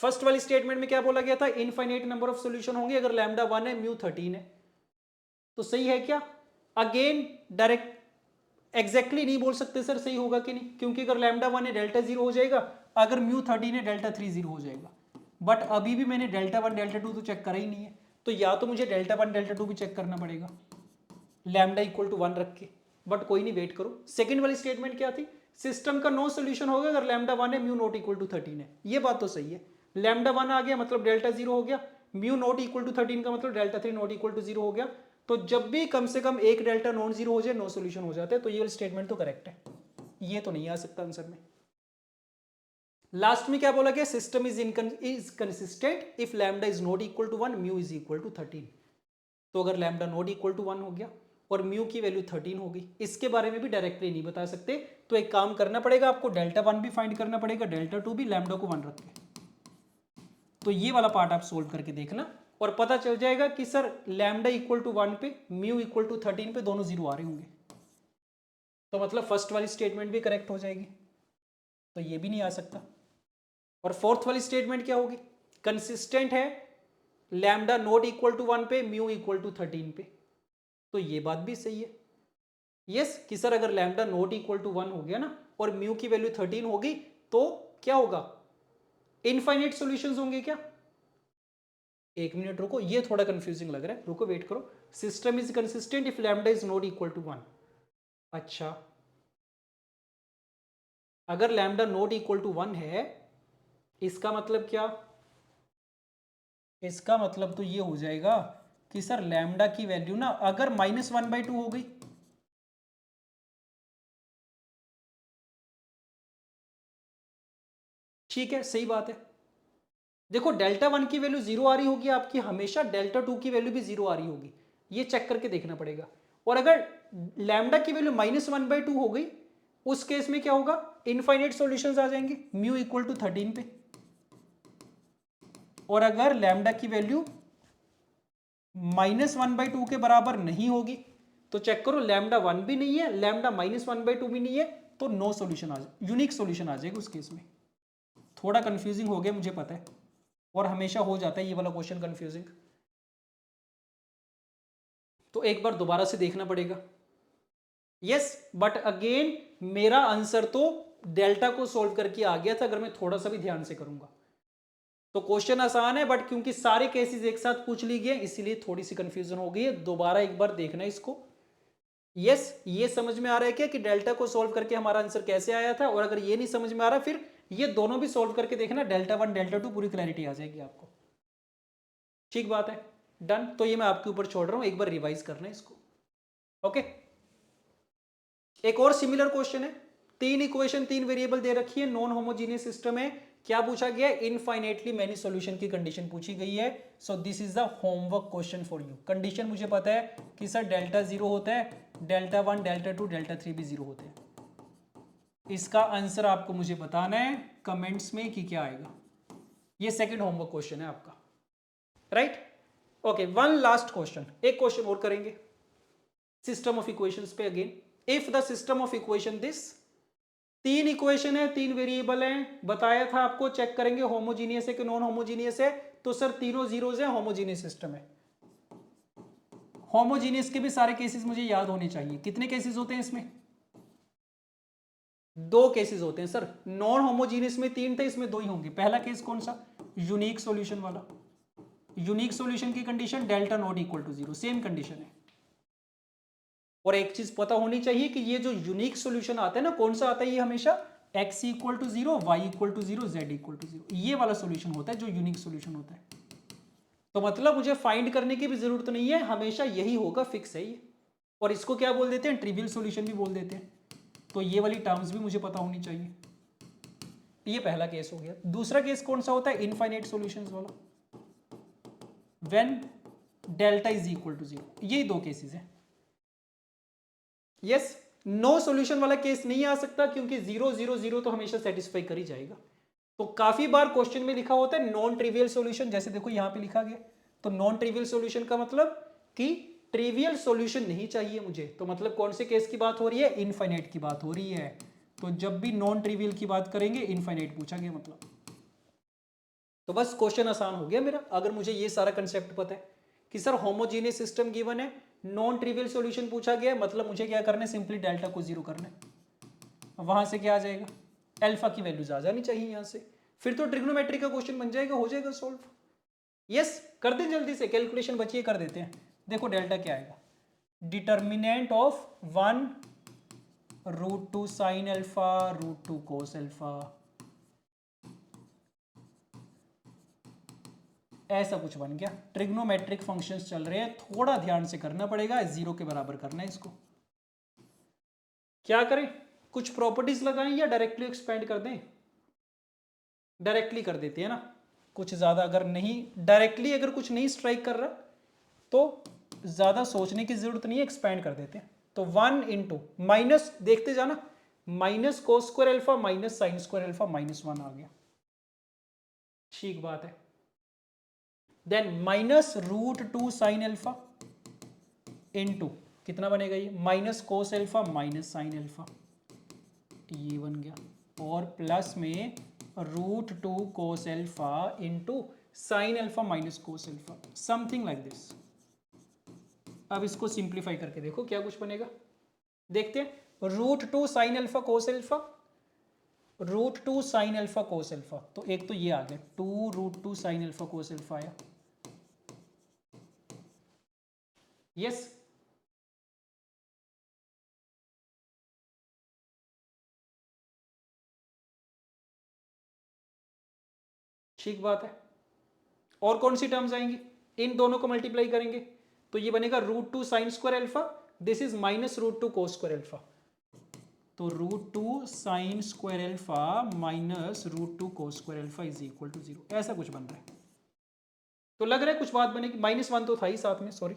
फर्स्ट वाली स्टेटमेंट में क्या बोला गया था, इनफाइनाइट नंबर ऑफ सॉल्यूशन होंगे अगर लैम्डा 1 है म्यू 13 है। तो सही है क्या? अगेन डायरेक्ट एग्जैक्टली नहीं बोल सकते सर सही होगा कि नहीं, क्योंकि अगर लैम्डा 1 है डेल्टा 0 हो जाएगा, अगर म्यू 13 है डेल्टा 3 0 हो जाएगा। बट अभी भी मैंने डेल्टा 1 डेल्टा 2 तो चेक करा ही नहीं है, तो या तो मुझे डेल्टा 1 डेल्टा 2 भी चेक करना पड़ेगा लैम्डा इक्वल टू 1 रख के। बट कोई नहीं, वेट करो। सेकंड वाली स्टेटमेंट क्या थी, सिस्टम का नो सोल्यूशन होगा अगर लैम्डा 1 है म्यू नॉट इक्वल टू 13 है। ये बात तो सही है, लैम्डा 1 आ गया मतलब डेल्टा 0 हो गया, म्यू नॉट इक्वल टू 13 का मतलब डेल्टा 3 नॉट इक्वल टू 0 हो गया। तो जब भी कम से कम एक डेल्टा नॉन जीरो हो जाए नो सोल्यूशन हो जाते हैं। तो ये वाली स्टेटमेंट तो करेक्ट है, ये तो नहीं आ सकता आंसर में। लास्ट में क्या बोला गया, system is consistent if lambda is not equal to 1 mu is equal to 13। तो अगर लैम्डा नॉट इक्वल टू 1 हो गया और म्यू की वैल्यू 13 हो गई, इसके बारे में भी डायरेक्टली नहीं बता सकते। तो एक काम करना पड़ेगा आपको, डेल्टा 1 भी फाइंड करना पड़ेगा, डेल्टा 2 भी, लैम्डा को 1 रख के। तो ये वाला पार्ट आप सोल्व करके देखना और पता चल जाएगा कि सर लैम्डा इक्वल टू 1 पे म्यू इक्वल टू 13 पे दोनों जीरो आ रहे होंगे। तो मतलब फर्स्ट वाली स्टेटमेंट भी करेक्ट हो जाएगी, तो ये भी नहीं आ सकता। और फोर्थ वाली स्टेटमेंट क्या होगी, कंसिस्टेंट है लैम्डा नॉट इक्वल टू 1 पे, म्यू इक्वल टू 13 पे। तो ये बात भी सही है यस कि सर अगर लैम्डा नॉट इक्वल टू 1 हो गया ना और म्यू की वैल्यू 13 होगी तो क्या होगा, इनफाइनाइट सॉल्यूशंस होंगे क्या। एक मिनट रुको, ये थोड़ा कंफ्यूजिंग लग रहा है, रुको वेट करो। System is consistent if lambda is not equal to 1। अच्छा, अगर लैम्डा नॉट इक्वल टू 1 है इसका मतलब क्या, इसका मतलब तो ये हो जाएगा कि सर लैम्डा की वैल्यू ना अगर -1/2 हो गई, ठीक है सही बात है। देखो डेल्टा 1 की वैल्यू 0 आ रही होगी आपकी, हमेशा डेल्टा 2 की वैल्यू भी 0 आ रही होगी, ये चेक करके देखना पड़ेगा। और अगर लैम्डा की वैल्यू -1/2 हो गई उस केस में क्या होगा, इनफाइनाइट सॉल्यूशंस आ जाएंगे म्यू इक्वल टू 13 पे। और अगर लैम्डा की वैल्यू -1/2 के बराबर नहीं होगी तो चेक करो लैम्डा 1 भी नहीं है, लैम्डा -1/2 भी नहीं है, तो नो सॉल्यूशन आ जाए, यूनिक सॉल्यूशन आ जाएगा उस केस में। थोड़ा कंफ्यूजिंग हो गया मुझे पता है, और हमेशा हो जाता है ये वाला क्वेश्चन कंफ्यूजिंग, तो एक बार दोबारा से देखना पड़ेगा। यस बट अगेन मेरा आंसर तो डेल्टा को सोल्व करके आ गया था अगर मैं थोड़ा सा भी ध्यान से करूंगा। तो क्वेश्चन आसान है बट क्योंकि सारे केसेस एक साथ पूछ ली गए इसलिए थोड़ी सी कंफ्यूजन हो गई है, दोबारा एक बार देखना इसको। यस ये समझ में आ रहा है क्या कि डेल्टा को सोल्व करके हमारा आंसर कैसे आया था, और अगर ये नहीं समझ में आ रहा फिर ये दोनों भी सोल्व करके देखना, डेल्टा 1 डेल्टा 2 पूरी क्लैरिटी आ जाएगी आपको। ठीक बात है, डन। तो ये मैं आपके ऊपर छोड़ रहा हूं, एक बार रिवाइज करना है इसको। ओके, एक और सिमिलर क्वेश्चन है, तीन इक्वेशन तीन वेरिएबल दे रखी है, नॉन होमोजीनियस सिस्टम है, क्या पूछा गया, इनफाइनाइटली मैनी सॉल्यूशन की कंडीशन पूछी गई है। सो this is the homework question for you. Condition मुझे पता है कि सर डेल्टा 0 होता है, डेल्टा 1 डेल्टा 2 डेल्टा 3 भी 0 होते हैं। इसका आंसर आपको मुझे बताना है कमेंट्स में कि क्या आएगा। ये सेकंड होमवर्क क्वेश्चन है आपका, right. Okay, one last question, एक क्वेश्चन और करेंगे सिस्टम ऑफ इक्वेशंस पे again. If the system of equation this, तीन इक्वेशन है तीन वेरिएबल है, बताया था आपको, चेक करेंगे होमोजीनियस है कि नॉन होमोजीनियस है, तो सर तीनों जीरोज है, होमोजीनियस सिस्टम है। होमोजीनियस के भी सारे केसेस मुझे याद होने चाहिए, कितने केसेस होते हैं इसमें, दो केसेस होते हैं सर। नॉन होमोजीनियस में तीन थे, इसमें दो ही होंगे। पहला केस कौन सा, यूनिक सॉल्यूशन वाला, यूनिक सॉल्यूशन की condition delta not equal to 0, same condition है। और एक चीज पता होनी चाहिए कि ये जो यूनिक सॉल्यूशन आता है ना, कौन सा आता है ये हमेशा, x equal to 0, y equal to 0, z equal to 0, ये वाला सॉल्यूशन होता है जो यूनिक सॉल्यूशन होता है। तो मतलब मुझे फाइंड करने की भी जरूरत नहीं है, हमेशा यही होगा, फिक्स है ये। और इसको क्या बोल देते हैं, ट्रिवियल सॉल्यूशन भी बोल देते हैं। तो ये वाली टर्म्स भी मुझे पता होनी चाहिए। ये पहला केस हो गया। दूसरा केस कौन सा होता है, इनफाइनाइट सॉल्यूशंस वाला, when delta is equal to 0, यही दो केसेस हैं। यस, नो सॉल्यूशन वाला केस नहीं आ सकता क्योंकि 0 0 0 तो हमेशा सेटिस्फाई कर ही जाएगा। तो काफी बार क्वेश्चन में लिखा होता है नॉन ट्रिवियल सॉल्यूशन, जैसे देखो यहां पे लिखा गया। तो नॉन ट्रिवियल सॉल्यूशन का मतलब कि ट्रिवियल सॉल्यूशन नहीं चाहिए मुझे, तो मतलब कौन से केस की बात हो रही है, इनफाइनाइट की बात हो रही है। तो जब भी नॉन ट्रिवियल की बात करेंगे इनफाइनाइट पूछा गया मतलब। तो बस क्वेश्चन आसान हो गया मेरा, अगर मुझे ये सारा कंसेप्ट पता है कि सर होमोजीनियस सिस्टम गिवन है, नॉन ट्रिवियल सॉल्यूशन पूछा गया है, मतलब मुझे क्या करना है, सिंपली डेल्टा को 0 करना है। वहां से क्या आ जाएगा, अल्फा की वैल्यूज आ जानी चाहिए यहां से, फिर तो ट्रिग्नोमेट्री का क्वेश्चन बन जाएगा, हो जाएगा सॉल्व। यस, कर दें जल्दी से, कैलकुलेशन बचिए कर देते हैं। देखो डेल्टा क्या आएगा, determinant of 1 √2 sine alpha √2 cos alpha, ऐसा कुछ बन गया। ट्रिग्नोमेट्रिक फंक्शंस चल रहे हैं, थोड़ा ध्यान से करना पड़ेगा, 0 के बराबर करना है इसको। क्या करें, कुछ प्रॉपर्टीज लगाएं या डायरेक्टली एक्सपेंड कर दें, डायरेक्टली कर देते हैं ना, कुछ ज़्यादा अगर नहीं, डायरेक्टली अगर कुछ नहीं स्ट्राइक कर रहा तो ज़्यादा सोचने की ज़रूरत नहीं है, एक्सपेंड कर देते हैं। तो 1 इंटू माइनस, देखते जाना, minus cos square alpha minus sine square alpha -1 आ गया, ठीक बात है। Then minus √2 sine alpha into कितना बनेगा ये, minus cos alpha minus sine alpha, ये बन गया, और प्लस में root two cos alpha into sine alpha minus cos alpha, something like this. अब इसको सिंप्लीफाई करके देखो क्या कुछ बनेगा, देखते हैं। Root two sine alpha cos alpha, root two sine alpha cos alpha, तो एक तो ये आ गया, two root two sine alpha cos alpha आया, यस। ठीक बात है। और कौन सी टर्म्स आएंगी, इन दोनों को मल्टीप्लाई करेंगे तो ये बनेगा root two sine square alpha, this is minus root two cos square alpha, तो root two sine square alpha minus root two cos square alpha is equal to 0, ऐसा कुछ बन रहा है। तो लग रहा है कुछ बात बनेगी, -1 तो था ही साथ में, सॉरी।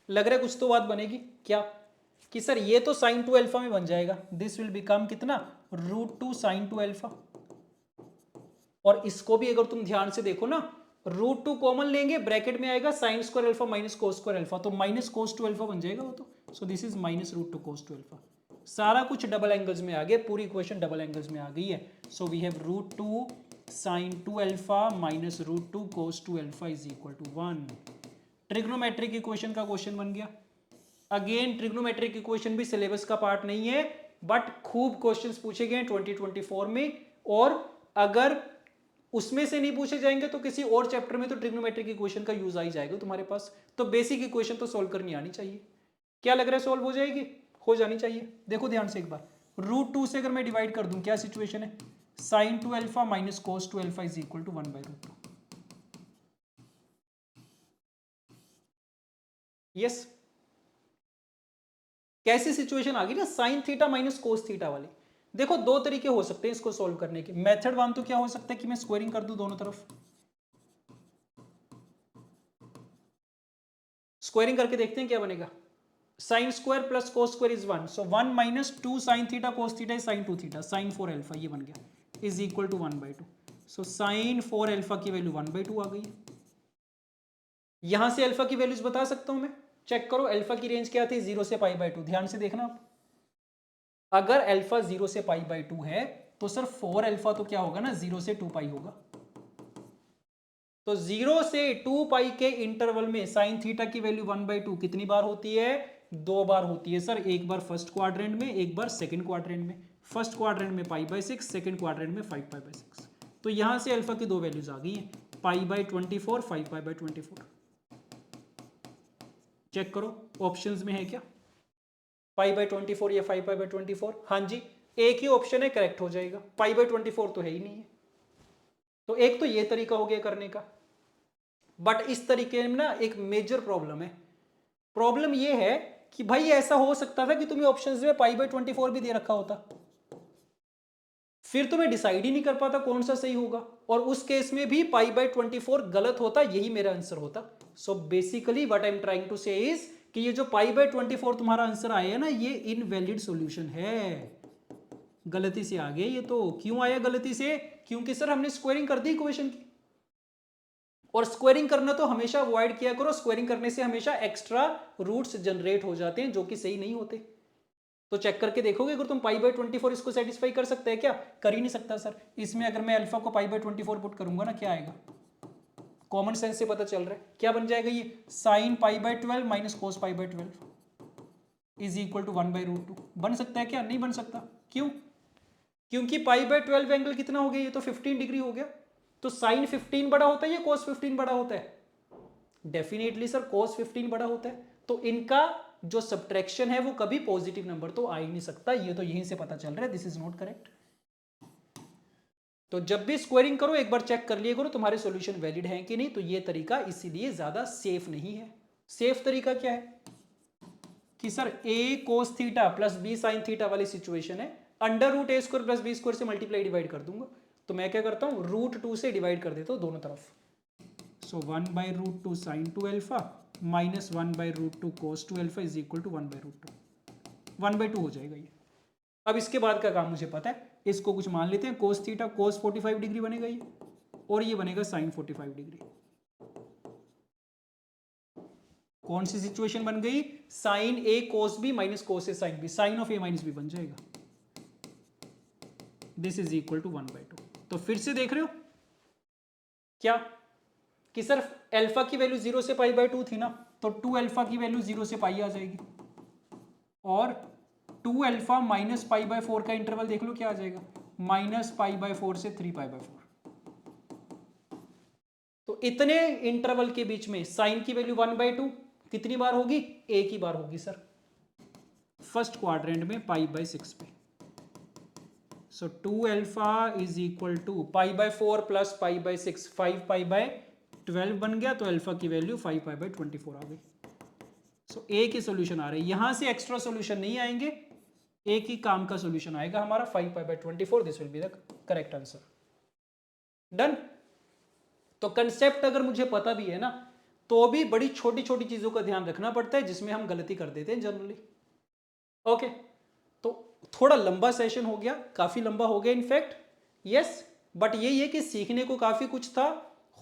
लग रहा है कुछ तो बात बनेगी क्या, कि सर ये तो साइन टू एल्फा में बन जाएगा, दिस विल बिकम कितना, root two sine two alpha. और इसको भी अगर तुम ध्यान से देखो ना, रूट टू कॉमन लेंगे, ब्रैकेट में आएगा sine square alpha minus cos square alpha, तो माइनस कोस टू एल्फा बन जाएगा वो तो। So this is minus root two cos two alpha. सारा कुछ डबल एंगल्स में आ गया, पूरी इक्वेशन डबल एंगल्स में आ गई है। So we have root two sine two alpha minus root two cos two alpha is equal to 1। Trigonometric equation का क्वेश्चन बन गया। अगेन ट्रिग्नोमेट्रिक इक्वेशन भी सिलेबस का पार्ट नहीं है, बट खूब क्वेश्चंस पूछे गए 2024 में, और अगर उसमें से नहीं पूछे जाएंगे तो किसी और चैप्टर में तो ट्रिग्नोमेट्रिक इक्वेशन का यूज आ ही जाएगा तुम्हारे पास। तो बेसिक इक्वेशन तो सोल्व करनी आनी चाहिए। क्या लग रहा है, सोल्व हो जाएगी, हो जानी चाहिए। देखो ध्यान से एक बार, रूट टू से अगर मैं डिवाइड कर दूं, क्या सिचुएशन है, sine two alpha minus cos two alpha is equal to 1/√2, yes. कैसी सिचुएशन आ गई ना, sine theta minus cos theta वाली। देखो दो तरीके हो सकते हैं इसको सोल्व करने के। मेथड 1 तो क्या हो सकता है कि मैं स्क्वायरिंग कर दूं दोनों तरफ, स्क्वायरिंग करके देखते हैं क्या बनेगा। Sine square plus cos square is 1, so 1 minus 2 sine theta cos theta is sine 2 theta, sine 4 alpha ये बन गया, is equal to 1/2। So sine 4 alpha की वैल्यू 1/2 आ गई। यहां से अल्फा की वैल्यूज बता सकता हूं मैं, चेक करो। अल्फा की रेंज क्या थी, 0 से π/2, ध्यान से देखना आप। अगर अल्फा 0 से π/2 है तो सर 4 अल्फा तो क्या होगा ना, 0 से 2π होगा। तो 0 से 2π के इंटरवल में साइन थीटा की वैल्यू 1/2 कितनी बार होती है, 2 बार होती है सर। एक बार फर्स्ट क्वाड्रेंट में, एक बार सेकंड क्वाड्रेंट में। फर्स्ट क्वाड्रेंट में π/6, सेकंड क्वाड्रेंट में 5π/6। तो यहां से अल्फा की दो वैल्यूज आ गई हैं, π/24, 5π/24। चेक करो ऑप्शंस में है क्या, π/24 या 5π/24। हाँ जी, एक ही ऑप्शन है, करेक्ट हो जाएगा। π/24 तो है ही नहीं है। तो एक तो ये तरीका हो गया करने का, बट इस तरीके में ना एक मेजर प्रॉब्लम है। प्रॉब्लम ये है कि भाई ऐसा हो सकता था कि तुम्हें ऑप्शंस में π/24 भी दे रखा होता, फिर तुम्हें डिसाइड ही नहीं कर पाता कौन सा सही होगा, और उस केस में भी π/24 गलत होता, यही मेरा आंसर होता। So basically what I am trying to say is कि ये जो π/24 तुम्हारा आंसर आया है ना, ये इनवैलिड सॉल्यूशन है, गलती से आ गया ये तो। क्यों आया गलती से, क्योंकि सर हमने स्क्वायरिंग कर दी इक्वेशन की, और स्क्वायरिंग करना तो हमेशा अवॉइड किया करो। स्क्वायरिंग करने से हमेशा एक्स्ट्रा रूट्स जनरेट हो जाते हैं जो कि सही नहीं होते। तो चेक करके देखोगे अगर तुम π/24 इसको सेटिस्फाई कर सकते हैं क्या, कर ही नहीं सकता सर। इसमें अगर मैं अल्फा को π/24 पुट करूंगा ना, क्या आएगा, कॉमन सेंस से पता चल रहा है क्या बन जाएगा ये, sine π/12 minus cos π/12 is equal to 1/√2। बन सकता है क्या, नहीं बन सकता। क्यों, क्योंकि π/12 एंगल कितना हो गया, ये तो 15 डिग्री हो गया। तो साइन 15 बड़ा होता है या कोस 15 बड़ा होता है, डेफिनेटली सर कोस 15 बड़ा होता है। तो इनका जो सब्ट्रैक्शन है वो कभी पॉजिटिव नंबर तो आ ही नहीं सकता, ये तो यहीं से पता चल रहा है, दिस इज नॉट करेक्ट। तो जब भी स्क्वायरिंग करो एक बार चेक कर लिया करो तुम्हारे सॉल्यूशन वैलिड हैं कि नहीं। तो ये तरीका इसीलिए ज्यादा सेफ नहीं है। सेफ तरीका क्या है कि sir a cos theta plus b sine theta वाली सिचुएशन है, √a² प्लस b² से मल्टीप्लाई डिवाइड कर दूंगा। तो मैं क्या करता हूं, √2 से डिवाइड कर देता हूं दोनों तरफ। So 1/√2 sine 2 alpha minus 1/√2 cos 2 alpha is equal to 1/√2, 1/2 हो जाएगा ये। अब इसके बाद का काम मुझे पता है, इसको कुछ मान लेते हैं, कोस थीटा कोस 45 डिग्री बनेगा ये, और ये बनेगा साइन 45 डिग्री। कौन सी सिचुएशन बन गई? Sine A cos B minus cos A sine B, sine of A minus B बन जाएगा। This is equal to 1/2। तो फिर से देख रहे हो क्या कि सिर्फ अल्फा की वैल्यू 0 से π/2 थी ना, तो 2 अल्फा की वैल्यू 0 से पाई आ जाएगी, और 2 अल्फा माइनस π/4 का इंटरवल देख लो क्या आ जाएगा, माइनस π/4 से 3π/4। तो इतने इंटरवल के बीच में साइन की वैल्यू 1/2 कितनी बार होगी? एक ही बार होगी सर, फर्स्ट क्वाड्रेंट में π/6 पे। So 2 alpha is equal to π/4 plus π/6, 5π/12 बन गया, तो अल्फा की वैल्यू 5π/24 आ गई। सो एक ही सोल्यूशन आ रहा है, यहां से एक्स्ट्रा सोल्यूशन नहीं आएंगे, एक ही काम का सोल्यूशन आएगा हमारा 5π/24। This will be the correct answer. Done. तो कंसेप्ट अगर मुझे पता भी है ना, तो भी बड़ी छोटी छोटी चीजों का ध्यान रखना पड़ता है जिसमें हम गलती कर देते हैं जनरली। ओके, तो थोड़ा लंबा सेशन हो गया, काफी लंबा हो गया इनफैक्ट, यस, बट यही है कि सीखने को काफी कुछ था।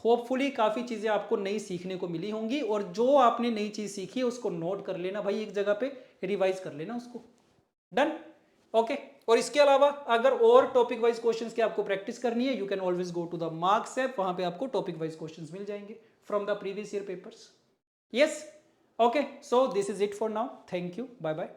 होपफुली काफी चीजें आपको नई सीखने को मिली होंगी, और जो आपने नई चीज सीखी है उसको नोट कर लेना भाई, एक जगह पे रिवाइज कर लेना उसको। डन। ओके, और इसके अलावा अगर और टॉपिक वाइज क्वेश्चंस की आपको प्रैक्टिस करनी है, you can always go to the Marks app, वहां पे आपको टॉपिक वाइज क्वेश्चंस मिल जाएंगे from the previous year papers. Yes, okay, so this is it for now, thank you, bye bye.